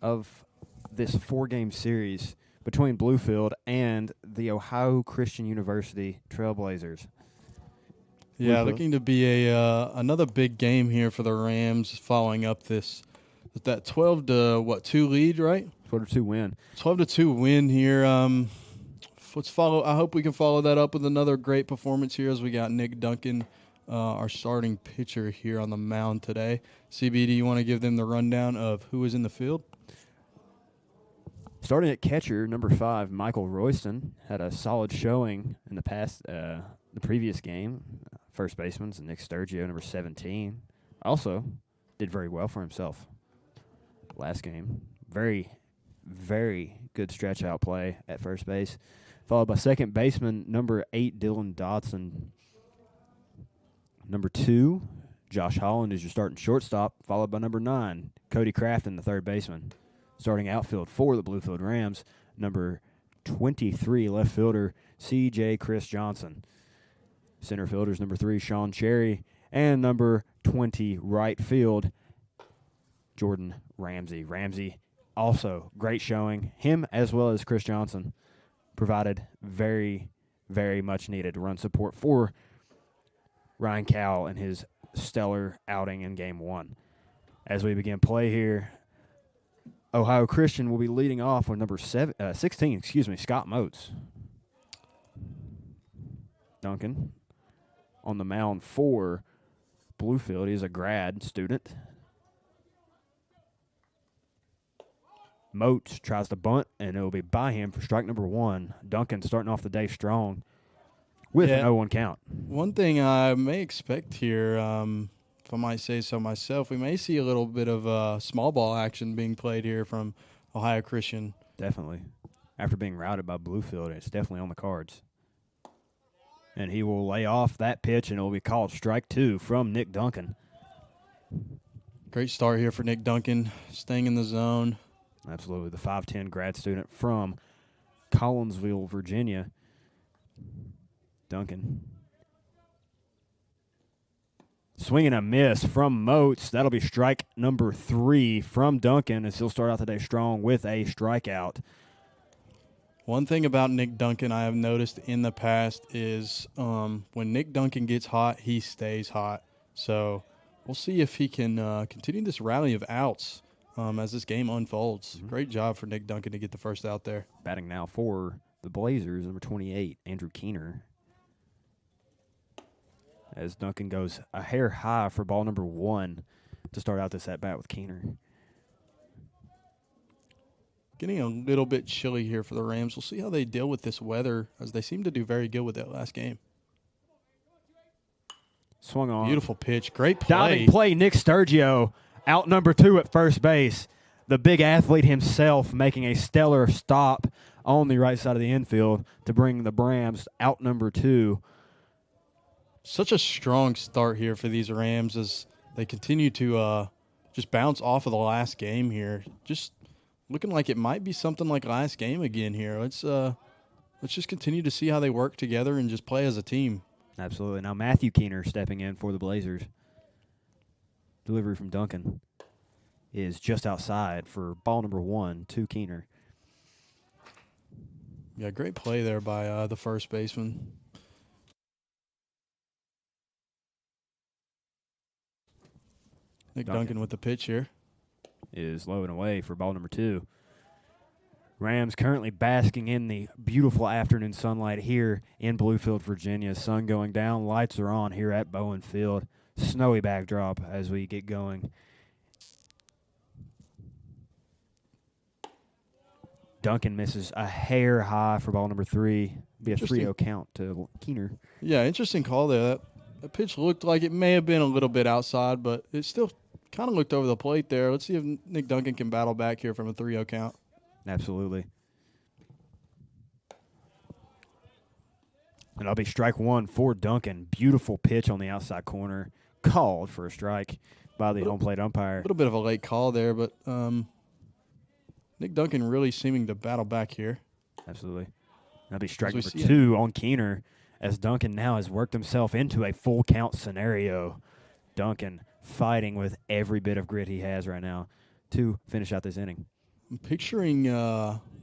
of this 4-game series between Bluefield and the Ohio Christian University Trailblazers. Yeah, Bluefield. looking to be a another big game here for the Rams, following up that 12-2 lead, right? 12-2 win. 12-2 win here. Let's follow. I hope we can follow that up with another great performance here as we got Nick Duncan, our starting pitcher here on the mound today. CB, do you want to give them the rundown of who is in the field? Starting at catcher, number 5, Michael Royston had a solid showing in the previous game. First baseman's Nick Sturgio, number 17, also did very well for himself last game. Very, very good stretch out play at first base. Followed by second baseman, number 8, Dylan Dodson. Number 2, Josh Holland is your starting shortstop, followed by number 9, Cody Crafton, the third baseman. Starting outfield for the Bluefield Rams, number 23, left fielder, C.J. Chris Johnson. Center fielders, number 3, Sean Cherry, and number 20, right field, Jordan Ramsey. Ramsey, also great showing. Him as well as Chris Johnson provided very, very much needed run support for Ryan Cowell in his stellar outing in Game 1. As we begin play here, Ohio Christian will be leading off with number 16, Scott Motes. Duncan on the mound for Bluefield. He is a grad student. Motes tries to bunt, and it will be by him for strike number 1. Duncan starting off the day strong with an 0-1 count. One thing I may expect here, if I might say so myself, we may see a little bit of small ball action being played here from Ohio Christian. Definitely. After being routed by Bluefield, it's definitely on the cards. And he will lay off that pitch, and it will be called strike 2 from Nick Duncan. Great start here for Nick Duncan, staying in the zone. Absolutely. The 5'10 grad student from Collinsville, Virginia. Duncan. Swing and a miss from Motes. That'll be strike number 3 from Duncan, as he'll start out the day strong with a strikeout. One thing about Nick Duncan I have noticed in the past is when Nick Duncan gets hot, he stays hot. So we'll see if he can continue this rally of outs as this game unfolds. Mm-hmm. Great job for Nick Duncan to get the first out there. Batting now for the Blazers, number 28, Andrew Keener. As Duncan goes a hair high for ball number 1 to start out this at-bat with Keener. Getting a little bit chilly here for the Rams. We'll see how they deal with this weather, as they seem to do very good with that last game. Swung on. Beautiful pitch. Great play. Diving play, Nick Sturgio, out number 2 at first base. The big athlete himself making a stellar stop on the right side of the infield to bring the Rams out number 2. Such a strong start here for these Rams as they continue to just bounce off of the last game here. Just looking like it might be something like last game again here. Let's just continue to see how they work together and just play as a team. Absolutely. Now Matthew Keener stepping in for the Blazers. Delivery from Duncan is just outside for ball number 1 to Keener. Yeah, great play there by the first baseman. Nick Duncan with the pitch here. Is low and away for ball number 2. Rams currently basking in the beautiful afternoon sunlight here in Bluefield, Virginia. Sun going down, lights are on here at Bowen Field. Snowy backdrop as we get going. Duncan misses a hair high for ball number 3. Be a 3-0 count to Keener. Yeah, interesting call there. That pitch looked like it may have been a little bit outside, but it still kind of looked over the plate there. Let's see if Nick Duncan can battle back here from a 3-0 count. Absolutely. And that'll be strike 1 for Duncan. Beautiful pitch on the outside corner. Called for a strike by the home plate umpire. A little bit of a late call there, but Nick Duncan really seeming to battle back here. Absolutely. That'll be strike number 2 on Keener as Duncan now has worked himself into a full count scenario. Duncan fighting with every bit of grit he has right now to finish out this inning. I'm picturing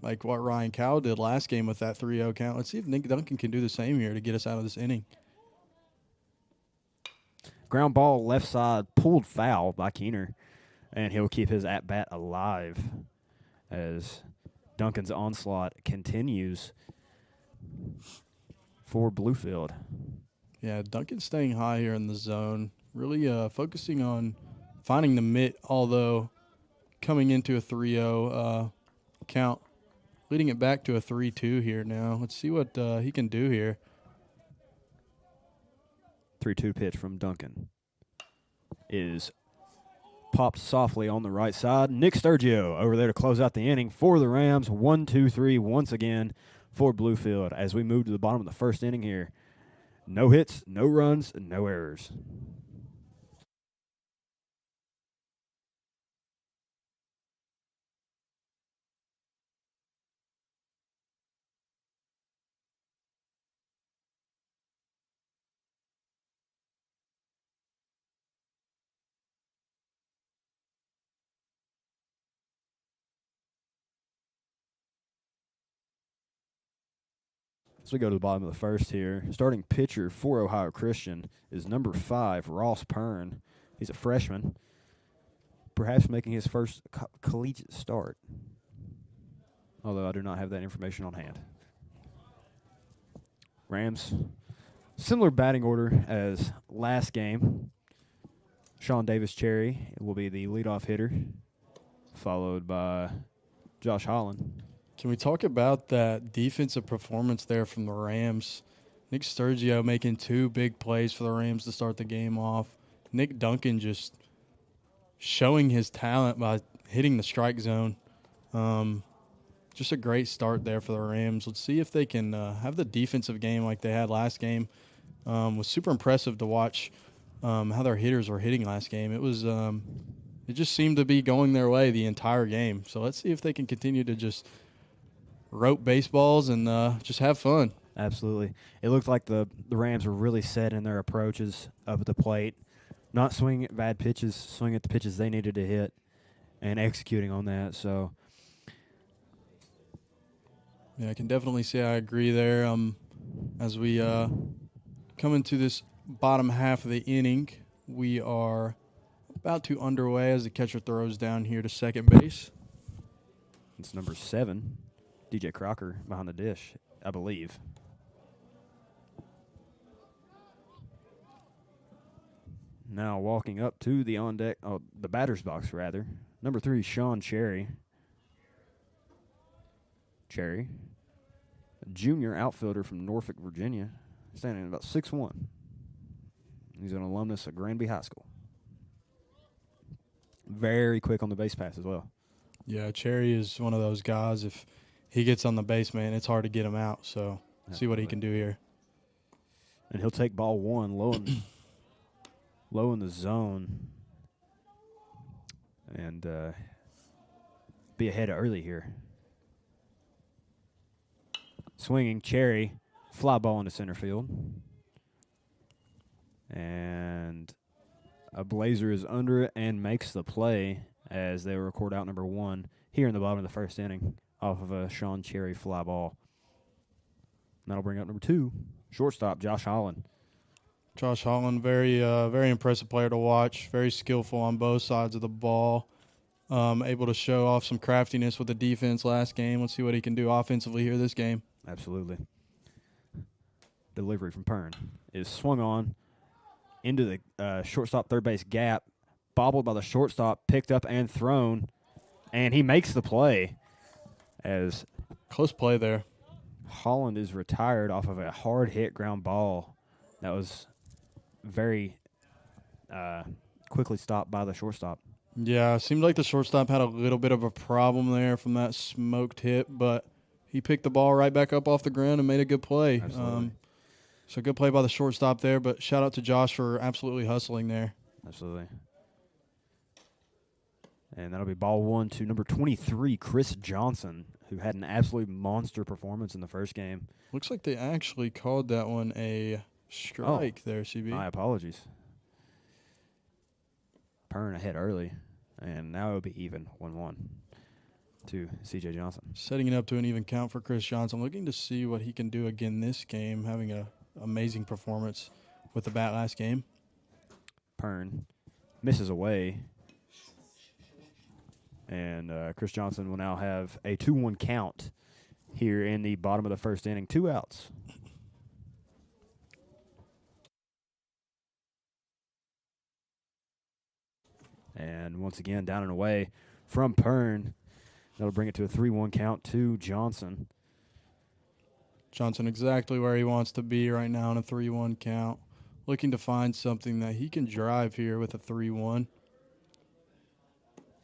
like what Ryan Cowell did last game with that 3-0 count. Let's see if Nick Duncan can do the same here to get us out of this inning. Ground ball left side, pulled foul by Keener, and he'll keep his at-bat alive as Duncan's onslaught continues for Bluefield. Yeah, Duncan's staying high here in the zone, really focusing on finding the mitt, although coming into a 3-0 count, leading it back to a 3-2 here now. Let's see what he can do here. 3-2 pitch from Duncan is popped softly on the right side. Nick Sturgio over there to close out the inning for the Rams. 1-2-3 once again for Bluefield as we move to the bottom of the first inning here. No hits, no runs, no errors. As we go to the bottom of the first here, starting pitcher for Ohio Christian is number 5, Ross Pern. He's a freshman, perhaps making his first collegiate start, although I do not have that information on hand. Rams, similar batting order as last game. Sean Davis-Cherry will be the leadoff hitter, followed by Josh Holland. Can we talk about that defensive performance there from the Rams? Nick Sturgio making 2 big plays for the Rams to start the game off. Nick Duncan just showing his talent by hitting the strike zone. Just a great start there for the Rams. Let's see if they can have the defensive game like they had last game. Was super impressive to watch how their hitters were hitting last game. It just seemed to be going their way the entire game. So let's see if they can continue to just rope baseballs and just have fun. Absolutely. It looked like the Rams were really set in their approaches up at the plate, not swinging at bad pitches, swinging at the pitches they needed to hit, and executing on that. So, yeah, I can definitely say I agree there. As we come into this bottom half of the inning, we are about to underway as the catcher throws down here to second base. It's number 7. DJ Crocker behind the dish, I believe. Now walking up to the on deck, the batter's box rather. Number 3, Sean Cherry. Cherry, a junior outfielder from Norfolk, Virginia, standing at about 6'1". He's an alumnus of Granby High School. Very quick on the base pass as well. Yeah, Cherry is one of those guys. If he gets on the base, man, it's hard to get him out. So see what he can do here. And he'll take ball 1 low in the zone and be ahead early here. Swinging, Cherry, fly ball into center field. And a Blazer is under it and makes the play as they record out number 1 here in the bottom of the first inning off of a Sean Cherry fly ball. And that'll bring up number 2, shortstop Josh Holland. Josh Holland, very impressive player to watch. Very skillful on both sides of the ball. Able to show off some craftiness with the defense last game. Let's see what he can do offensively here this game. Absolutely. Delivery from Pern is swung on into the shortstop third base gap, bobbled by the shortstop, picked up and thrown, and he makes the play as close play there. Holland is retired off of a hard hit ground ball that was very quickly stopped by the shortstop. Yeah, seemed like the shortstop had a little bit of a problem there from that smoked hit, but he picked the ball right back up off the ground and made a good play. Absolutely. So good play by the shortstop there, but shout out to Josh for absolutely hustling there. Absolutely. And that'll be ball 1 to number 23, Chris Johnson, who had an absolute monster performance in the first game. Looks like they actually called that one a strike there, CB. My apologies. Pern ahead early, and now it'll be even 1-1 to C.J. Johnson. Setting it up to an even count for Chris Johnson. Looking to see what he can do again this game, having an amazing performance with the bat last game. Pern misses away, and Chris Johnson will now have a 2-1 count here in the bottom of the first inning. 2 outs. And once again, down and away from Pern. That'll bring it to a 3-1 count to Johnson. Johnson exactly where he wants to be right now in a 3-1 count. Looking to find something that he can drive here with a 3-1.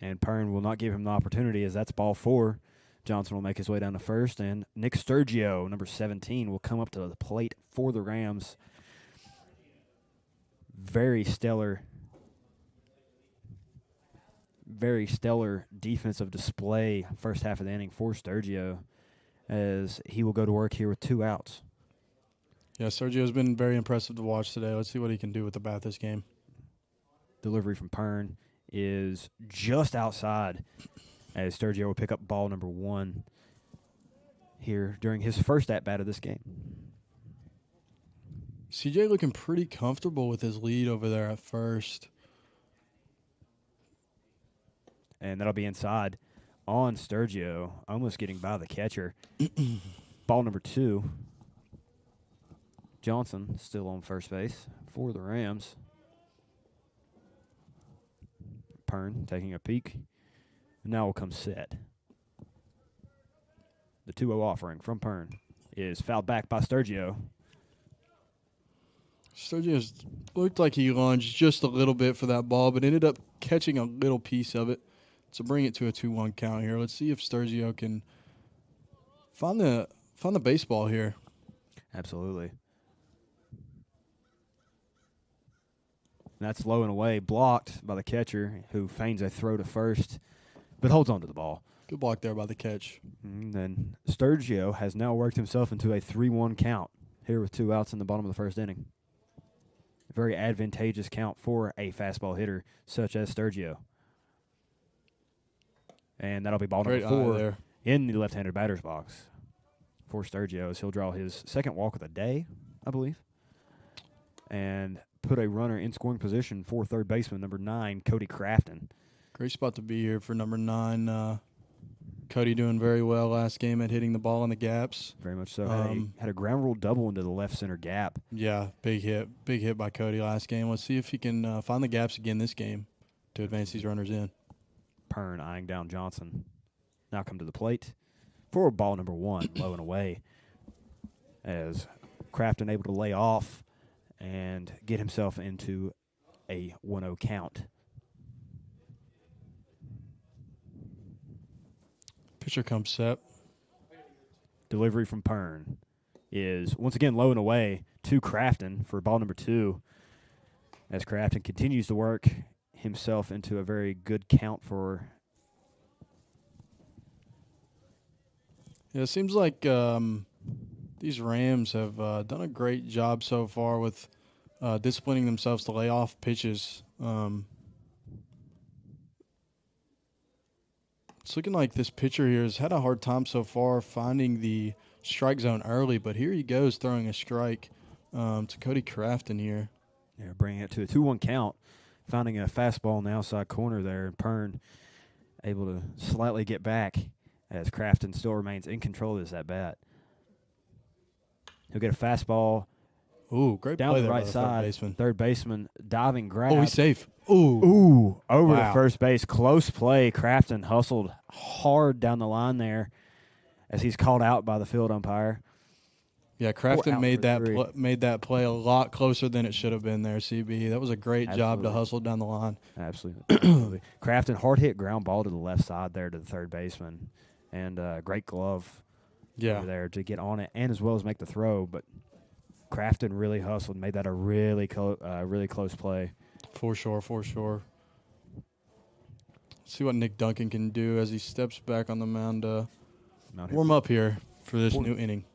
And Pern will not give him the opportunity as that's ball 4. Johnson will make his way down to first, and Nick Sturgio, number 17, will come up to the plate for the Rams. Very stellar defensive display first half of the inning for Sturgio, as he will go to work here with 2 outs. Yeah, Sergio's been very impressive to watch today. Let's see what he can do with the bat this game. Delivery from Pern is just outside, as Sturgio will pick up ball number 1 here during his first at-bat of this game. CJ looking pretty comfortable with his lead over there at first. And that'll be inside on Sturgio, almost getting by the catcher. Ball number 2. Johnson still on first base for the Rams. Pern taking a peek. Now will come set. The 2-0 offering from Pern is fouled back by Sturgio. Sturgio looked like he lunged just a little bit for that ball, but ended up catching a little piece of it to bring it to a 2-1 count here. Let's see if Sturgio can find the baseball here. Absolutely. That's low and away, blocked by the catcher, who feigns a throw to first, but holds on to the ball. Good block there by the catch. And then Sturgio has now worked himself into a 3-1 count here with 2 outs in the bottom of the first inning. A very advantageous count for a fastball hitter such as Sturgio. And that'll be ball number 4 there in the left-handed batter's box for Sturgio, as he'll draw his second walk of the day, I believe, and put a runner in scoring position for third baseman, number 9, Cody Crafton. Great spot to be here for number 9. Cody doing very well last game at hitting the ball in the gaps. Very much so. Had a ground rule double into the left center gap. Yeah, big hit by Cody last game. Let's see if he can find the gaps again this game to advance these runners in. Pern eyeing down Johnson. Now come to the plate for ball number 1, low and away, as Crafton able to lay off and get himself into a 1-0 count. Pitcher comes set. Delivery from Pern is once again low and away to Crafton for ball number 2, as Crafton continues to work himself into a very good count for. Yeah, it seems like these Rams have done a great job so far with disciplining themselves to lay off pitches. It's looking like this pitcher here has had a hard time so far finding the strike zone early, but here he goes throwing a strike to Cody Crafton here. Yeah, bringing it to a 2-1 count, finding a fastball in the outside corner there, and Pern able to slightly get back as Crafton still remains in control of this at-bat. He'll get a fastball. Ooh, great down play the there right by the side. Third baseman diving grab. Oh, he's safe. Ooh. Ooh, over Wow. to first base. Close play. Crafton hustled hard down the line there as he's called out by the field umpire. Yeah, Crafton out made for that three. made that play a lot closer than it should have been there, CB. That was a great job to Absolutely. hustle down the line. Absolutely. Absolutely. Crafton hard hit ground ball to the left side there to the third baseman. And great glove over there to get on it and as well as make the throw. But Crafton really hustled, made that a really close play. For sure. See what Nick Duncan can do as he steps back on the mound to warm up here for this new inning.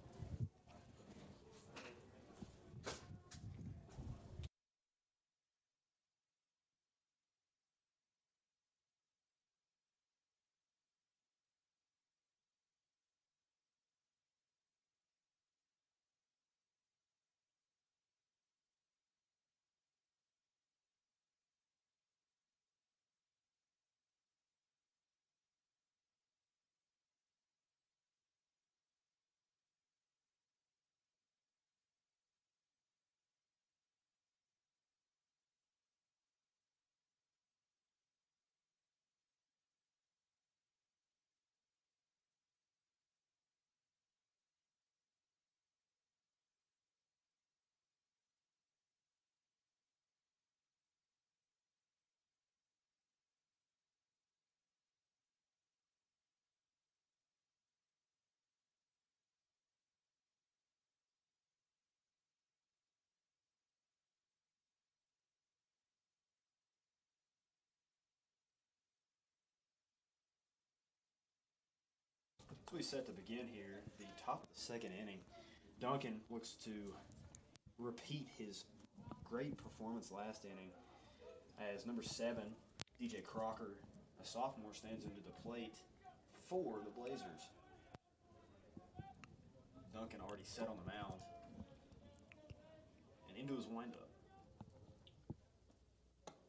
As we set to begin here, the top of the second inning, Duncan looks to repeat his great performance last inning as number 7, DJ Crocker, a sophomore, stands into the plate for the Blazers. Duncan already set on the mound and into his windup.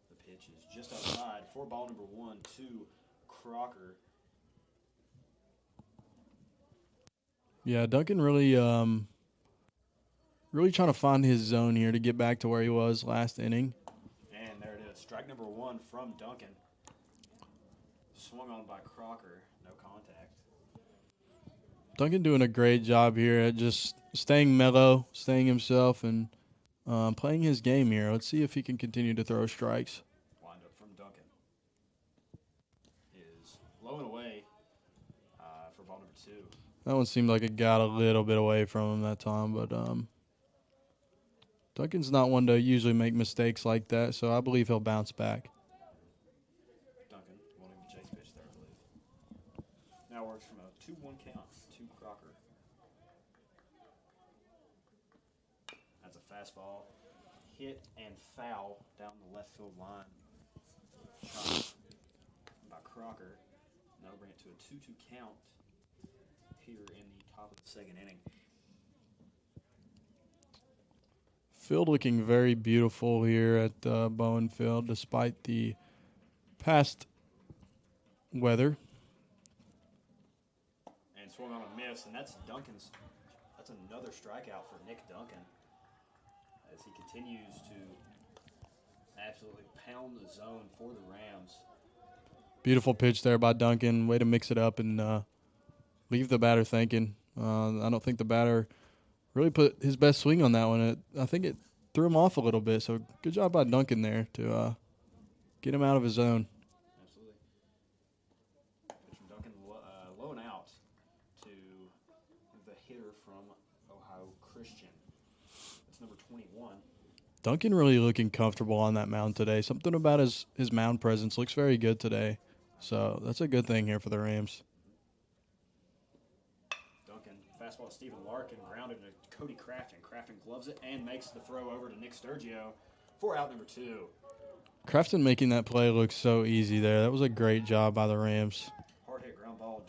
The pitch is just outside for ball number 1 to Crocker. Yeah, Duncan really trying to find his zone here to get back to where he was last inning. And there it is. Strike number 1 from Duncan. Swung on by Crocker. No contact. Duncan doing a great job here at just staying mellow, staying himself, and playing his game here. Let's see if he can continue to throw strikes. Wind up from Duncan is low and away for ball number 2. That one seemed like it got a little bit away from him that time, but Duncan's not one to usually make mistakes like that, so I believe he'll bounce back. Duncan wanting the chase pitch there, I believe. Now works from a 2-1 count to Crocker. That's a fastball. Hit and foul down the left field line. Shot by Crocker. That'll bring it to a 2-2 count here in the top of the second inning. Field looking very beautiful here at Bowen Field despite the past weather. And swung on a miss, and that's Duncan's. That's another strikeout for Nick Duncan as he continues to absolutely pound the zone for the Rams. Beautiful pitch there by Duncan. Way to mix it up and leave the batter thinking. I don't think the batter really put his best swing on that one. I think it threw him off a little bit. So good job by Duncan there to get him out of his zone. Absolutely. Pitch from Duncan low and out to the hitter from Ohio Christian. That's number 21. Duncan really looking comfortable on that mound today. Something about his mound presence looks very good today. So that's a good thing here for the Rams. Fastball to Stephen Larkin, grounded to Cody Crafton. Crafton gloves it and makes the throw over to Nick Sturgio for out number 2. Crafton making that play look so easy there. That was a great job by the Rams. Hard hit ground ball,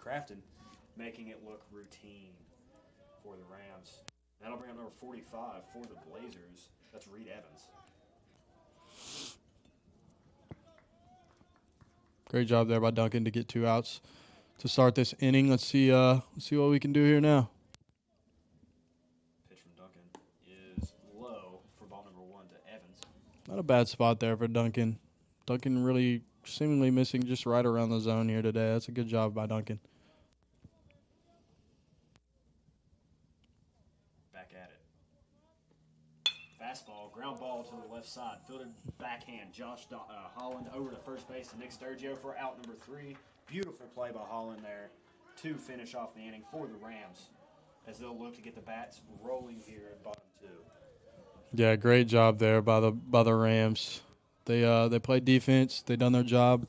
Crafton making it look routine for the Rams. That'll bring up number 45 for the Blazers. That's Reed Evans. Great job there by Duncan to get 2 outs to start this inning. Let's see what we can do here now. Pitch from Duncan is low for ball number 1 to Evans. Not a bad spot there for Duncan. Duncan really seemingly missing just right around the zone here today. That's a good job by Duncan. Back at it. Fastball, ground ball to the left side. Fielded backhand. Josh Holland over to first base to Nick Sturgio for out number 3. Beautiful play by Holland there to finish off the inning for the Rams as they'll look to get the bats rolling here at bottom 2. Yeah, great job there by the Rams. They played defense. They done their job.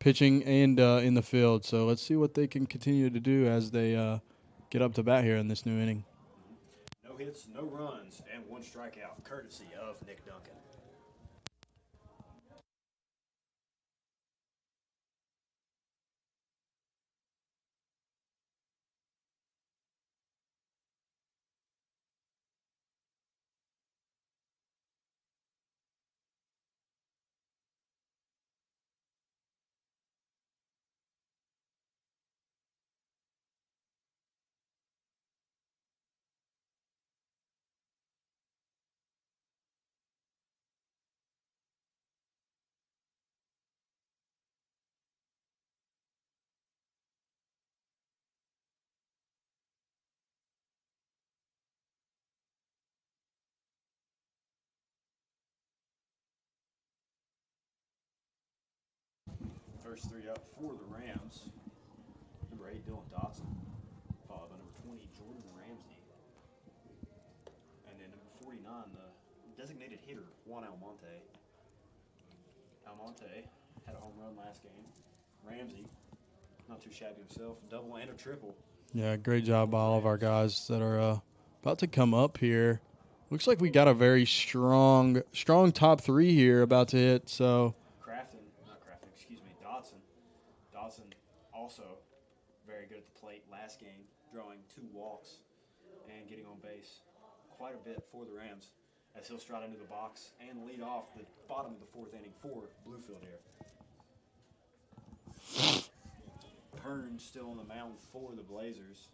pitching and in the field. So let's see what they can continue to do as they get up to bat here in this new inning. No hits, no runs, and 1 strikeout, courtesy of Nick Duncan. First 3 up for the Rams. Number 8, Dylan Dotson. Followed by number 20, Jordan Ramsey. And then number 49, the designated hitter, Juan Almonte. Almonte had a home run last game. Ramsey, not too shabby himself, double and a triple. Yeah, great job by all of our guys that are about to come up here. Looks like we got a very strong top 3 here about to hit. So Dotson also very good at the plate last game, drawing 2 walks and getting on base quite a bit for the Rams as he'll stride into the box and lead off the bottom of the 4th inning for Bluefield here. Hearn still on the mound for the Blazers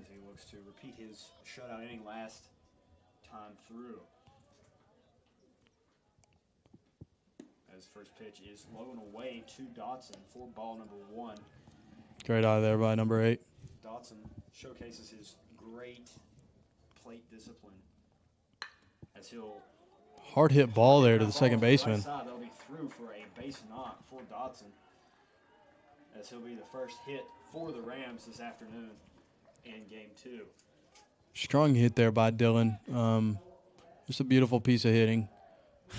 as he looks to repeat his shutout inning last time through. As first pitch is low and away to Dotson for ball number 1. great eye there by number 8. Dotson showcases his great plate discipline as he'll Hard hit ball there to the second baseman. Right side, that'll be through for a base knock for Dotson as he'll be the first hit for the Rams this afternoon in game 2. Strong hit there by Dylan. Just a beautiful piece of hitting.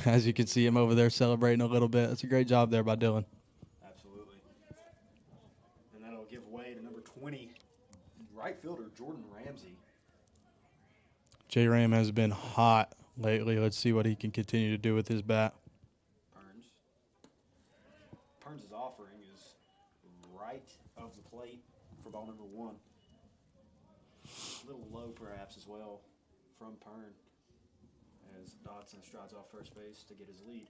As you can see him over there celebrating a little bit. That's a great job there by Dylan. Absolutely. And that'll give way to number 20, right fielder Jordan Ramsey. J-Ram has been hot lately. Let's see what he can continue to do with his bat. Perns' offering is right of the plate for ball number 1. A little low perhaps as well from Pern as Dotson strides off first base to get his lead.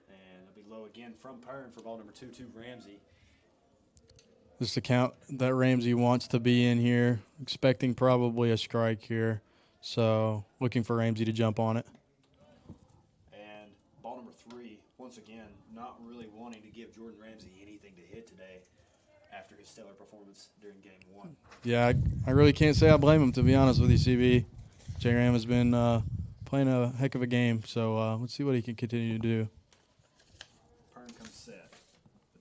And it'll be low again from Pern for ball number 2 to Ramsey. This is the count that Ramsey wants to be in here. Expecting probably a strike here. So looking for Ramsey to jump on it. And ball number 3, once again, not really wanting to give Jordan Ramsey anything to hit today after his stellar performance during game 1. Yeah, I really can't say I blame him, to be honest with you, CB. J-Ram has been playing a heck of a game. So let's see what he can continue to do. Pern comes set.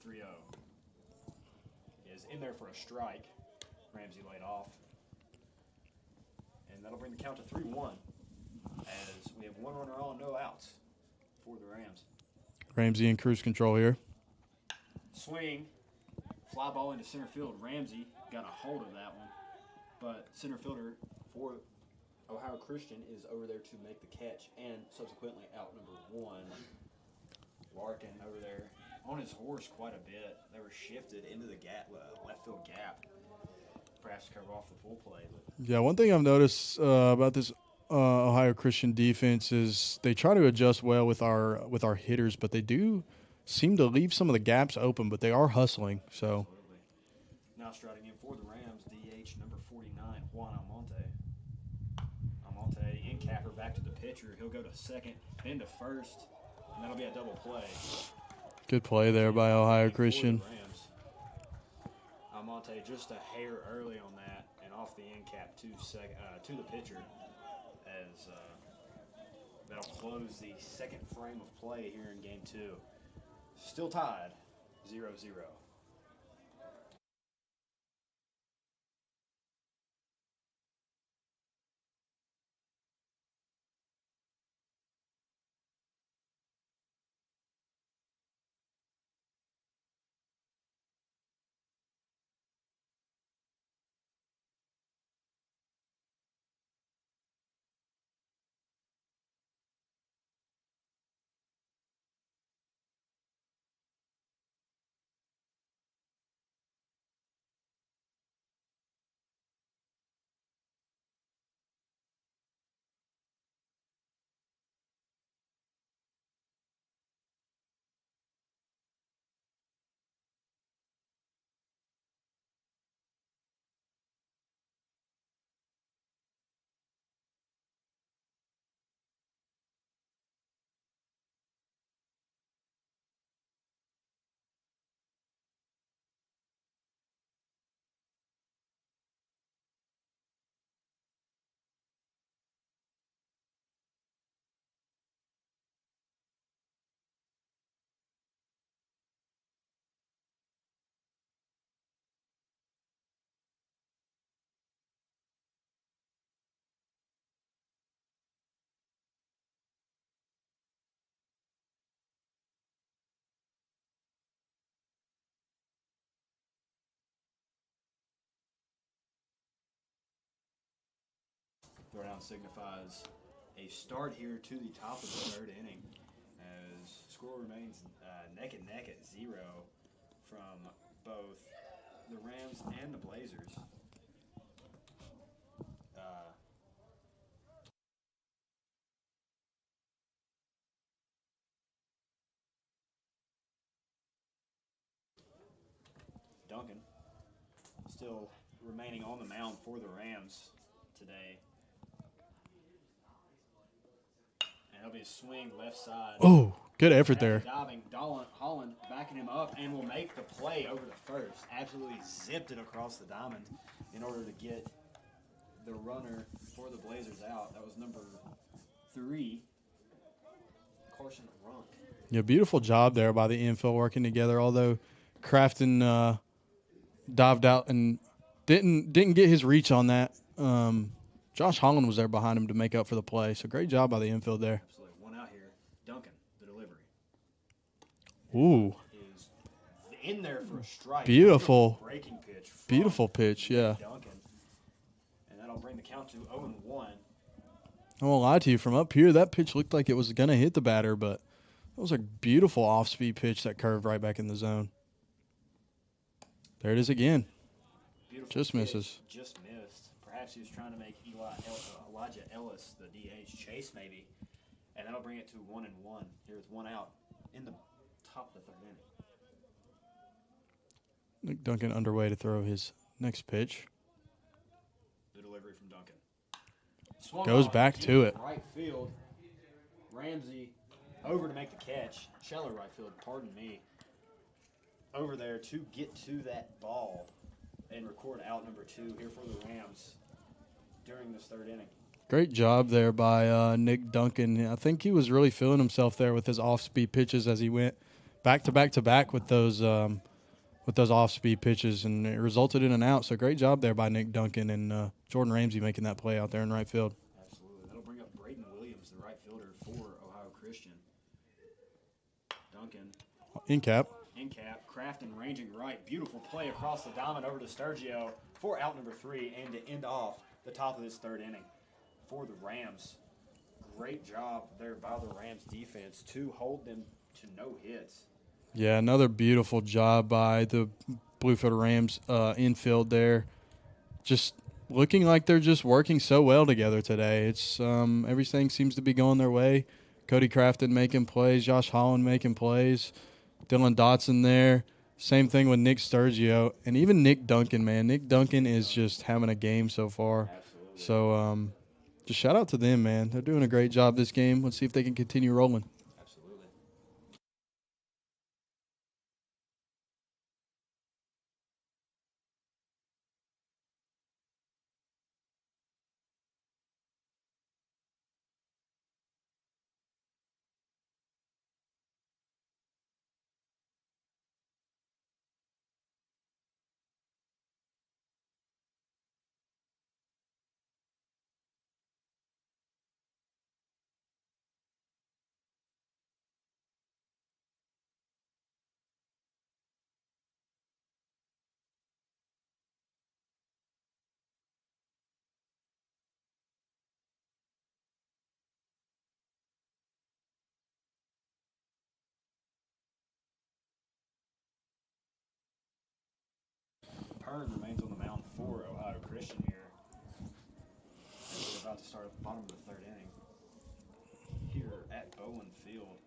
The 3-0 is in there for a strike. Ramsey laid off. And that'll bring the count to 3-1 as we have 1 runner on, no outs for the Rams. Ramsey in cruise control here. Swing. Fly ball into center field. Ramsey got a hold of that one. But center fielder for Ohio Christian is over there to make the catch. And subsequently out number 1. Larkin over there on his horse quite a bit. They were shifted into the gap, left field gap. Perhaps to cover off the full play. But Yeah, one thing I've noticed about this Ohio Christian defense is they try to adjust well with our hitters, but they do seem to leave some of the gaps open, but they are hustling. So absolutely. Now striding in for the Rams, DH number 49, Juan Almonte. Almonte in capper back to the pitcher. He'll go to second, then to first, and that'll be a double play. good play there by Ohio Christian. Rams. Almonte just a hair early on that, and off the end cap to the pitcher as that'll close the second frame of play here in game 2. Still tied, 0-0. Throwdown signifies a start here to the top of the third inning as score remains neck and neck at 0 from both the Rams and the Blazers. Duncan still remaining on the mound for the Rams today. And it'll be a swing left side. Oh, good effort there. Diving, Holland backing him up and will make the play over the first. Absolutely zipped it across the diamond in order to get the runner for the Blazers out. That was number 3, Carson Runt. Yeah, beautiful job there by the infield working together. Although Crafton dived out and didn't get his reach on that. Josh Holland was there behind him to make up for the play. So great job by the infield there. Absolutely. One out here. Duncan, the delivery. Ooh. Is in there for a strike. Beautiful. Breaking pitch. Beautiful pitch, yeah. Duncan. And that'll bring the count to 0-1. I won't lie to you. From up here, that pitch looked like it was going to hit the batter, but that was a beautiful off-speed pitch that curved right back in the zone. There it is again. Beautiful just pitch, misses. Just missed. Perhaps he was trying to make Elijah Ellis, the DH, chase maybe. And that'll bring it to 1-1. Here with one out in the top of the third inning. Nick Duncan underway to throw his next pitch. The delivery from Duncan. Swung Goes on back to it. Right field. Ramsey over to make the catch. Shallow right field, pardon me. Over there to get to that ball and record out number 2 here for the Rams during this third inning. Great job there by Nick Duncan. I think he was really feeling himself there with his off-speed pitches as he went back to back to back with those off-speed pitches, and it resulted in an out. So great job there by Nick Duncan and Jordan Ramsey making that play out there in right field. Absolutely. That'll bring up Braden Williams, the right fielder for Ohio Christian. Duncan. In cap. Crafton ranging right. Beautiful play across the diamond over to Sturgio for out number 3 and to end off the top of this third inning for the Rams. Great job there by the Rams defense to hold them to no hits. Yeah, another beautiful job by the Bluefield Rams infield there. Just looking like they're just working so well together today. It's everything seems to be going their way. Cody Crafton making plays, Josh Holland making plays, Dylan Dotson there. Same thing with Nick Sturgio and even Nick Duncan, man. Nick Duncan is just having a game so far. Absolutely. So just shout out to them, man. They're doing a great job this game. Let's see if they can continue rolling. Absolutely. Pern remains on the mound for Ohio Christian here. And we're about to start at the bottom of the third inning here at Bowen Field.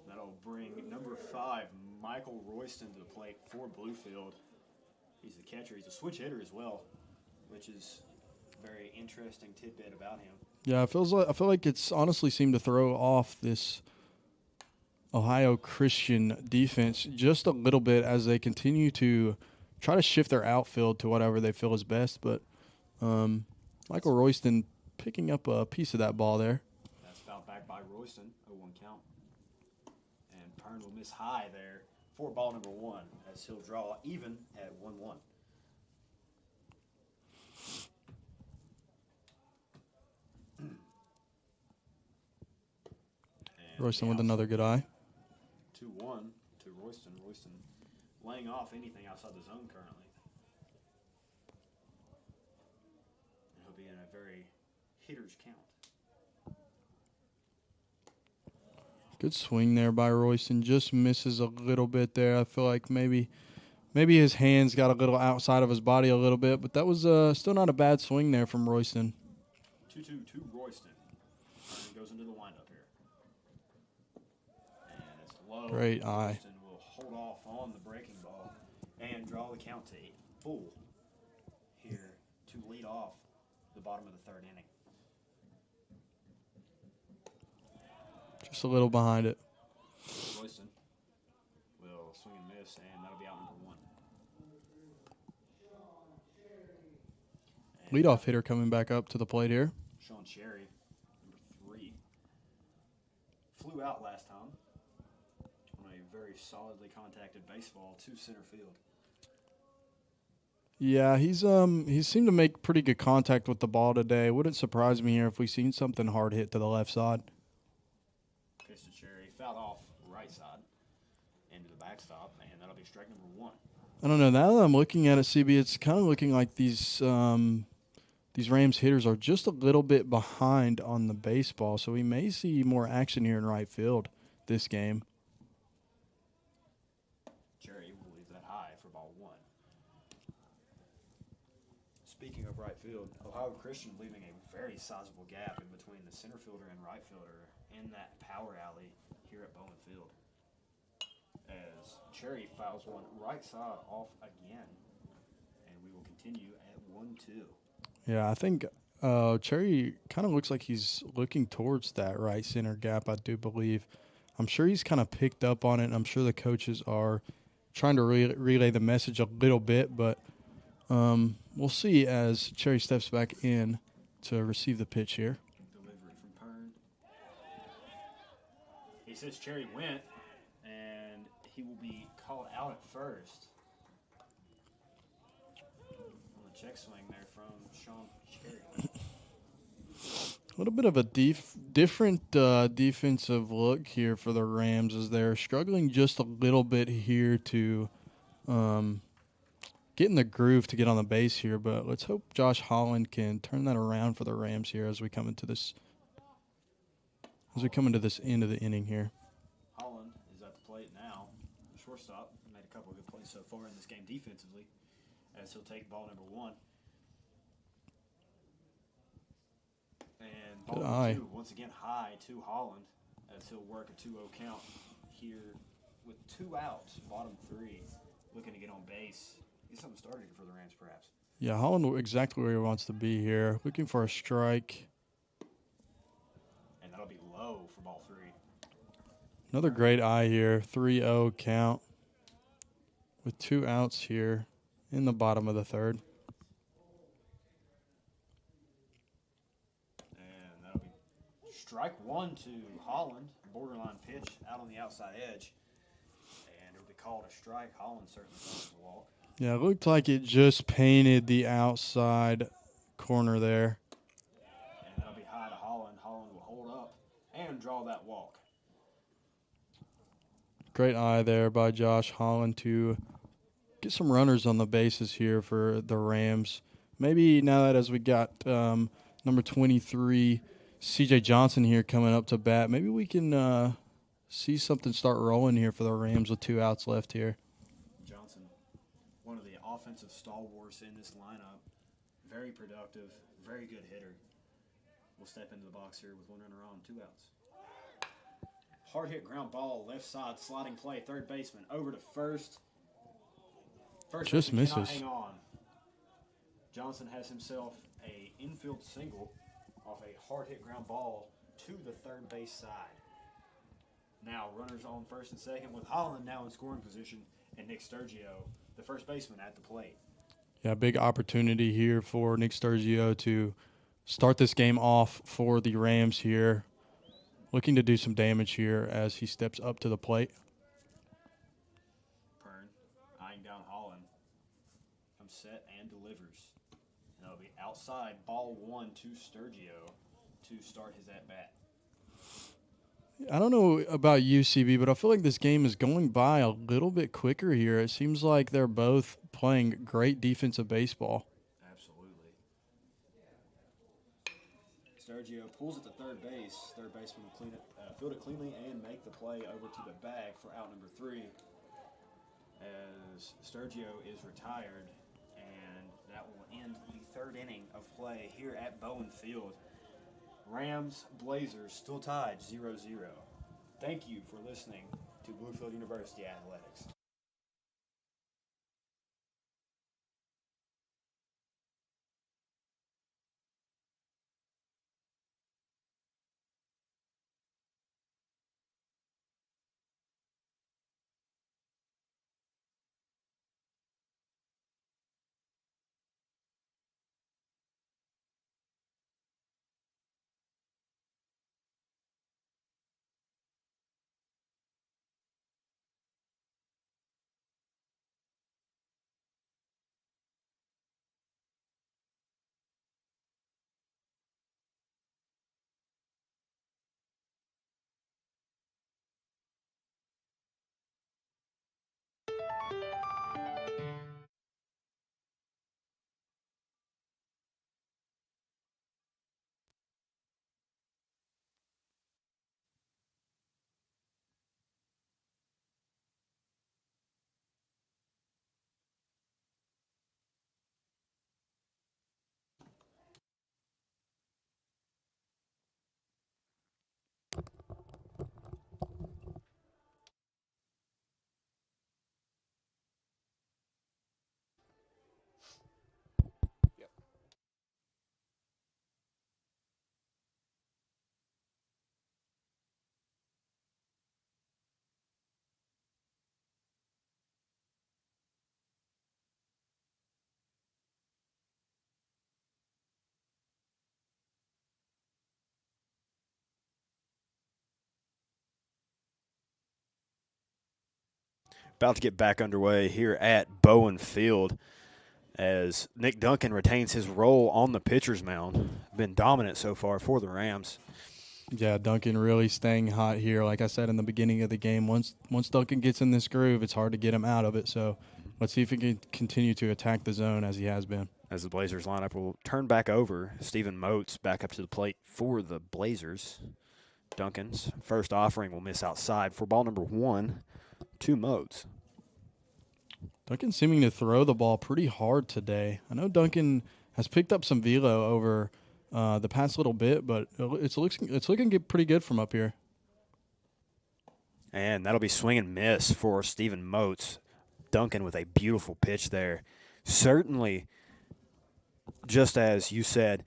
That'll bring number 5, Michael Royston, to the plate for Bluefield. He's the catcher. He's a switch hitter as well, which is a very interesting tidbit about him. Yeah, I feel like it's honestly seemed to throw off this Ohio Christian defense just a little bit as they continue to try to shift their outfield to whatever they feel is best. But Michael Royston picking up a piece of that ball there. That's fouled back by Royston, 0-1 count. And Pern will miss high there for ball number 1 as he'll draw even at 1-1. Royston with another good eye. 2-1 to Royston. Royston laying off anything outside the zone currently. And he'll be in a very hitter's count. Good swing there by Royston. Just misses a little bit there. I feel like maybe his hands got a little outside of his body a little bit, but that was still not a bad swing there from Royston. 2-2 to Royston. Vernon goes into the windup here. And it's low. Great eye. Royston will hold off on the breaking ball and draw the count to a full here to lead off the bottom of the third inning. Just a little behind it. Royston will swing and miss, and that'll be out number 1. And Leadoff hitter coming back up to the plate here. Sean Cherry, number 3, flew out last time on a very solidly contacted baseball to center field. Yeah, he seemed to make pretty good contact with the ball today. Wouldn't surprise me here if we seen something hard hit to the left side. Pitch to Cherry, fouled off right side into the backstop, and that'll be strike number 1. I don't know. Now that I'm looking at it, CB, it's kind of looking like these Rams hitters are just a little bit behind on the baseball, so we may see more action here in right field this game. Cherry will leave that high for ball 1. Speaking of right field, Ohio Christian leaving a very sizable gap in between the center fielder and right fielder in that power alley here at Bowen Field. As Cherry fouls one right side off again, and we will continue at 1-2. Yeah, I think Cherry kind of looks like he's looking towards that right center gap, I do believe. I'm sure he's kind of picked up on it, and I'm sure the coaches are trying to relay the message a little bit, but we'll see as Cherry steps back in to receive the pitch here. Delivery from Pern. He says Cherry went, and he will be called out at first. On the check swing there from Sean Cherry. A little bit of a different defensive look here for the Rams as they're struggling just a little bit here to get in the groove to get on the base here. But let's hope Josh Holland can turn that around for the Rams here as we come into this end of the inning here. Holland is at the plate now. The shortstop made a couple of good plays so far in this game defensively, as he'll take ball number 1. And ball number 2, once again high to Holland, as he'll work a 2-0 count here with 2 outs, bottom 3, looking to get on base. Get something started for the Rams, perhaps. Yeah, Holland exactly where he wants to be here. Looking for a strike. And that'll be low for ball 3. Another great eye here. 3-0 count with 2 outs here in the bottom of the third. And that'll be strike 1 to Holland. Borderline pitch out on the outside edge. And it'll be called a strike. Holland certainly finds the walk. Yeah, it looked like it just painted the outside corner there. And that'll be high to Holland. Holland will hold up and draw that walk. Great eye there by Josh Holland to get some runners on the bases here for the Rams. Maybe now that as we got number 23, C.J. Johnson here coming up to bat, maybe we can see something start rolling here for the Rams with 2 outs left here. Johnson, one of the offensive stalwarts in this lineup, very productive, very good hitter. Will step into the box here with 1 runner on, 2 outs. Hard hit ground ball, left side, sliding play, third baseman, over to first. First just baseman cannot misses. hang on. Johnson has himself a infield single off a hard hit ground ball to the third base side. Now runners on first and second with Holland now in scoring position and Nick Sturgio, the first baseman, at the plate. Yeah, big opportunity here for Nick Sturgio to start this game off for the Rams here. Looking to do some damage here as he steps up to the plate. Pern eyeing down Holland. Comes set and delivers. And that'll be outside, ball 1 to Sturgio to start his at-bat. I don't know about UCB, but I feel like this game is going by a little bit quicker here. It seems like they're both playing great defensive baseball. Absolutely. Sergio pulls it to third base. Third baseman will field it cleanly and make the play over to the bag for out number 3. As Sergio is retired, and that will end the third inning of play here at Bowen Field. Rams, Blazers still tied 0-0. Thank you for listening to Bluefield University Athletics. About to get back underway here at Bowen Field as Nick Duncan retains his role on the pitcher's mound. Been dominant so far for the Rams. Yeah, Duncan really staying hot here. Like I said in the beginning of the game, once Duncan gets in this groove, it's hard to get him out of it. So let's see if he can continue to attack the zone as he has been. As the Blazers lineup will turn back over, Stephen Moats back up to the plate for the Blazers. Duncan's first offering will miss outside for ball number 1 to Moats. Duncan seeming to throw the ball pretty hard today. I know Duncan has picked up some velo over the past little bit, but it's looking pretty good from up here. And that'll be swing and miss for Stephen Moats. Duncan with a beautiful pitch there. Certainly, just as you said,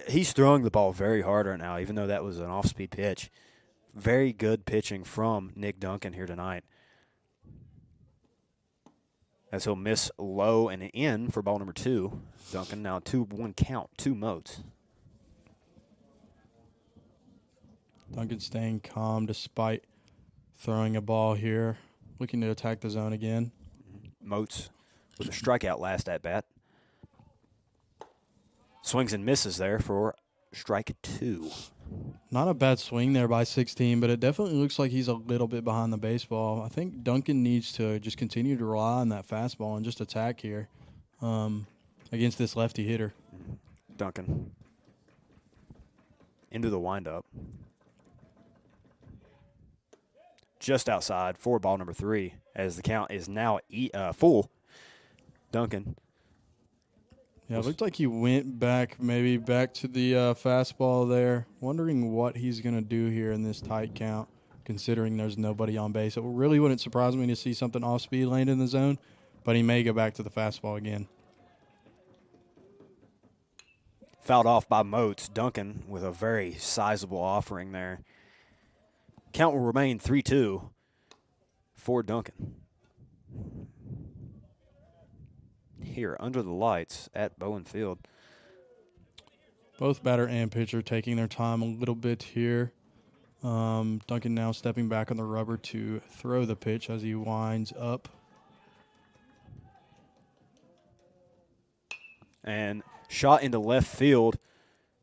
he's throwing the ball very hard right now, even though that was an off-speed pitch. Very good pitching from Nick Duncan here tonight. As he'll miss low and in for ball number 2. Duncan now 2-1 count, 2 Moats. Duncan staying calm despite throwing a ball here, looking to attack the zone again. Moats with a strikeout last at bat. Swings and misses there for strike 2. Not a bad swing there by 16, but it definitely looks like he's a little bit behind the baseball. I think Duncan needs to just continue to rely on that fastball and just attack here against this lefty hitter. Duncan into the windup. Just outside for ball number 3 as the count is now full. Duncan. Yeah, it looked like he went back to the fastball there. Wondering what he's going to do here in this tight count, considering there's nobody on base. It really wouldn't surprise me to see something off-speed land in the zone, but he may go back to the fastball again. Fouled off by Moats. Duncan with a very sizable offering there. Count will remain 3-2 for Duncan. Here under the lights at Bowen Field. Both batter and pitcher taking their time a little bit here. Duncan now stepping back on the rubber to throw the pitch as he winds up. And shot into left field.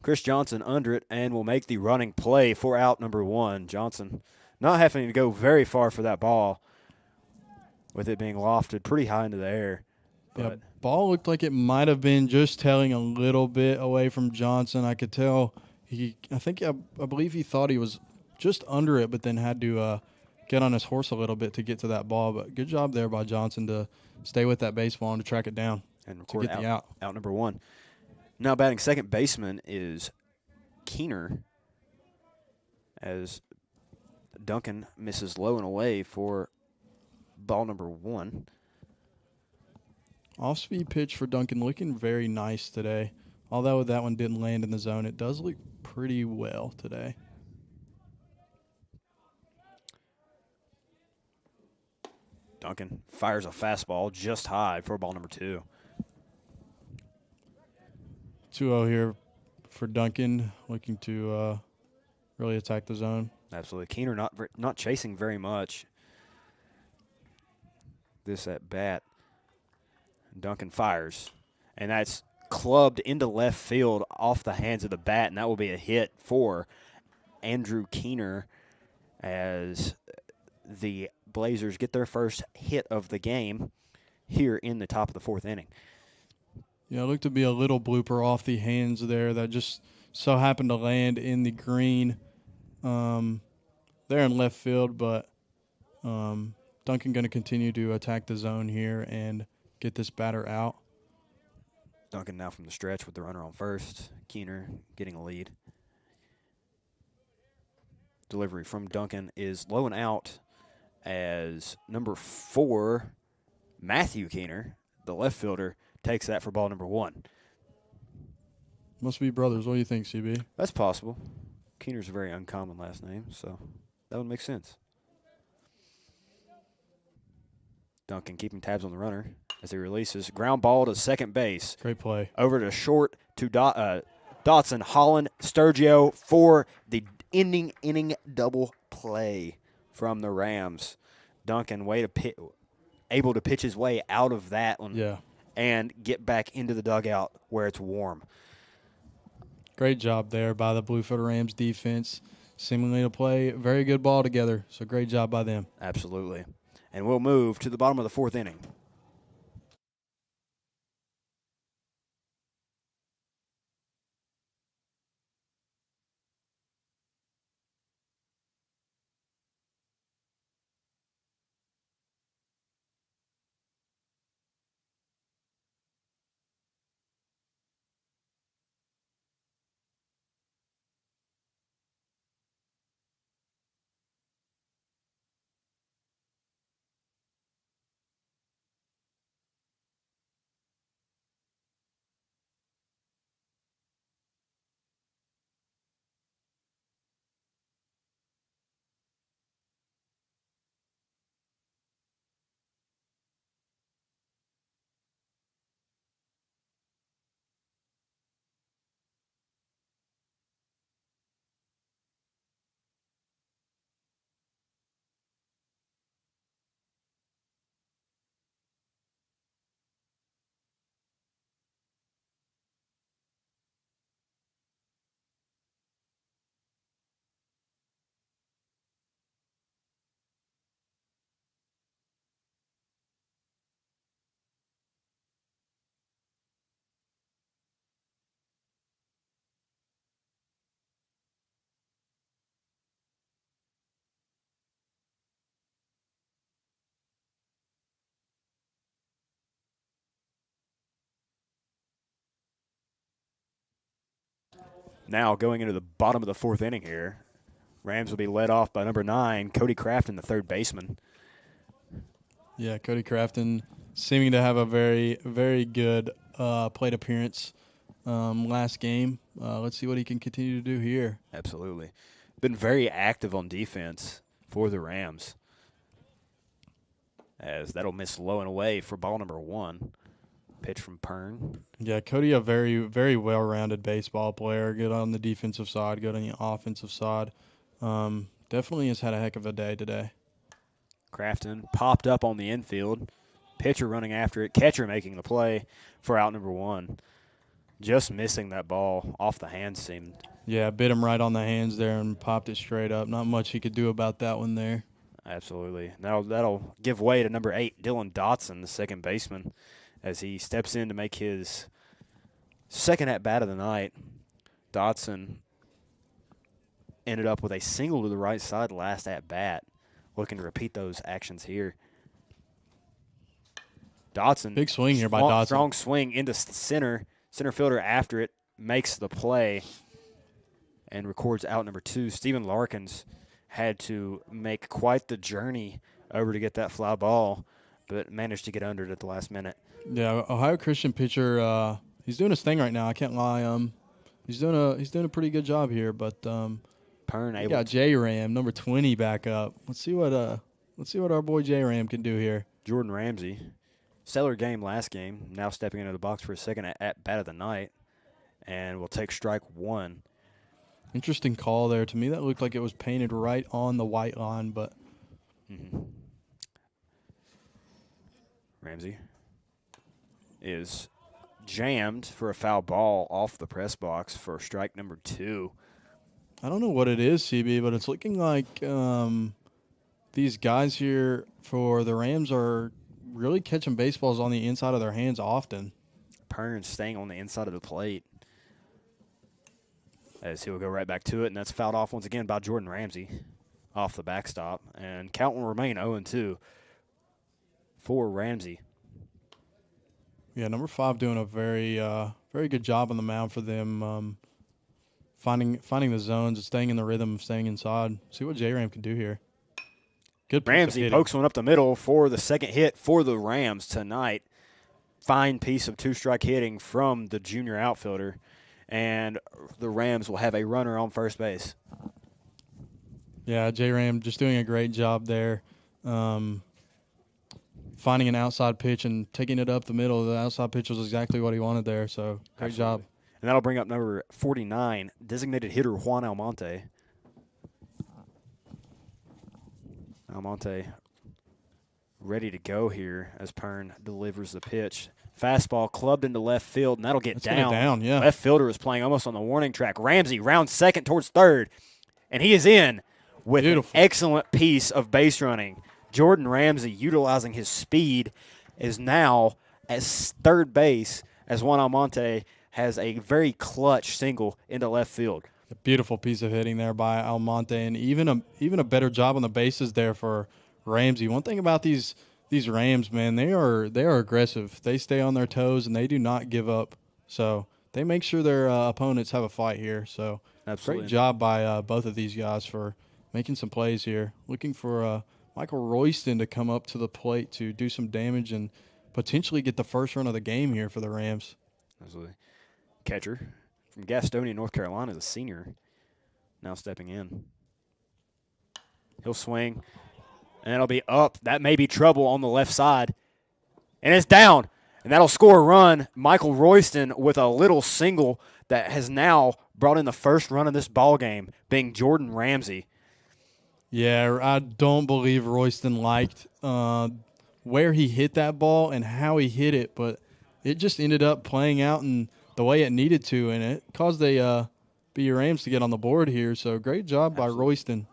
Chris Johnson under it and will make the running play for out number 1. Johnson not having to go very far for that ball, with it being lofted pretty high into the air. But ball looked like it might have been just tailing a little bit away from Johnson. I could tell I believe he thought he was just under it, but then had to get on his horse a little bit to get to that ball. But good job there by Johnson to stay with that baseball and to track it down and to get the out. Out number 1. Now batting second baseman is Keener, as Duncan misses low and away for ball number 1. Off-speed pitch for Duncan, looking very nice today. Although that one didn't land in the zone, it does look pretty well today. Duncan fires a fastball just high for ball number 2. 2-0 here for Duncan, looking to really attack the zone. Absolutely. Keener not chasing very much this at bat. Duncan fires, and that's clubbed into left field off the hands of the bat, and that will be a hit for Andrew Keener as the Blazers get their first hit of the game here in the top of the 4th inning. Yeah, it looked to be a little blooper off the hands there that just so happened to land in the green there in left field, but Duncan going to continue to attack the zone here and get this batter out. Duncan now from the stretch with the runner on first. Keener getting a lead. Delivery from Duncan is low and out as number 4, Matthew Keener, the left fielder, takes that for ball number 1. Must be brothers. What do you think, CB? That's possible. Keener's a very uncommon last name, so that would make sense. Duncan keeping tabs on the runner as he releases. Ground ball to second base. Great play. Over to short to Dotson, Holland, Sturgio for the ending inning double play from the Rams. Duncan able to pitch his way out of that one and get back into the dugout where it's warm. Great job there by the Bluefield Rams defense, seemingly to play very good ball together. So great job by them. Absolutely. And we'll move to the bottom of the 4th inning. Now going into the bottom of the 4th inning here. Rams will be led off by number 9, Cody Crafton, the third baseman. Yeah, Cody Crafton seeming to have a very, very good plate appearance last game. Let's see what he can continue to do here. Absolutely. Been very active on defense for the Rams, as that'll miss low and away for ball number 1. Pitch from Pern. Yeah, Cody, a very, very well-rounded baseball player. Good on the defensive side, good on the offensive side. Definitely has had a heck of a day today. Crafton popped up on the infield. Pitcher running after it. Catcher making the play for out number 1. Just missing that ball off the hand seemed. Yeah, bit him right on the hands there and popped it straight up. Not much he could do about that one there. Absolutely. That'll give way to number 8, Dylan Dotson, the second baseman, as he steps in to make his second at-bat of the night. Dotson ended up with a single to the right side last at-bat, looking to repeat those actions here. Dotson. Big swing here by Dotson. Strong swing into center. Center fielder after it makes the play and records out number 2. Steven Larkins had to make quite the journey over to get that fly ball, but managed to get under it at the last minute. Yeah, Ohio Christian pitcher, he's doing his thing right now. I can't lie. He's doing a pretty good job here. But Pern got J-Ram, number 20, back up. Let's see what our boy J-Ram can do here. Jordan Ramsey, stellar game last game. Now stepping into the box for a second at bat of the night, and will take strike 1. Interesting call there. To me, that looked like it was painted right on the white line, but Ramsey is jammed for a foul ball off the press box for strike number 2. I don't know what it is, CB, but it's looking like these guys here for the Rams are really catching baseballs on the inside of their hands often. Pern staying on the inside of the plate, as he'll go right back to it, and that's fouled off once again by Jordan Ramsey off the backstop. And count will remain 0-2 for Ramsey. Yeah, number 5 doing a very good job on the mound for them, finding the zones, staying in the rhythm, staying inside. See what J-Ram can do here. Good Ramsey pokes one up the middle for the second hit for the Rams tonight. Fine piece of 2-strike hitting from the junior outfielder. And the Rams will have a runner on first base. Yeah, J-Ram just doing a great job there. Finding an outside pitch and taking it up the middle. The outside pitch was exactly what he wanted there, so great job. And that'll bring up number 49, designated hitter Juan Almonte. Almonte ready to go here as Pern delivers the pitch. Fastball clubbed into left field, and that'll get down. Yeah. Left fielder is playing almost on the warning track. Ramsey rounds second towards third, and he is in with an excellent piece of base running. Jordan Ramsey, utilizing his speed, is now at third base as Juan Almonte has a very clutch single into left field. A beautiful piece of hitting there by Almonte, and even a better job on the bases there for Ramsey. One thing about these Rams, man, they are aggressive. They stay on their toes, and they do not give up. So they make sure their opponents have a fight here. So Absolutely. Great job by both of these guys for making some plays here. Looking for Michael Royston to come up to the plate to do some damage and potentially get the first run of the game here for the Rams. Absolutely. Catcher from Gastonia, North Carolina, is a senior, now stepping in. He'll swing, and it'll be up. That may be trouble on the left side. And it's down, and that'll score a run. Michael Royston with a little single that has now brought in the first run of this ball game, being Jordan Ramsey. Yeah, I don't believe Royston liked where he hit that ball and how he hit it, but it just ended up playing out in the way it needed to, and it caused the BU Rams to get on the board here. So great job by Royston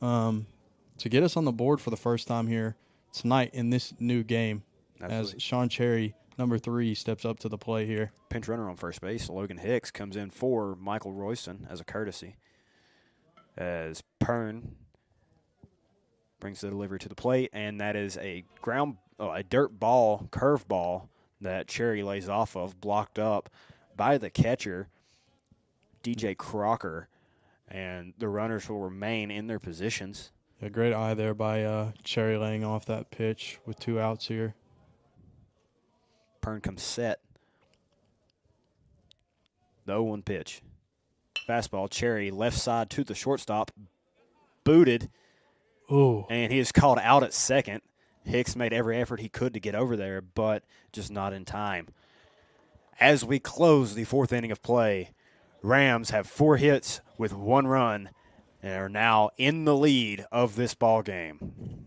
to get us on the board for the first time here tonight in this new game. Absolutely. As Sean Cherry, number 3, steps up to the plate here. Pinch runner on first base, Logan Hicks, comes in for Michael Royston as a courtesy. As Pern brings the delivery to the plate, and that is a dirt ball, curve ball that Cherry lays off of, blocked up by the catcher, DJ Crocker, and the runners will remain in their positions. A great eye there by Cherry laying off that pitch with 2 outs here. Pern comes set. The 0-1 pitch. Fastball, Cherry, left side to the shortstop, booted. Ooh. And he is called out at second. Hicks made every effort he could to get over there, but just not in time. As we close the 4th inning of play, Rams have 4 hits with 1 run and are now in the lead of this ball game.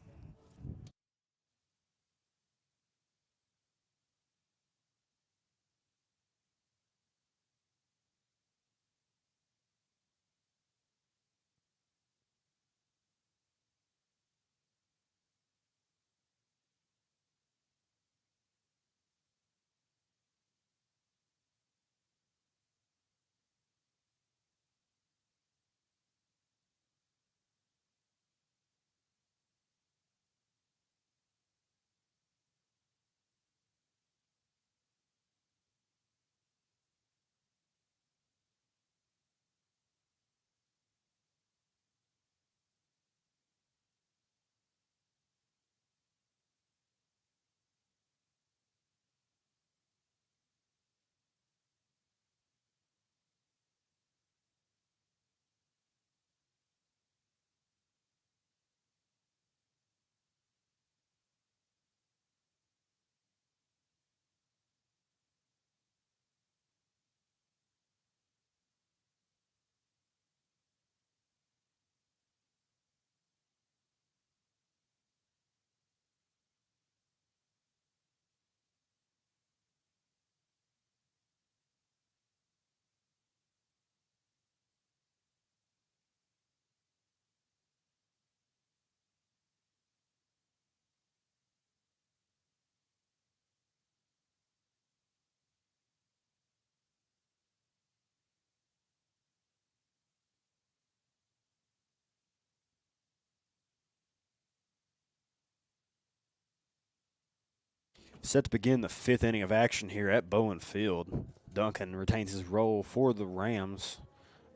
Set to begin the 5th inning of action here at Bluefield. Duncan retains his role for the Rams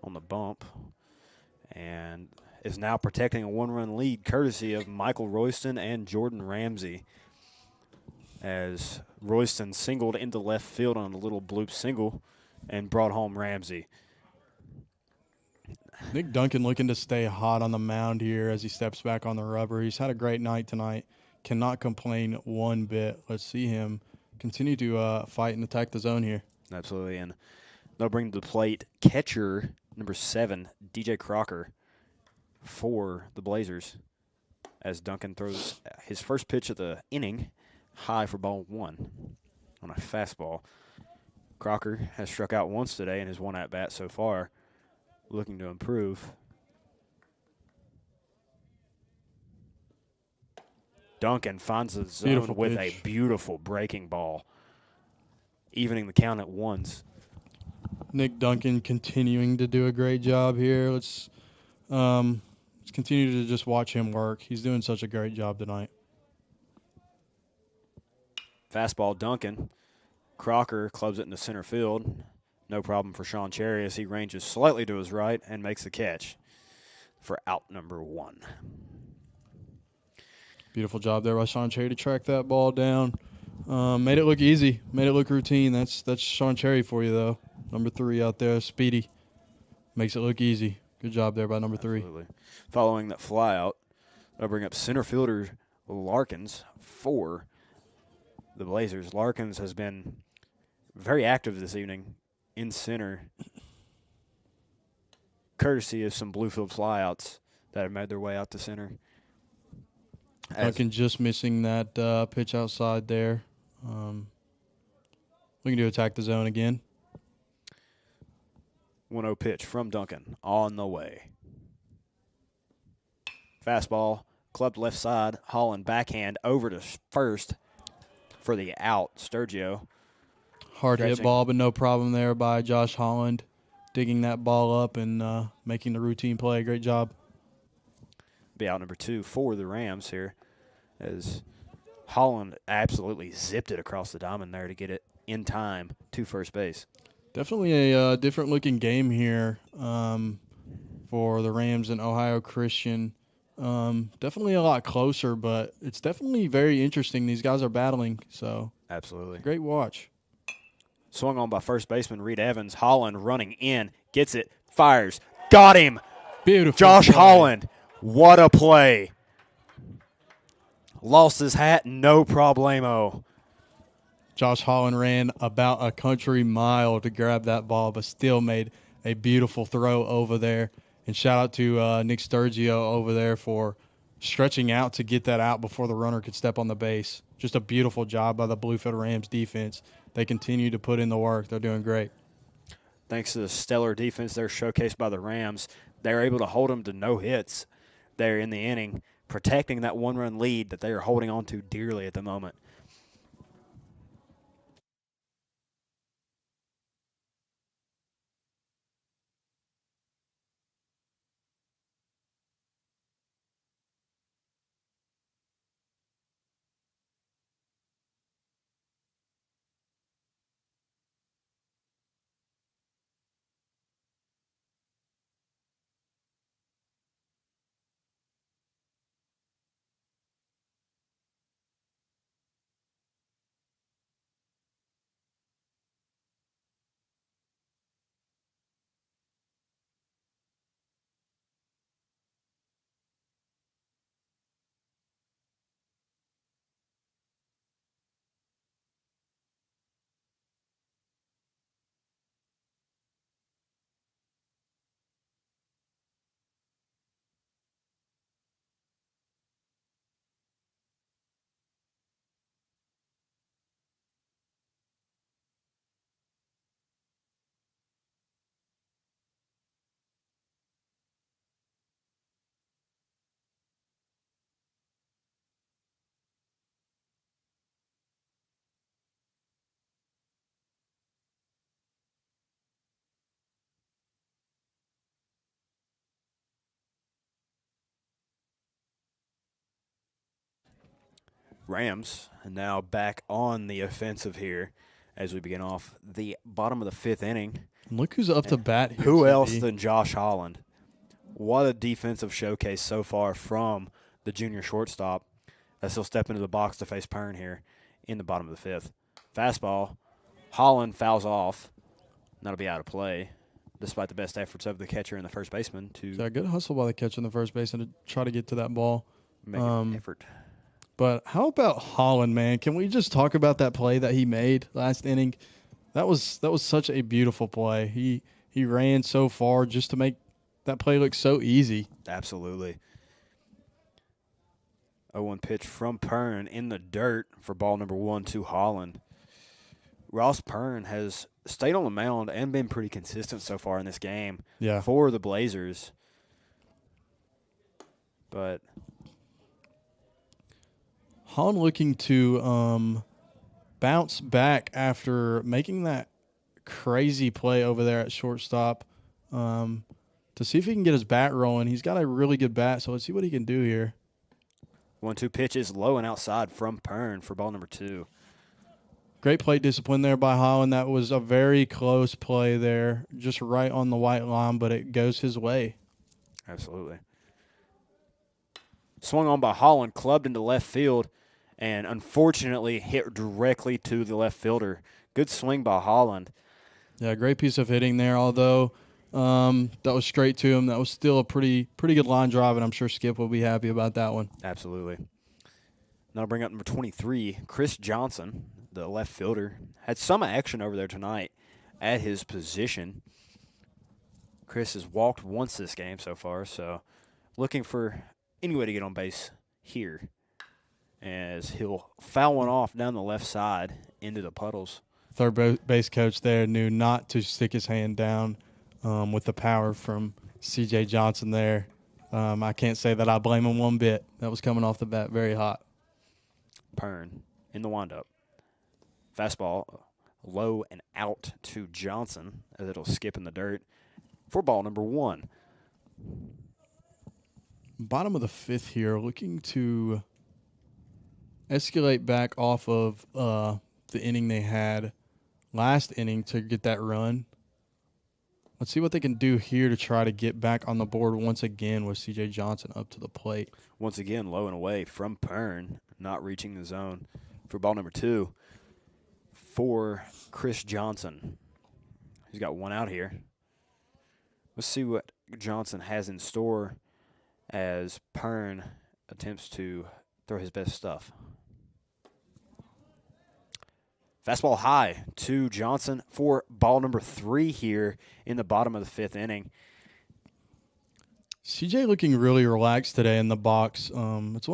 on the bump and is now protecting a 1-run lead courtesy of Michael Royston and Jordan Ramsey, as Royston singled into left field on a little bloop single and brought home Ramsey. Nick Duncan looking to stay hot on the mound here as he steps back on the rubber. He's had a great night tonight. Cannot complain one bit. Let's see him continue to fight and attack the zone here. Absolutely, and they'll bring to the plate catcher number 7, DJ Crocker, for the Blazers, as Duncan throws his first pitch of the inning high for ball 1 on a fastball. Crocker has struck out once today in his one at-bat so far, looking to improve. Duncan finds the zone with a beautiful breaking ball, evening the count at 1s. Nick Duncan continuing to do a great job here. Let's continue to just watch him work. He's doing such a great job tonight. Fastball Duncan. Crocker clubs it into center field. No problem for Sean Cherry as he ranges slightly to his right and makes the catch for out number 1. Beautiful job there by Sean Cherry to track that ball down. Made it look easy. Made it look routine. That's Sean Cherry for you, though. Number 3 out there, speedy. Makes it look easy. Good job there by number 3. Absolutely. Following that flyout, I'll bring up center fielder Larkins for the Blazers. Larkins has been very active this evening in center, courtesy of some Bluefield flyouts that have made their way out to center. Duncan just missing that pitch outside there. Looking to attack the zone again. 1-0 pitch from Duncan on the way. Fastball, clubbed left side. Holland backhand over to first for the out. Sturgio. Hard hit ball, but no problem there by Josh Holland. Digging that ball up and making the routine play. Great job. Be out number 2 for the Rams here, as Holland absolutely zipped it across the diamond there to get it in time to first base. Definitely a different looking game here for the Rams and Ohio Christian. Definitely a lot closer, but it's definitely very interesting. These guys are battling, so absolutely great watch. Swung on by first baseman Reed Evans. Holland running in, gets it, fires, got him. Beautiful. Josh Holland, what a play. Lost his hat, no problemo. Josh Holland ran about a country mile to grab that ball, but still made a beautiful throw over there. And shout out to Nick Sturgio over there for stretching out to get that out before the runner could step on the base. Just a beautiful job by the Bluefield Rams defense. They continue to put in the work. They're doing great. Thanks to the stellar defense they're showcased by the Rams, they're able to hold them to no hits there in the inning, protecting that 1-run lead that they are holding on to dearly at the moment. Rams now back on the offensive here as we begin off the bottom of the fifth inning. Look who's up to bat here. Who TB. else than Josh Holland? What a defensive showcase so far from the junior shortstop as he'll step into the box to face Pern here in the bottom of the fifth. Fastball. Holland fouls off. That'll be out of play, despite the best efforts of the catcher and the first baseman to So a good hustle by the catcher and the first baseman to try to get to that ball. make an effort. But how about Holland, man? Can we just talk about that play that he made last inning? That was such a beautiful play. He ran so far just to make that play look so easy. Absolutely. 0-1 pitch from Pern in the dirt for ball number 1 to Holland. Ross Pern has stayed on the mound and been pretty consistent so far in this game for the Blazers. But Holland looking to bounce back after making that crazy play over there at shortstop to see if he can get his bat rolling. He's got a really good bat, so let's see what he can do here. 1-2 pitch is low and outside from Pern for ball number 2. Great plate discipline there by Holland. That was a very close play there, just right on the white line, but it goes his way. Absolutely. Swung on by Holland, clubbed into left field, and unfortunately hit directly to the left fielder. Good swing by Holland. Yeah, great piece of hitting there, although that was straight to him. That was still a pretty good line drive, and I'm sure Skip will be happy about that one. Absolutely. Now I'll bring up number 23, Chris Johnson, the left fielder. Had some action over there tonight at his position. Chris has walked once this game so far, so looking for any way to get on base here as he'll foul one off down the left side into the puddles. Third base coach there knew not to stick his hand down with the power from C.J. Johnson there. I can't say that I blame him one bit. That was coming off the bat very hot. Pern in the windup. Fastball low and out to Johnson as it'll skip in the dirt for ball number 1. Bottom of the fifth here, looking to escalate back off of the inning they had last inning to get that run. Let's see what they can do here to try to get back on the board once again with C.J. Johnson up to the plate. Once again, low and away from Pern, not reaching the zone for ball number 2 for Chris Johnson. He's got one out here. Let's see what Johnson has in store as Pern attempts to throw his best stuff. Fastball high to Johnson for ball number 3 here in the bottom of the fifth inning. CJ looking really relaxed today in the box. It's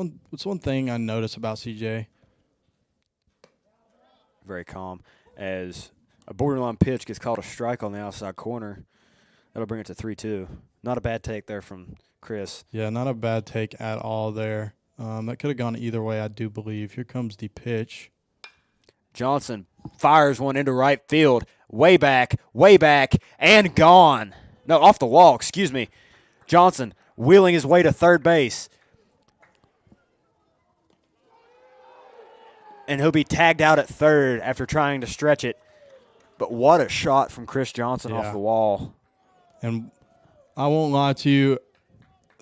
one thing I notice about CJ. Very calm as a borderline pitch gets called a strike on the outside corner. That'll bring it to 3-2. Not a bad take there from Chris. Yeah, not a bad take at all there. That could have gone either way, I do believe. Here comes the pitch. Johnson fires one into right field. Way back, and gone. No, off the wall, excuse me. Johnson wheeling his way to third base. And he'll be tagged out at third after trying to stretch it. But what a shot from Chris Johnson off the wall. And I won't lie to you,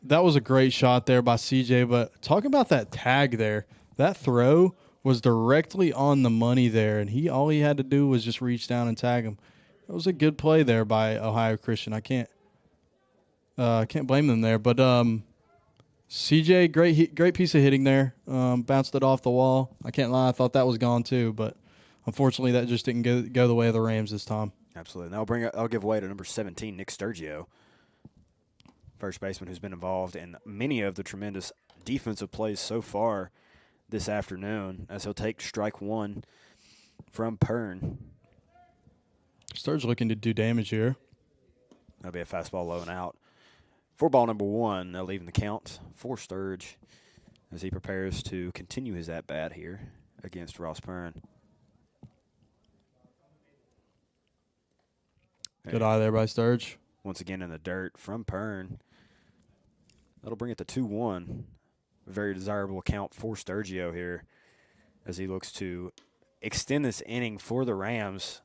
that was a great shot there by CJ, but talk about that tag there. That throw was directly on the money there, and all he had to do was just reach down and tag him. It was a good play there by Ohio Christian. I can't blame them there. But CJ, great piece of hitting there. Bounced it off the wall. I can't lie, I thought that was gone too, but unfortunately that just didn't go the way of the Rams this time. Absolutely. Now I'll give way to number 17, Nick Sturgio, first baseman who's been involved in many of the tremendous defensive plays so far this afternoon, as he'll take strike 1 from Pern. Sturge looking to do damage here. That'll be a fastball low and out. For ball number 1, they'll leave the count for Sturge as he prepares to continue his at-bat here against Ross Pern. Good eye there by Sturge. Once again in the dirt from Pern. That'll bring it to 2-1. Very desirable count for Sturgio here as he looks to extend this inning for the Rams.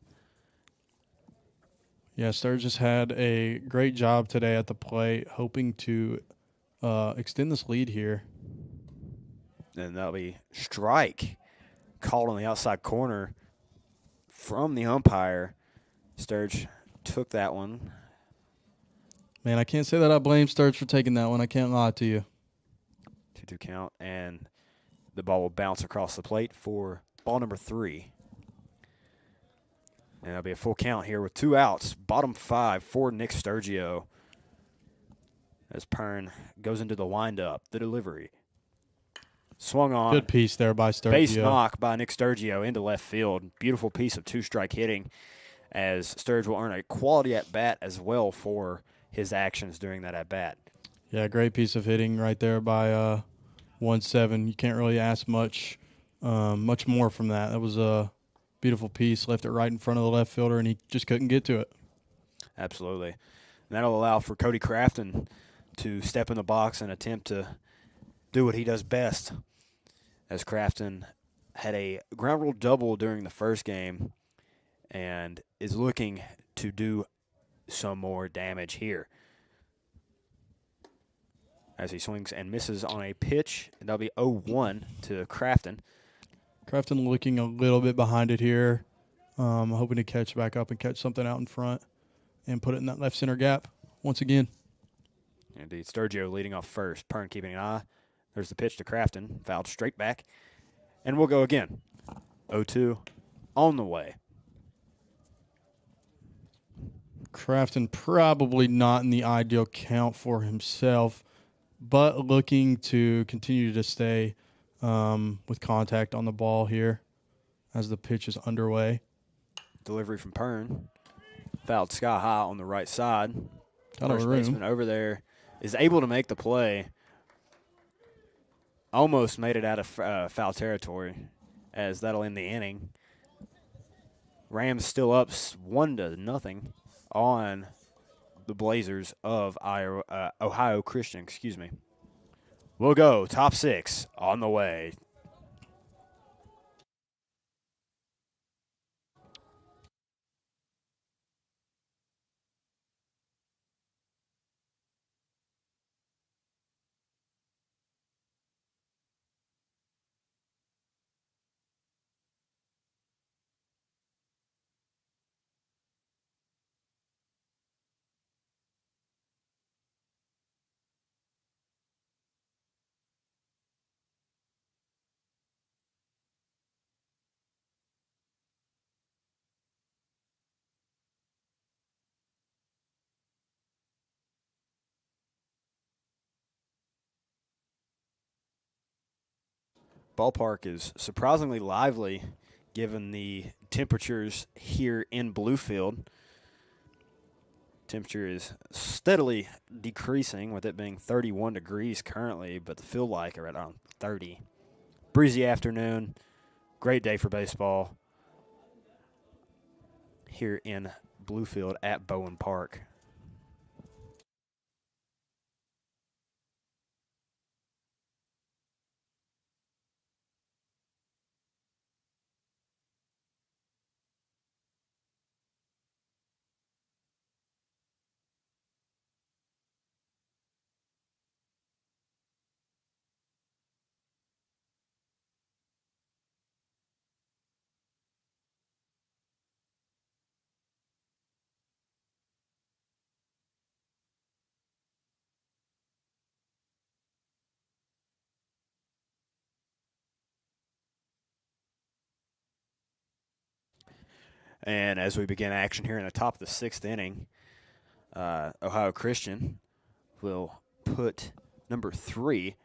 Yeah, Sturgis had a great job today at the plate, hoping to extend this lead here. And that'll be strike called on the outside corner from the umpire. Sturge took that one. Man, I can't say that I blame Sturge for taking that one. I can't lie to you. 2-2 count, and the ball will bounce across the plate for ball number 3. And that'll be a full count here with 2 outs. Bottom 5 for Nick Sturgio as Pern goes into the windup, the delivery. Swung on. Good piece there by Sturgio. Base knock by Nick Sturgio into left field. Beautiful piece of 2-strike hitting as Sturge will earn a quality at-bat as well for his actions during that at-bat. Yeah, great piece of hitting right there by 1-7. You can't really ask much more from that. That was a beautiful piece. Left it right in front of the left fielder, and he just couldn't get to it. Absolutely. And that'll allow for Cody Crafton to step in the box and attempt to do what he does best, as Crafton had a ground rule double during the first game and is looking to do some more damage here. As he swings and misses on a pitch, and that'll be 0-1 to Crafton. Crafton looking a little bit behind it here, hoping to catch back up and catch something out in front and put it in that left center gap once again. Indeed, Sturgio leading off first. Pern keeping an eye. There's the pitch to Crafton, fouled straight back. And we'll go again. 0-2 on the way. Crafton probably not in the ideal count for himself, but looking to continue to stay with contact on the ball here as the pitch is underway. Delivery from Pern. Fouled sky high on the right side. First baseman over there is able to make the play. Almost made it out of foul territory, as that'll end the inning. Rams still up 1-0 on the Blazers of Ohio Christian. Excuse me. We'll go top 6 on the way. Ballpark is surprisingly lively given the temperatures here in Bluefield. Temperature is steadily decreasing, with it being 31 degrees currently, but the feel like are around 30. Breezy afternoon, great day for baseball here in Bluefield at Bowen Park. And as we begin action here in the top of the 6th inning, Ohio Christian will put number 3,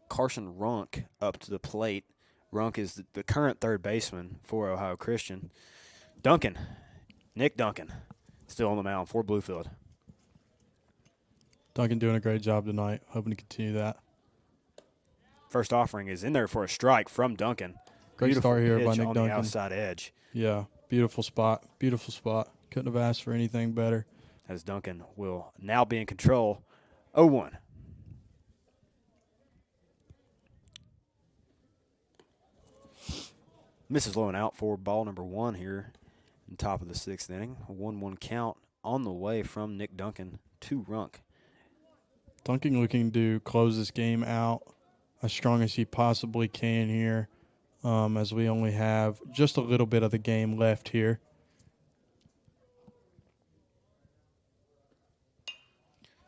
Carson Runk, up to the plate. Runk is the current third baseman for Ohio Christian. Nick Duncan, still on the mound for Bluefield. Duncan doing a great job tonight. Hoping to continue that. First offering is in there for a strike from Duncan. Great Beautiful start here by pitch Nick on Duncan. the outside edge. Yeah, beautiful spot. Beautiful spot. Couldn't have asked for anything better. As Duncan will now be in control. 0-1. Misses low and out for ball number 1 here in top of the 6th inning. A 1-1 count on the way from Nick Duncan to Runk. Duncan looking to close this game out as strong as he possibly can here, as we only have just a little bit of the game left here.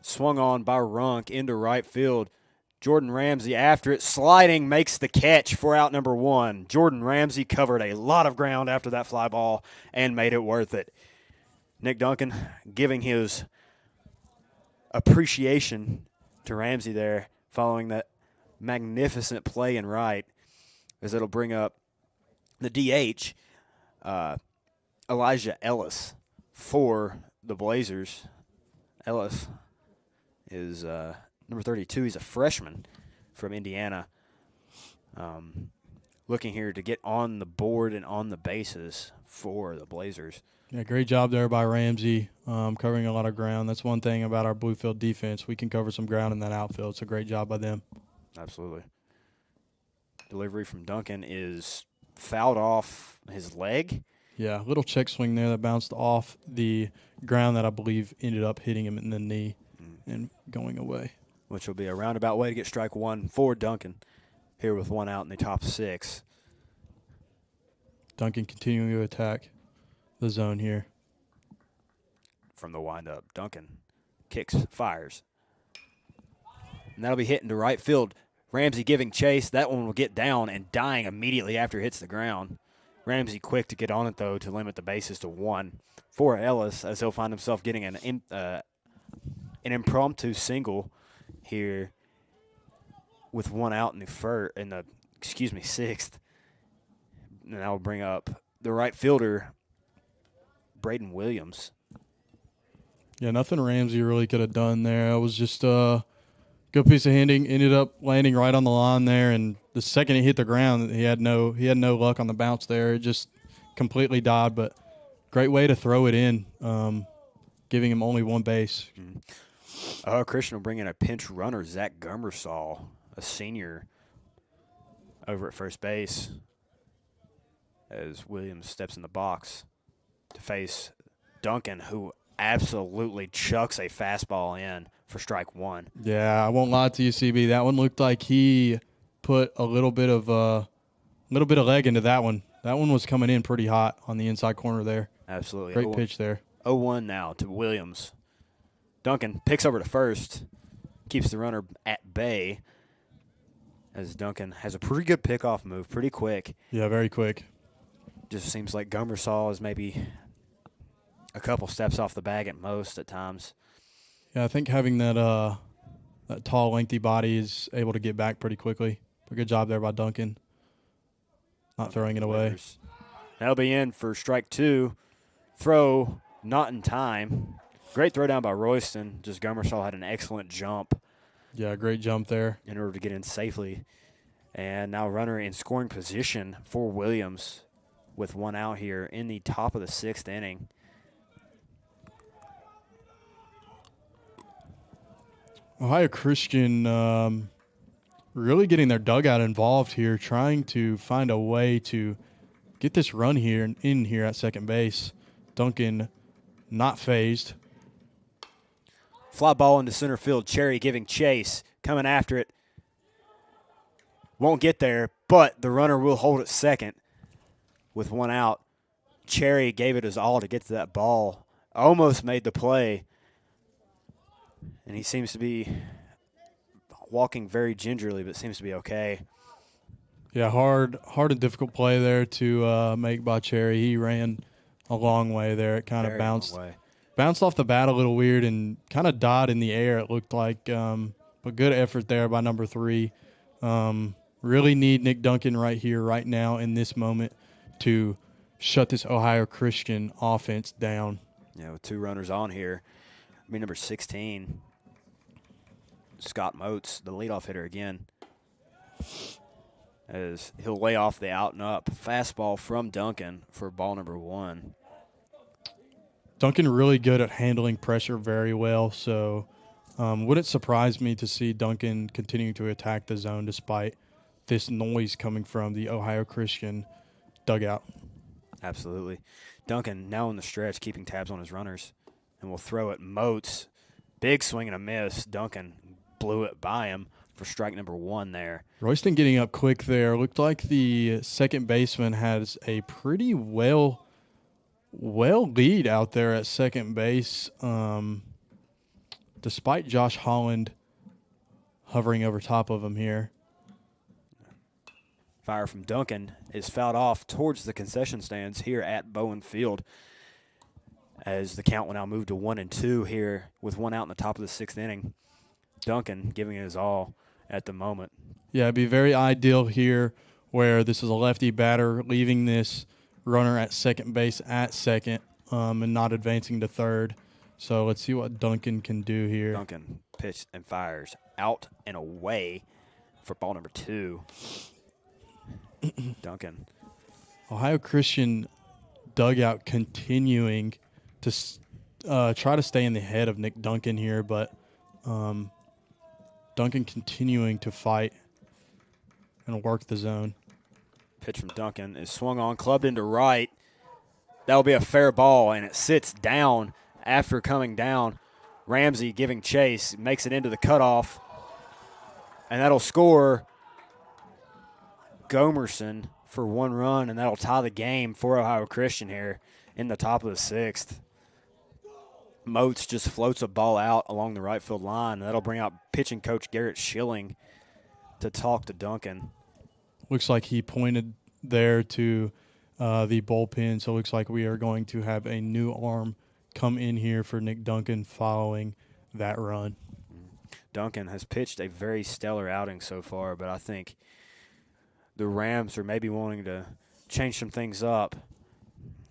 Swung on by Runk into right field. Jordan Ramsey after it, sliding, makes the catch for out number 1. Jordan Ramsey covered a lot of ground after that fly ball and made it worth it. Nick Duncan giving his appreciation to Ramsey there following that magnificent play in right, as it'll bring up the DH, Elijah Ellis for the Blazers. Ellis is number 32. He's a freshman from Indiana. Looking here to get on the board and on the bases for the Blazers. Yeah, great job there by Ramsey, covering a lot of ground. That's one thing about our Bluefield defense. We can cover some ground in that outfield. It's a great job by them. Absolutely. Delivery from Duncan is fouled off his leg. Yeah, little check swing there that bounced off the ground that I believe ended up hitting him in the knee and going away. Which will be a roundabout way to get strike 1 for Duncan here with 1 out in the top 6. Duncan continuing to attack the zone here. From the windup, Duncan kicks, fires. And that'll be hit into right field. Ramsey giving chase. That one will get down and dying immediately after it hits the ground. Ramsey quick to get on it, though, to limit the bases to 1 for Ellis, as he'll find himself getting an impromptu single here with 1 out in the 6th. And that will bring up the right fielder, Braden Williams. Yeah, nothing Ramsey really could have done there. It was just a good piece of hitting. Ended up landing right on the line there, and the second it hit the ground, he had no luck on the bounce there. It just completely died, but great way to throw it in, giving him only 1 base. Christian will bring in a pinch runner, Zach Gummersall, a senior, over at first base, as Williams steps in the box to face Duncan, who absolutely chucks a fastball in for strike 1. Yeah, I won't lie to you, CB. That one looked like he put a little bit of leg into that one. That one was coming in pretty hot on the inside corner there. Absolutely. Great pitch there. 0-1 now to Williams. Duncan picks over to first, keeps the runner at bay, as Duncan has a pretty good pickoff move, pretty quick. Yeah, very quick. Just seems like Gummersall is maybe a couple steps off the bag at most at times. Yeah, I think having that tall, lengthy body is able to get back pretty quickly. But good job there by Duncan, not throwing it away. That'll be in for strike 2. Throw not in time. Great throw down by Royston. Just Gummersall had an excellent jump. Yeah, great jump there. In order to get in safely. And now runner in scoring position for Williams with 1 out here in the top of the 6th inning. Ohio Christian really getting their dugout involved here, trying to find a way to get this run here and in here at second base. Duncan not phased. Fly ball into center field. Cherry giving chase, coming after it. Won't get there, but the runner will hold at second with 1 out. Cherry gave it his all to get to that ball. Almost made the play. And he seems to be walking very gingerly, but seems to be okay. Yeah, hard and difficult play there to make by Cherry. He ran a long way there. It kind of bounced off the bat a little weird and kind of died in the air, it looked like. But good effort there by number 3. Really need Nick Duncan right here, right now, in this moment to shut this Ohio Christian offense down. Yeah, with 2 runners on here. Number 16, Scott Moats, the leadoff hitter again, as he'll lay off the out and up fastball from Duncan for ball number 1. Duncan really good at handling pressure very well, so wouldn't surprise me to see Duncan continuing to attack the zone despite this noise coming from the Ohio Christian dugout. Absolutely. Duncan now in the stretch, keeping tabs on his runners, and will throw it. Moats, big swing and a miss. Duncan blew it by him for strike number 1 there. Royston getting up quick there. Looked like the second baseman has a pretty well lead out there at second base, despite Josh Holland hovering over top of him here. Fire from Duncan is fouled off towards the concession stands here at Bowen Field, as the count will now move to 1-2 here with 1 out in the top of the 6th inning. Duncan giving it his all at the moment. Yeah, it'd be very ideal here where this is a lefty batter leaving this runner at second base at second and not advancing to third. So let's see what Duncan can do here. Duncan pitched and fires out and away for ball number 2. Duncan. Ohio Christian dugout continuing to try to stay in the head of Nick Duncan here, but Duncan continuing to fight and work the zone. Pitch from Duncan is swung on, clubbed into right. That'll be a fair ball, and it sits down after coming down. Ramsey giving chase, makes it into the cutoff, and that'll score Gomerson for 1 run, and that'll tie the game for Ohio Christian here in the top of the 6th. Moats just floats a ball out along the right field line, and that'll bring out pitching coach Garrett Schilling to talk to Duncan. Looks like he pointed there to the bullpen, so it looks like we are going to have a new arm come in here for Nick Duncan following that run. Duncan has pitched a very stellar outing so far, but I think the Rams are maybe wanting to change some things up,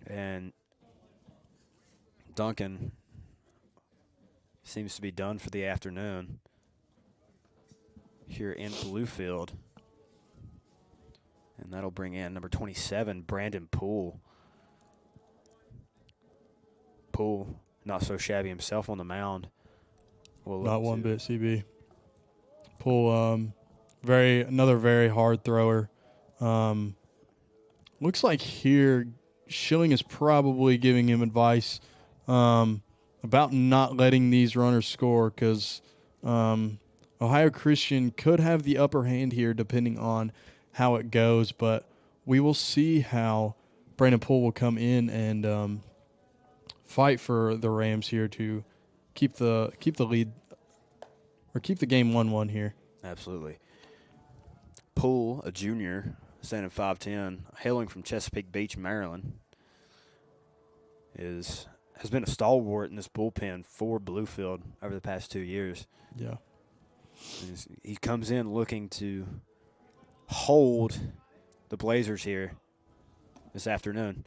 and Duncan seems to be done for the afternoon here in Bluefield. And that'll bring in number 27, Brandon Poole. Poole, not so shabby himself on the mound. Not one bit, CB. Poole, another very hard thrower. Looks like here Schilling is probably giving him advice about not letting these runners score, because Ohio Christian could have the upper hand here depending on how it goes, but we will see how Brandon Poole will come in and fight for the Rams here to keep the lead or keep the game 1-1 here. Absolutely. Poole, a junior, standing 5'10", hailing from Chesapeake Beach, Maryland, has been a stalwart in this bullpen for Bluefield over the past 2 years. Yeah. He comes in looking to hold the Blazers here this afternoon.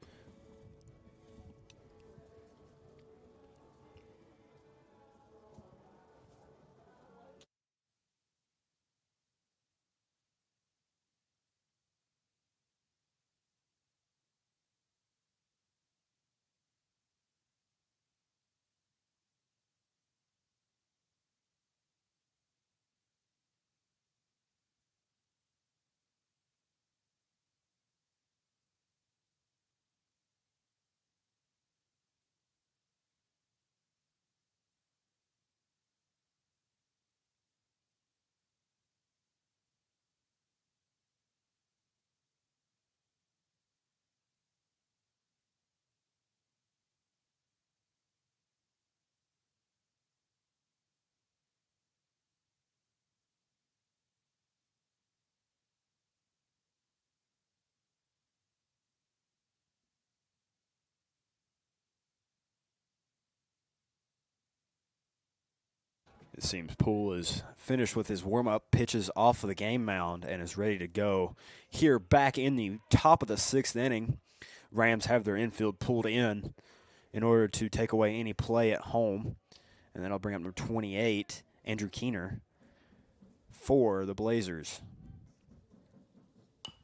It seems Poole is finished with his warm-up pitches off of the game mound and is ready to go. Here back in the top of the 6th inning, Rams have their infield pulled in order to take away any play at home. And then I'll bring up number 28, Andrew Keener, for the Blazers.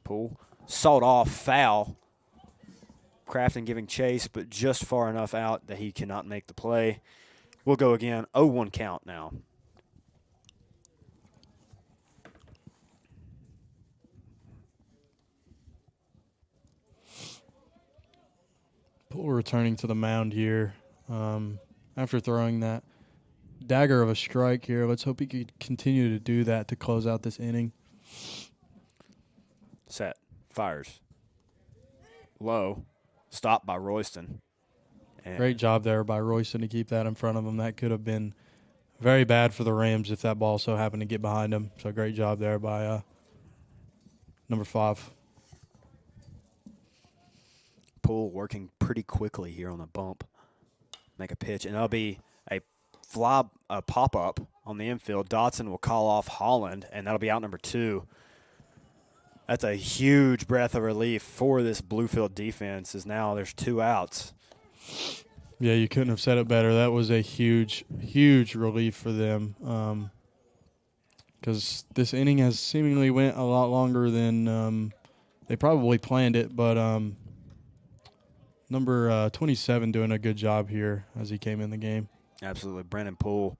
Poole, sawed off, foul. Crafton giving chase, but just far enough out that he cannot make the play. We'll go again, 0-1 count now. Poole returning to the mound here after throwing that dagger of a strike here. Let's hope he could continue to do that to close out this inning. Set. Fires. Low. Stopped by Royston. And Great job there by Royston to keep that in front of him. That could have been very bad for the Rams if that ball so happened to get behind him. So great job there by number 5. Poole working pretty quickly here on the bump. Make a pitch, and that'll be a pop-up on the infield. Dotson will call off Holland, and that'll be out number 2. That's a huge breath of relief for this Bluefield defense, as now there's 2 outs. Yeah, you couldn't have said it better. That was a huge, huge relief for them because this inning has seemingly went a lot longer than they probably planned it. But number 27 doing a good job here as he came in the game. Absolutely. Brennan Poole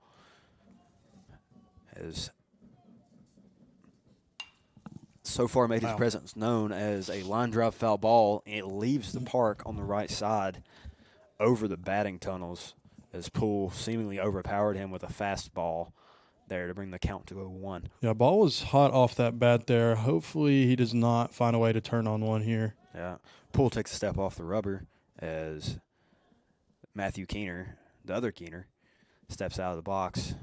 has so far made his presence known as a line drive foul ball. It leaves the park on the right side over the batting tunnels as Poole seemingly overpowered him with a fastball there to bring the count to 0-1. Yeah, ball was hot off that bat there. Hopefully he does not find a way to turn on one here. Yeah. Poole takes a step off the rubber as Matthew Keener, the other Keener, steps out of the box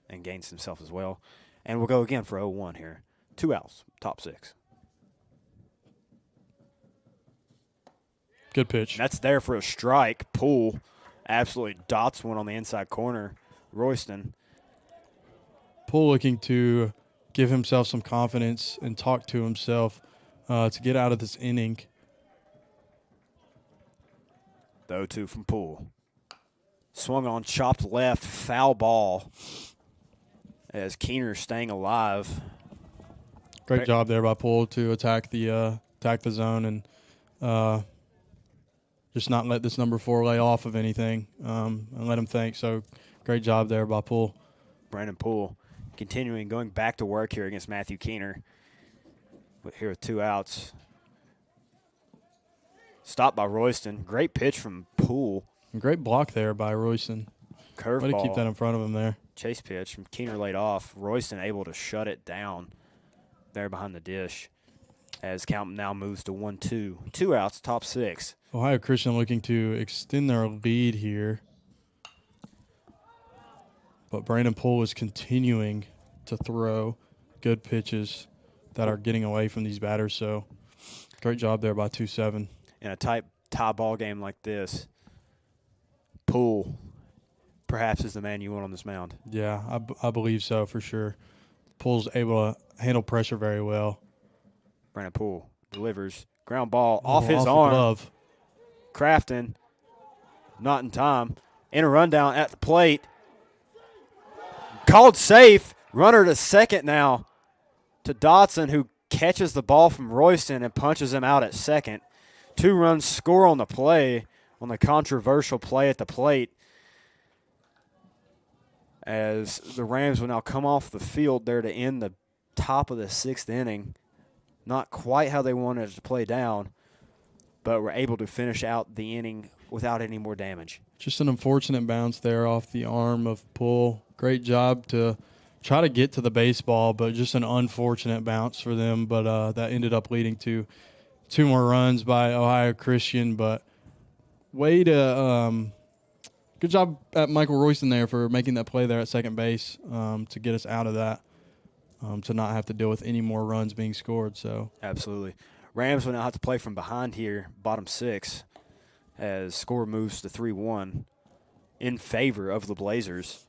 and gains himself as well. And we'll go again for 0-1 here. 2 outs, top 6. Good pitch. And that's there for a strike. Poole absolutely dots one on the inside corner. Royston. Poole looking to give himself some confidence and talk to himself to get out of this inning. The 0-2 from Poole. Swung on, chopped left, foul ball as Keener staying alive. Great job there by Poole to attack the zone and just not let this number 4 lay off of anything and let him think. So great job there by Poole. Brandon Poole continuing, going back to work here against Matthew Keener. But here with 2 outs. Stopped by Royston. Great pitch from Poole. And great block there by Royston. Curveball. Way to keep that in front of him there. Chase pitch from Keener laid off. Royston able to shut it down there behind the dish as count now moves to 1-2. 2 outs, top 6. Ohio Christian looking to extend their lead here. But Brandon Poole is continuing to throw good pitches that are getting away from these batters. So great job there by 2-7. In a tight tie ball game like this, Poole perhaps is the man you want on this mound. Yeah, I believe so for sure. Poole's able to handle pressure very well. Brandon Poole delivers. Ground ball off his arm. Glove. Crafton, not in time. In a rundown at the plate. Called safe. Runner to second now to Dotson, who catches the ball from Royston and punches him out at second. 2 runs score on the play, on the controversial play at the plate, as the Rams will now come off the field there to end the top of the 6th inning. Not quite how they wanted it to play down, but were able to finish out the inning without any more damage. Just an unfortunate bounce there off the arm of Poole. Great job to try to get to the baseball, but just an unfortunate bounce for them. But that ended up leading to 2 more runs by Ohio Christian. But way to good job at Michael Royston there for making that play there at second base to get us out of that, to not have to deal with any more runs being scored. So absolutely. Rams will now have to play from behind here, bottom 6, as score moves to 3-1 in favor of the Blazers.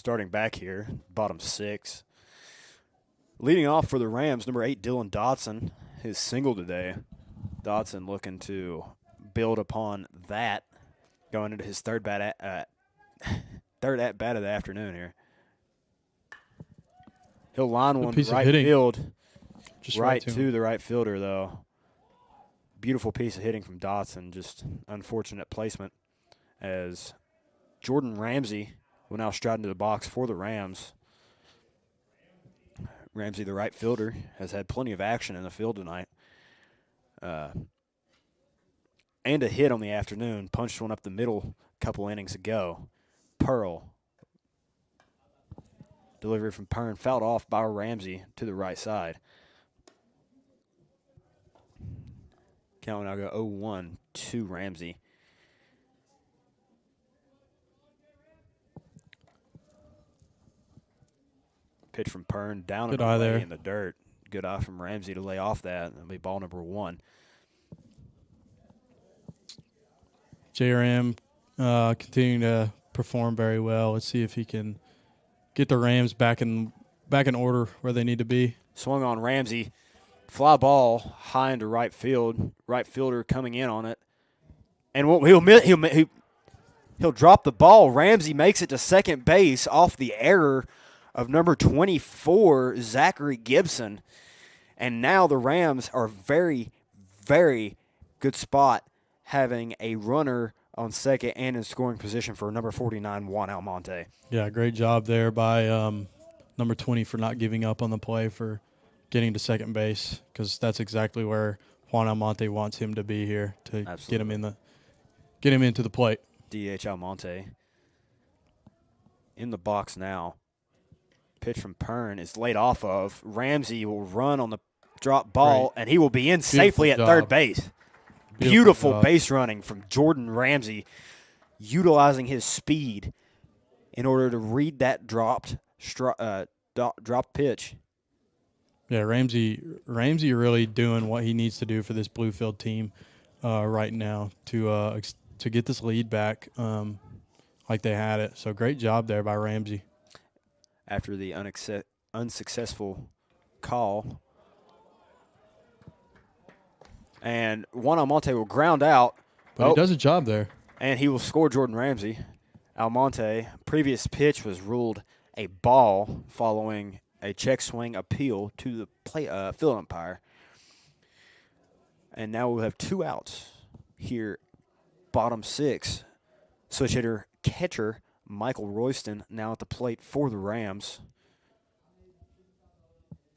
starting back here, bottom 6. Leading off for the Rams, number 8, Dylan Dotson, his single today. Dotson looking to build upon that, going into his third at-bat of the afternoon here. He'll line one right field, just right to the right fielder, though. Beautiful piece of hitting from Dotson, just unfortunate placement as Jordan Ramsey will now stride into the box for the Rams. Ramsey, the right fielder, has had plenty of action in the field tonight. And a hit on the afternoon. Punched one up the middle a couple innings ago. Pearl. Delivery from Pern. Fouled off by Ramsey to the right side. Count will now go 0-1 to Ramsey. Pitch from Pern down and away in the dirt. Good eye from Ramsey to lay off that. That'll be ball number 1. JRM continuing to perform very well. Let's see if he can get the Rams back in order where they need to be. Swung on Ramsey. Fly ball high into right field. Right fielder coming in on it. And he'll drop the ball. Ramsey makes it to second base off the error of number 24, Zachary Gibson. And now the Rams are very, very good spot having a runner on second and in scoring position for number 49, Juan Almonte. Yeah, great job there by number 20 for not giving up on the play for getting to second base, because that's exactly where Juan Almonte wants him to be here to get him into the plate. DH Almonte in the box now. Pitch from Pern is laid off of. Ramsey will run on the drop ball, and he will be in safely at third base. Beautiful base running from Jordan Ramsey, utilizing his speed in order to read that dropped pitch. Yeah, Ramsey really doing what he needs to do for this Bluefield team right now to get this lead back like they had it. So great job there by Ramsey. After the unsuccessful call. And Juan Almonte will ground out. But he does a job there. And he will score Jordan Ramsey. Almonte, previous pitch was ruled a ball following a check swing appeal to the field umpire. And now we'll have 2 outs here, bottom 6. Switch hitter catcher Michael Royston now at the plate for the Rams.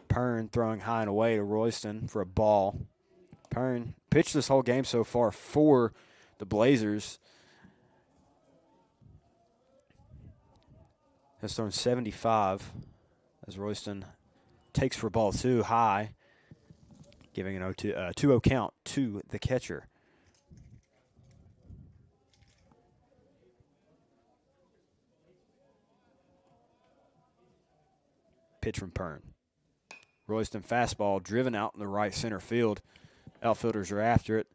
Pern throwing high and away to Royston for a ball. Pern pitched this whole game so far for the Blazers. Has thrown 75 as Royston takes for ball 2 high, giving an 2-0 count to the catcher. Pitch from Pern. Royston fastball driven out in the right center field. Outfielders are after it.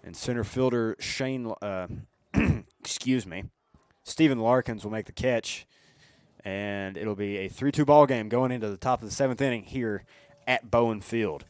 And center fielder Stephen Larkins will make the catch. And it'll be a 3-2 ball game going into the top of the 7th inning here at Bowen Field.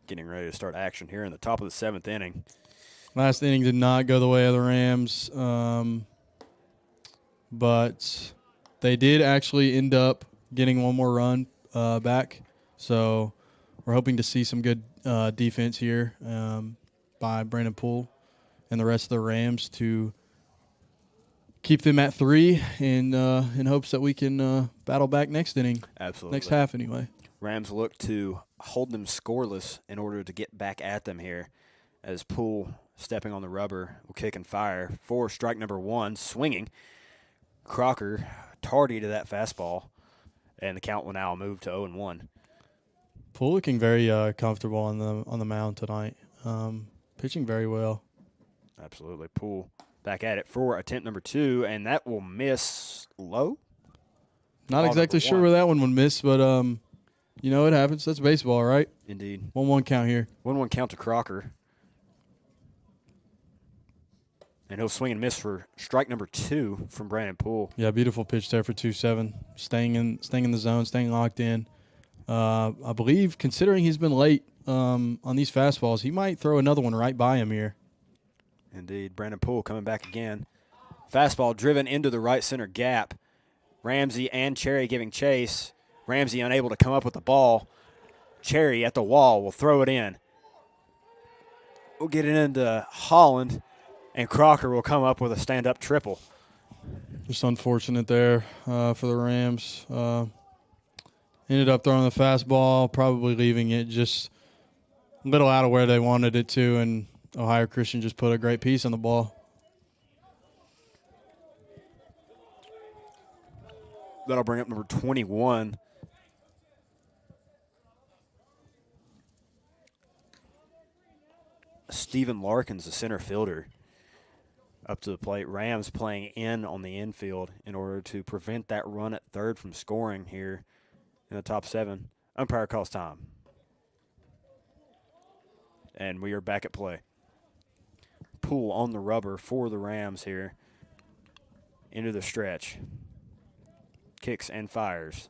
Getting ready to start action here in the top of the 7th inning. Last inning did not go the way of the Rams, but they did actually end up getting one more run back. So we're hoping to see some good defense here by Brandon Poole and the rest of the Rams to keep them at 3 in hopes that we can battle back next inning. Absolutely. Next half anyway. Rams look to hold them scoreless in order to get back at them here as Poole, stepping on the rubber, will kick and fire for strike number 1, swinging. Crocker tardy to that fastball, and the count will now move to 0-1. Poole looking very comfortable on the mound tonight, pitching very well. Absolutely. Poole back at it for attempt number 2, and that will miss low. Not exactly sure where that one would miss, but it happens. That's baseball, right? Indeed. 1-1 count here. 1-1 count to Crocker. And he'll swing and miss for strike number 2 from Brandon Poole. Yeah, beautiful pitch there for 2-7. Staying in the zone, staying locked in. I believe, considering he's been late on these fastballs, he might throw another one right by him here. Indeed. Brandon Poole coming back again. Fastball driven into the right center gap. Ramsey and Cherry giving chase. Ramsey unable to come up with the ball. Cherry at the wall will throw it in. We'll get it into Holland, and Crocker will come up with a stand-up triple. Just unfortunate there for the Rams. Ended up throwing the fastball, probably leaving it just a little out of where they wanted it to, and Ohio Christian just put a great piece on the ball. That'll bring up number 21. Steven Larkins, the center fielder, up to the plate. Rams playing in on the infield in order to prevent that run at third from scoring here in the top 7. Umpire calls time. And we are back at play. Poole on the rubber for the Rams here into the stretch. Kicks and fires.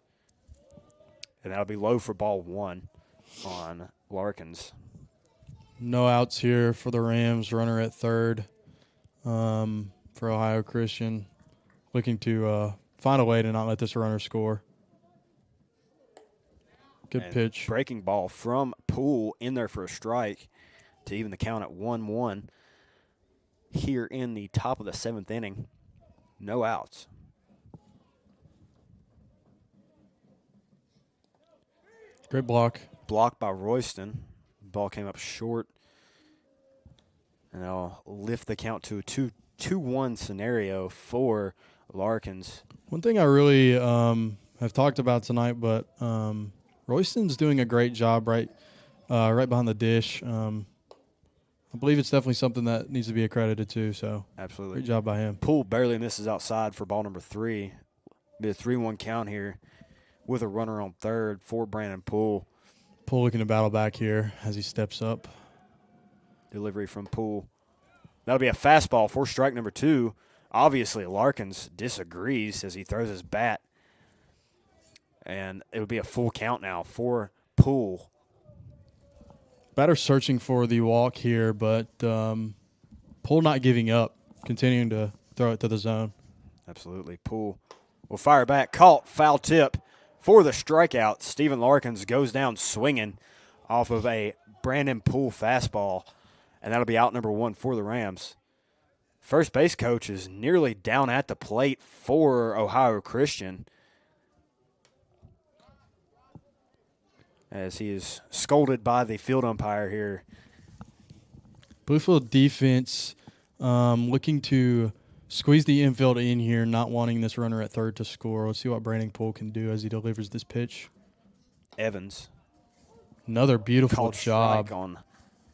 And that'll be low for ball 1 on Larkins. No outs here for the Rams. Runner at third for Ohio Christian. Looking to find a way to not let this runner score. Good and pitch. Breaking ball from Poole in there for a strike to even the count at 1-1 here in the top of the 7th inning. No outs. Great block. Blocked by Royston. Ball came up short. And that'll lift the count to a 2-1 scenario for Larkins. One thing I really have talked about tonight, but Royston's doing a great job right behind the dish. I believe it's definitely something that needs to be accredited to. So absolutely, great job by him. Poole barely misses outside for ball number 3. Be a 3-1 count here with a runner on third for Brandon Poole. Poole looking to battle back here as he steps up. Delivery from Poole. That'll be a fastball for strike number 2. Obviously, Larkins disagrees as he throws his bat. And it'll be a full count now for Poole. Batter searching for the walk here, but Poole not giving up, continuing to throw it to the zone. Absolutely. Poole will fire back. Caught. Foul tip for the strikeout. Steven Larkins goes down swinging off of a Brandon Poole fastball. And that'll be out number 1 for the Rams. First base coach is nearly down at the plate for Ohio Christian, as he is scolded by the field umpire here. Bluefield defense looking to squeeze the infield in here, not wanting this runner at third to score. Let's see what Brandon Poole can do as he delivers this pitch. Evans. Another beautiful Called job strike on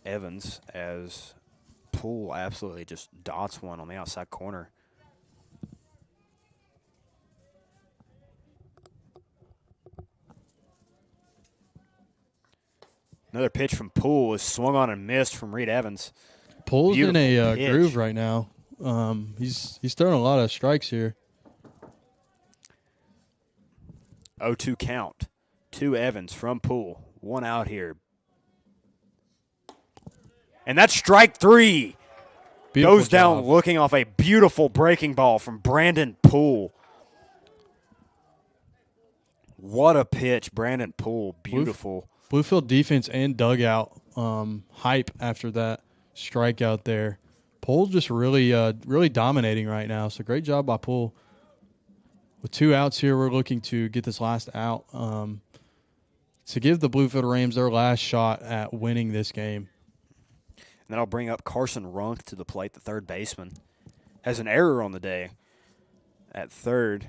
Evans as Poole absolutely just dots one on the outside corner. Another pitch from Poole is swung on and missed from Reed Evans. Poole's in a pitch. groove right now. He's throwing a lot of strikes here. 0-2 count to Evans from Poole. One out here. And that's strike 3. Beautiful Goes down job. looking off a beautiful breaking ball from Brandon Poole. What a pitch, Brandon Poole. Beautiful. Bluefield defense and dugout hype after that strikeout there. Poole's just really dominating right now. So great job by Poole. With 2 outs here, we're looking to get this last out to give the Bluefield Rams their last shot at winning this game. And then I'll bring up Carson Runk to the plate, the third baseman. Has an error on the day at third.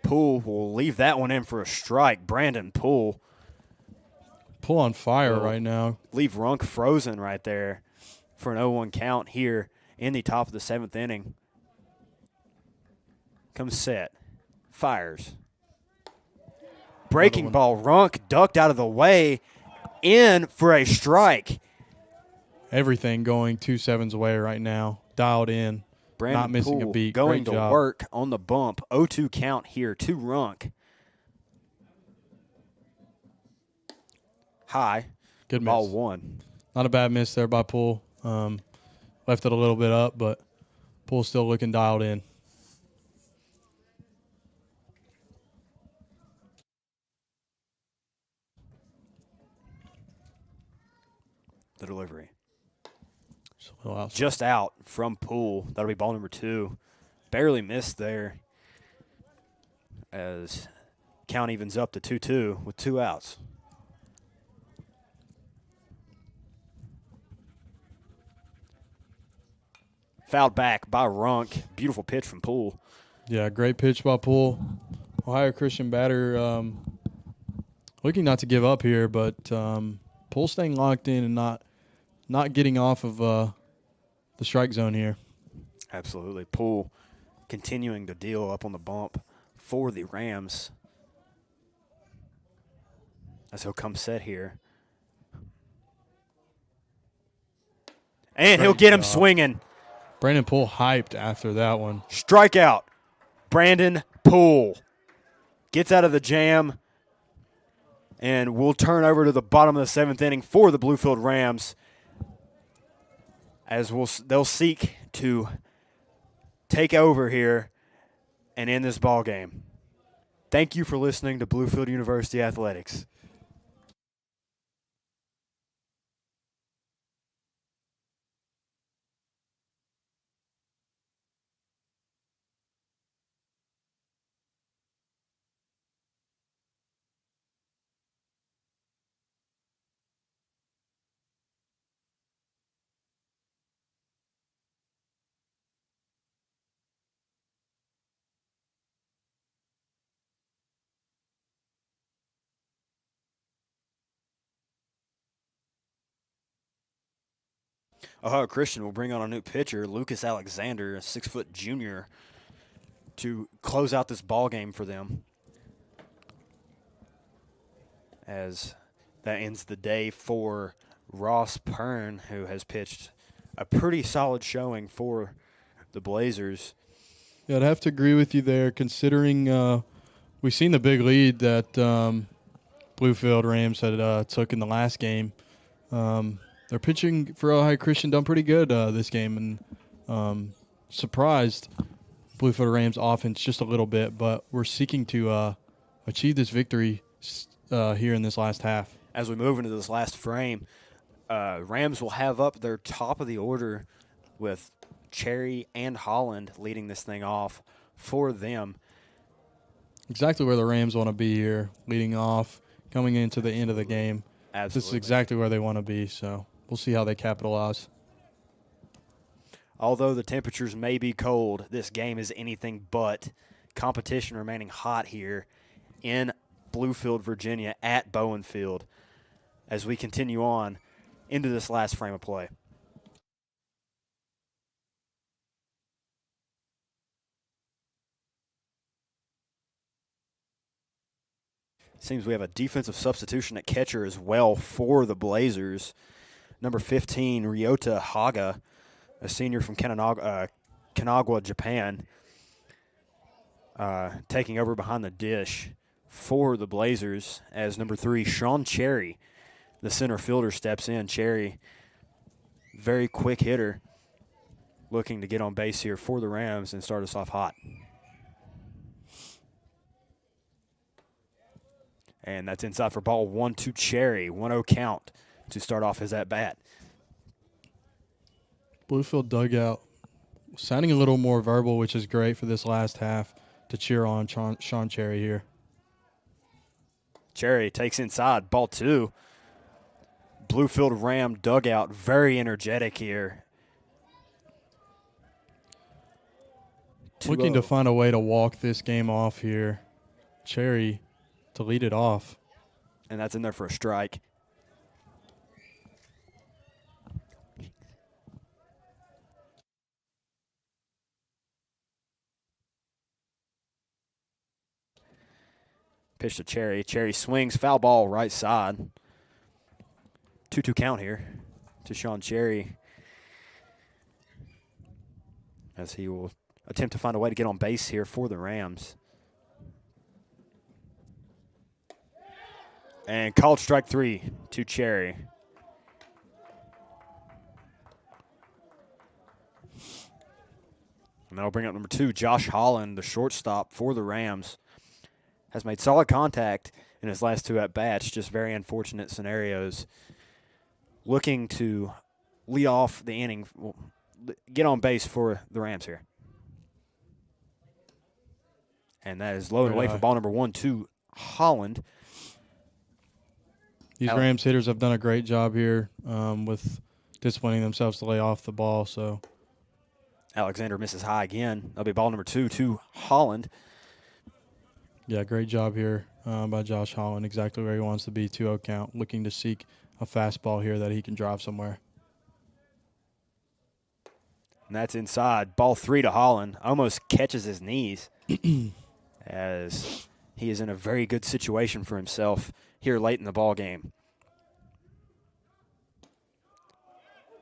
Poole will leave that one in for a strike. Brandon Poole. Poole on fire right now. Leave Runk frozen right there for an 0-1 count here in the top of the 7th inning. Comes set. Fires. Breaking ball. Runk ducked out of the way. In for a strike. Everything going 2-7s away right now. Dialed in. Brandon not missing Poole a beat. Going Great to job. work on the bump. 0-2 count here to Runk. High. Good miss. Ball 1. Not a bad miss there by Poole. Left it a little bit up, but Poole's still looking dialed in. The delivery. Outside. Just out from Poole. That'll be ball number 2. Barely missed there as count evens up to 2-2 with 2 outs. Fouled back by Runk. Beautiful pitch from Poole. Yeah, great pitch by Poole. Ohio Christian batter looking not to give up here, but Poole staying locked in and not getting off of the strike zone here. Absolutely. Poole continuing to deal up on the bump for the Rams as he'll come set here. And he'll get him swinging. Brandon Poole hyped after that one. Strikeout. Brandon Poole gets out of the jam, and we'll turn over to the bottom of the 7th inning for the Bluefield Rams as they'll seek to take over here and end this ball game. Thank you for listening to Bluefield University Athletics. Ohio Christian will bring on a new pitcher, Lucas Alexander, a 6-foot junior, to close out this ball game for them. As that ends the day for Ross Pern, who has pitched a pretty solid showing for the Blazers. Yeah, I'd have to agree with you there, considering we've seen the big lead that Bluefield Rams had took in the last game. Their pitching for Ohio Christian done pretty good this game, and surprised Bluefield Rams offense just a little bit, but we're seeking to achieve this victory here in this last half. As we move into this last frame, Rams will have up their top of the order with Cherry and Holland leading this thing off for them. Exactly where the Rams want to be here, leading off, coming into the end of the game. Absolutely. This is exactly where they want to be, so we'll see how they capitalize. Although the temperatures may be cold, this game is anything but. Competition remaining hot here in Bluefield, Virginia at Bowen Field as we continue on into this last frame of play. Seems we have a defensive substitution at catcher as well for the Blazers. Number 15, Ryota Haga, a senior from Kanagawa, Japan, taking over behind the dish for the Blazers as number 3, Sean Cherry, the center fielder, steps in. Cherry, very quick hitter, looking to get on base here for the Rams and start us off hot. And that's inside for ball 1 to Cherry. 1-0 count to start off his at-bat. Bluefield dugout sounding a little more verbal, which is great for this last half to cheer on Sean Cherry here. Cherry takes inside, ball 2. Bluefield Ram dugout, very energetic here. Looking to find a way to walk this game off here. Cherry to lead it off. And that's in there for a strike. Pitch to Cherry. Cherry swings, foul ball right side. 2-2 count here to Sean Cherry, as he will attempt to find a way to get on base here for the Rams. And called strike 3 to Cherry. And that'll bring up number 2, Josh Holland, the shortstop for the Rams. Has made solid contact in his last 2 at-bats, just very unfortunate scenarios. Looking to lead off the inning, get on base for the Rams here. And that is low and away for ball number 1 to Holland. These Rams hitters have done a great job here with disciplining themselves to lay off the ball. So Alexander misses high again. That'll be ball number 2 to Holland. Yeah, great job here by Josh Holland. Exactly where he wants to be, 2-0 count. Looking to seek a fastball here that he can drive somewhere. And that's inside. Ball 3 to Holland. Almost catches his knees as he is in a very good situation for himself here late in the ball game.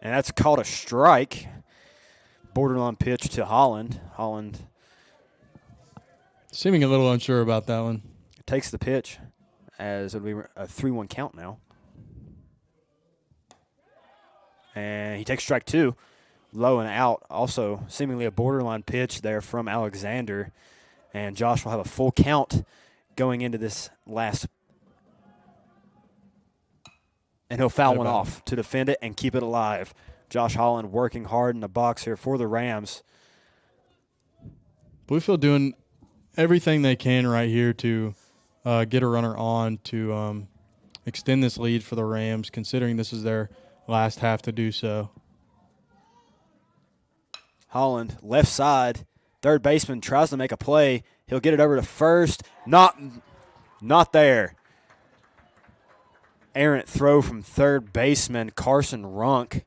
And that's called a strike. Borderline pitch to Holland. Holland seeming a little unsure about that one. Takes the pitch as it'll be a 3-1 count now. And he takes strike 2. Low and out. Also seemingly a borderline pitch there from Alexander. And Josh will have a full count going into this last. And he'll foul one off to defend it and keep it alive. Josh Holland working hard in the box here for the Rams. Bluefield doing everything they can right here to get a runner on to extend this lead for the Rams, considering this is their last half to do so. Holland, left side, third baseman tries to make a play. He'll get it over to first. Not there. Errant throw from third baseman Carson Runk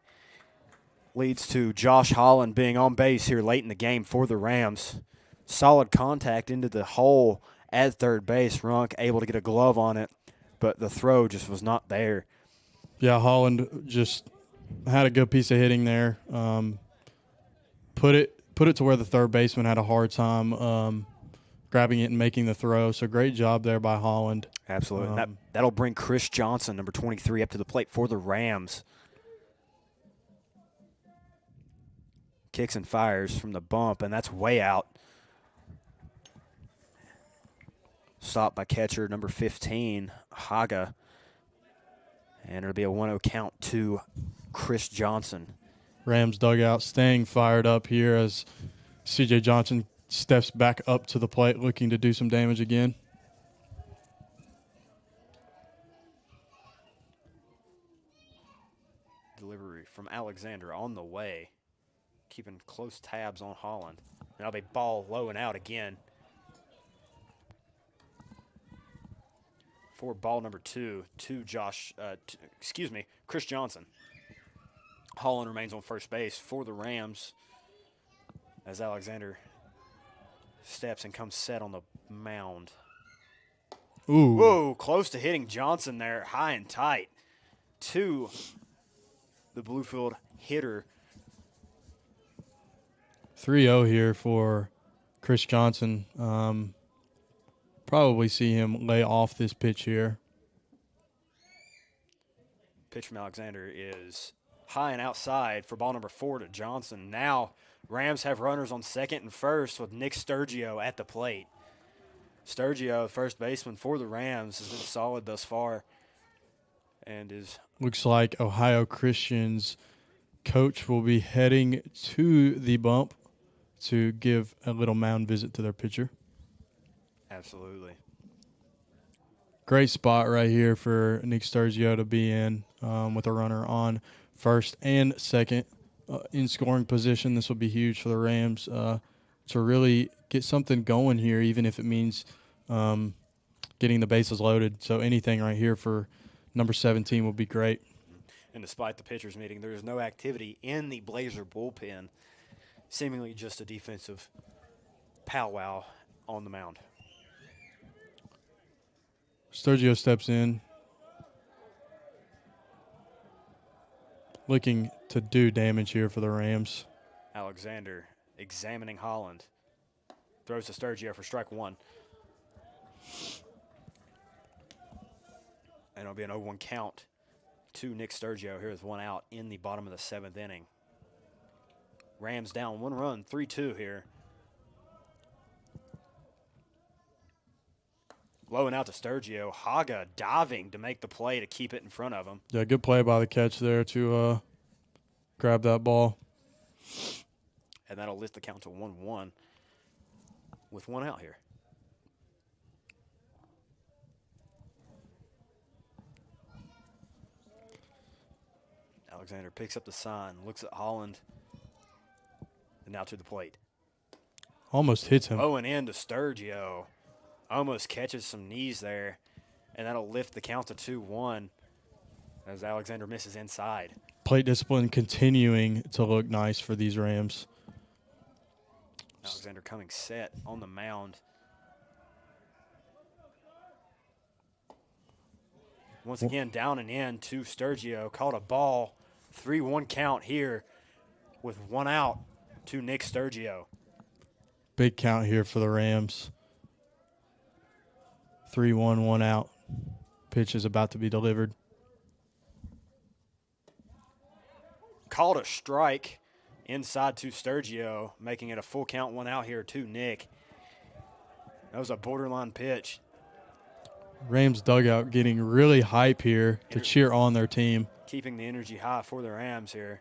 leads to Josh Holland being on base here late in the game for the Rams. Solid contact into the hole at third base. Runk able to get a glove on it, but the throw just was not there. Yeah, Holland just had a good piece of hitting there. Put it to where the third baseman had a hard time grabbing it and making the throw. So great job there by Holland. Absolutely. That'll bring Chris Johnson, number 23, up to the plate for the Rams. Kicks and fires from the bump, and that's way out. Stopped by catcher number 15, Haga. And it'll be a 1-0 count to Chris Johnson. Rams dugout staying fired up here as C.J. Johnson steps back up to the plate looking to do some damage again. Delivery from Alexander on the way. Keeping close tabs on Holland. And that'll be ball low and out again. For ball number 2 to Chris Johnson. Holland remains on first base for the Rams as Alexander steps and comes set on the mound. Ooh. Whoa, close to hitting Johnson there, high and tight to the Bluefield hitter. 3-0 here for Chris Johnson. probably see him lay off this pitch here. Pitch from Alexander is high and outside for ball number 4 to Johnson. Now Rams have runners on second and first with Nick Sturgio at the plate. Sturgio, first baseman for the Rams, has been solid thus far and is Looks like Ohio Christian's coach will be heading to the bump to give a little mound visit to their pitcher. absolutely. Great spot right here for Nick Sturgio to be in with a runner on first and second in scoring position. This will be huge for the Rams to really get something going here, even if it means getting the bases loaded. So anything right here for number 17 will be great. And despite the pitchers meeting, there is no activity in the Blazer bullpen, seemingly just a defensive powwow on the mound. Sturgio steps in, looking to do damage here for the Rams. Alexander examining Holland. Throws to Sturgio for strike 1. And it'll be an 0-1 count to Nick Sturgio here with 1 out in the bottom of the 7th inning. Rams down 1 run, 3-2 here. Low and out to Sturgio. Haga diving to make the play to keep it in front of him. Yeah, good play by the catch there to grab that ball. And that'll lift the count to 1-1 with 1 out here. Alexander picks up the sign, looks at Holland, and now to the plate. Almost hits him. Oh, and in to Sturgio. Almost catches some knees there, and that'll lift the count to 2-1 as Alexander misses inside. Plate discipline continuing to look nice for these Rams. Alexander coming set on the mound. Once again, down and in to Sturgio. Caught a ball. 3-1 count here with 1 out to Nick Sturgio. Big count here for the Rams. 3-1, 1 out. Pitch is about to be delivered. Called a strike inside to Sturgio, making it a full count, 1 out here to Nick. That was a borderline pitch. Rams dugout getting really hype here to cheer on their team. Keeping the energy high for the Rams here.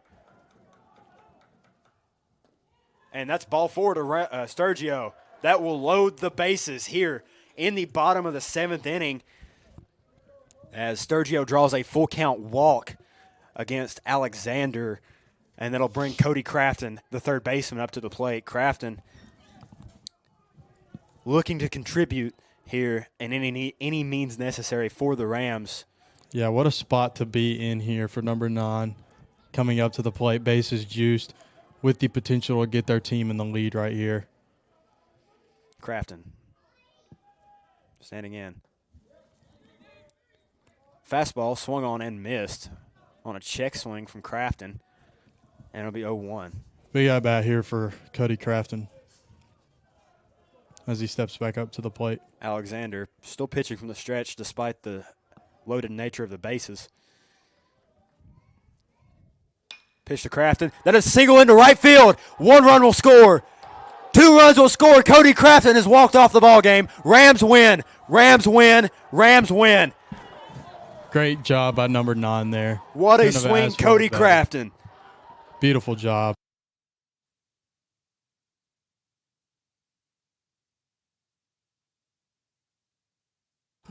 And that's ball 4 to Sturgio. That will load the bases here in the bottom of the 7th inning as Sturgio draws a full count walk against Alexander, and that'll bring Cody Crafton, the third baseman, up to the plate. Crafton looking to contribute here in any means necessary for the Rams. Yeah, what a spot to be in here for number 9. Coming up to the plate, bases juiced, with the potential to get their team in the lead right here. Crafton standing in. Fastball swung on and missed on a check swing from Crafton, and it'll be 0-1. Big at bat here for Cody Crafton as he steps back up to the plate. Alexander still pitching from the stretch despite the loaded nature of the bases. Pitch to Crafton. That is a single into right field. 1 run will score. 2 runs will score. Cody Crafton has walked off the ball game. Rams win. Rams win. Rams win. Great job by number 9 there. What a Couldn't have swing, asked for Cody it better. Crafton. Beautiful job.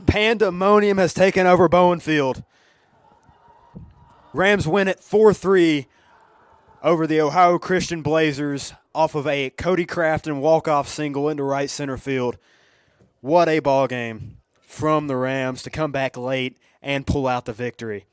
Pandemonium has taken over Bluefield. Rams win it 4-3 over the Ohio Christian Blazers off of a Cody Crafton walk-off single into right center field. What a ball game from the Rams to come back late and pull out the victory.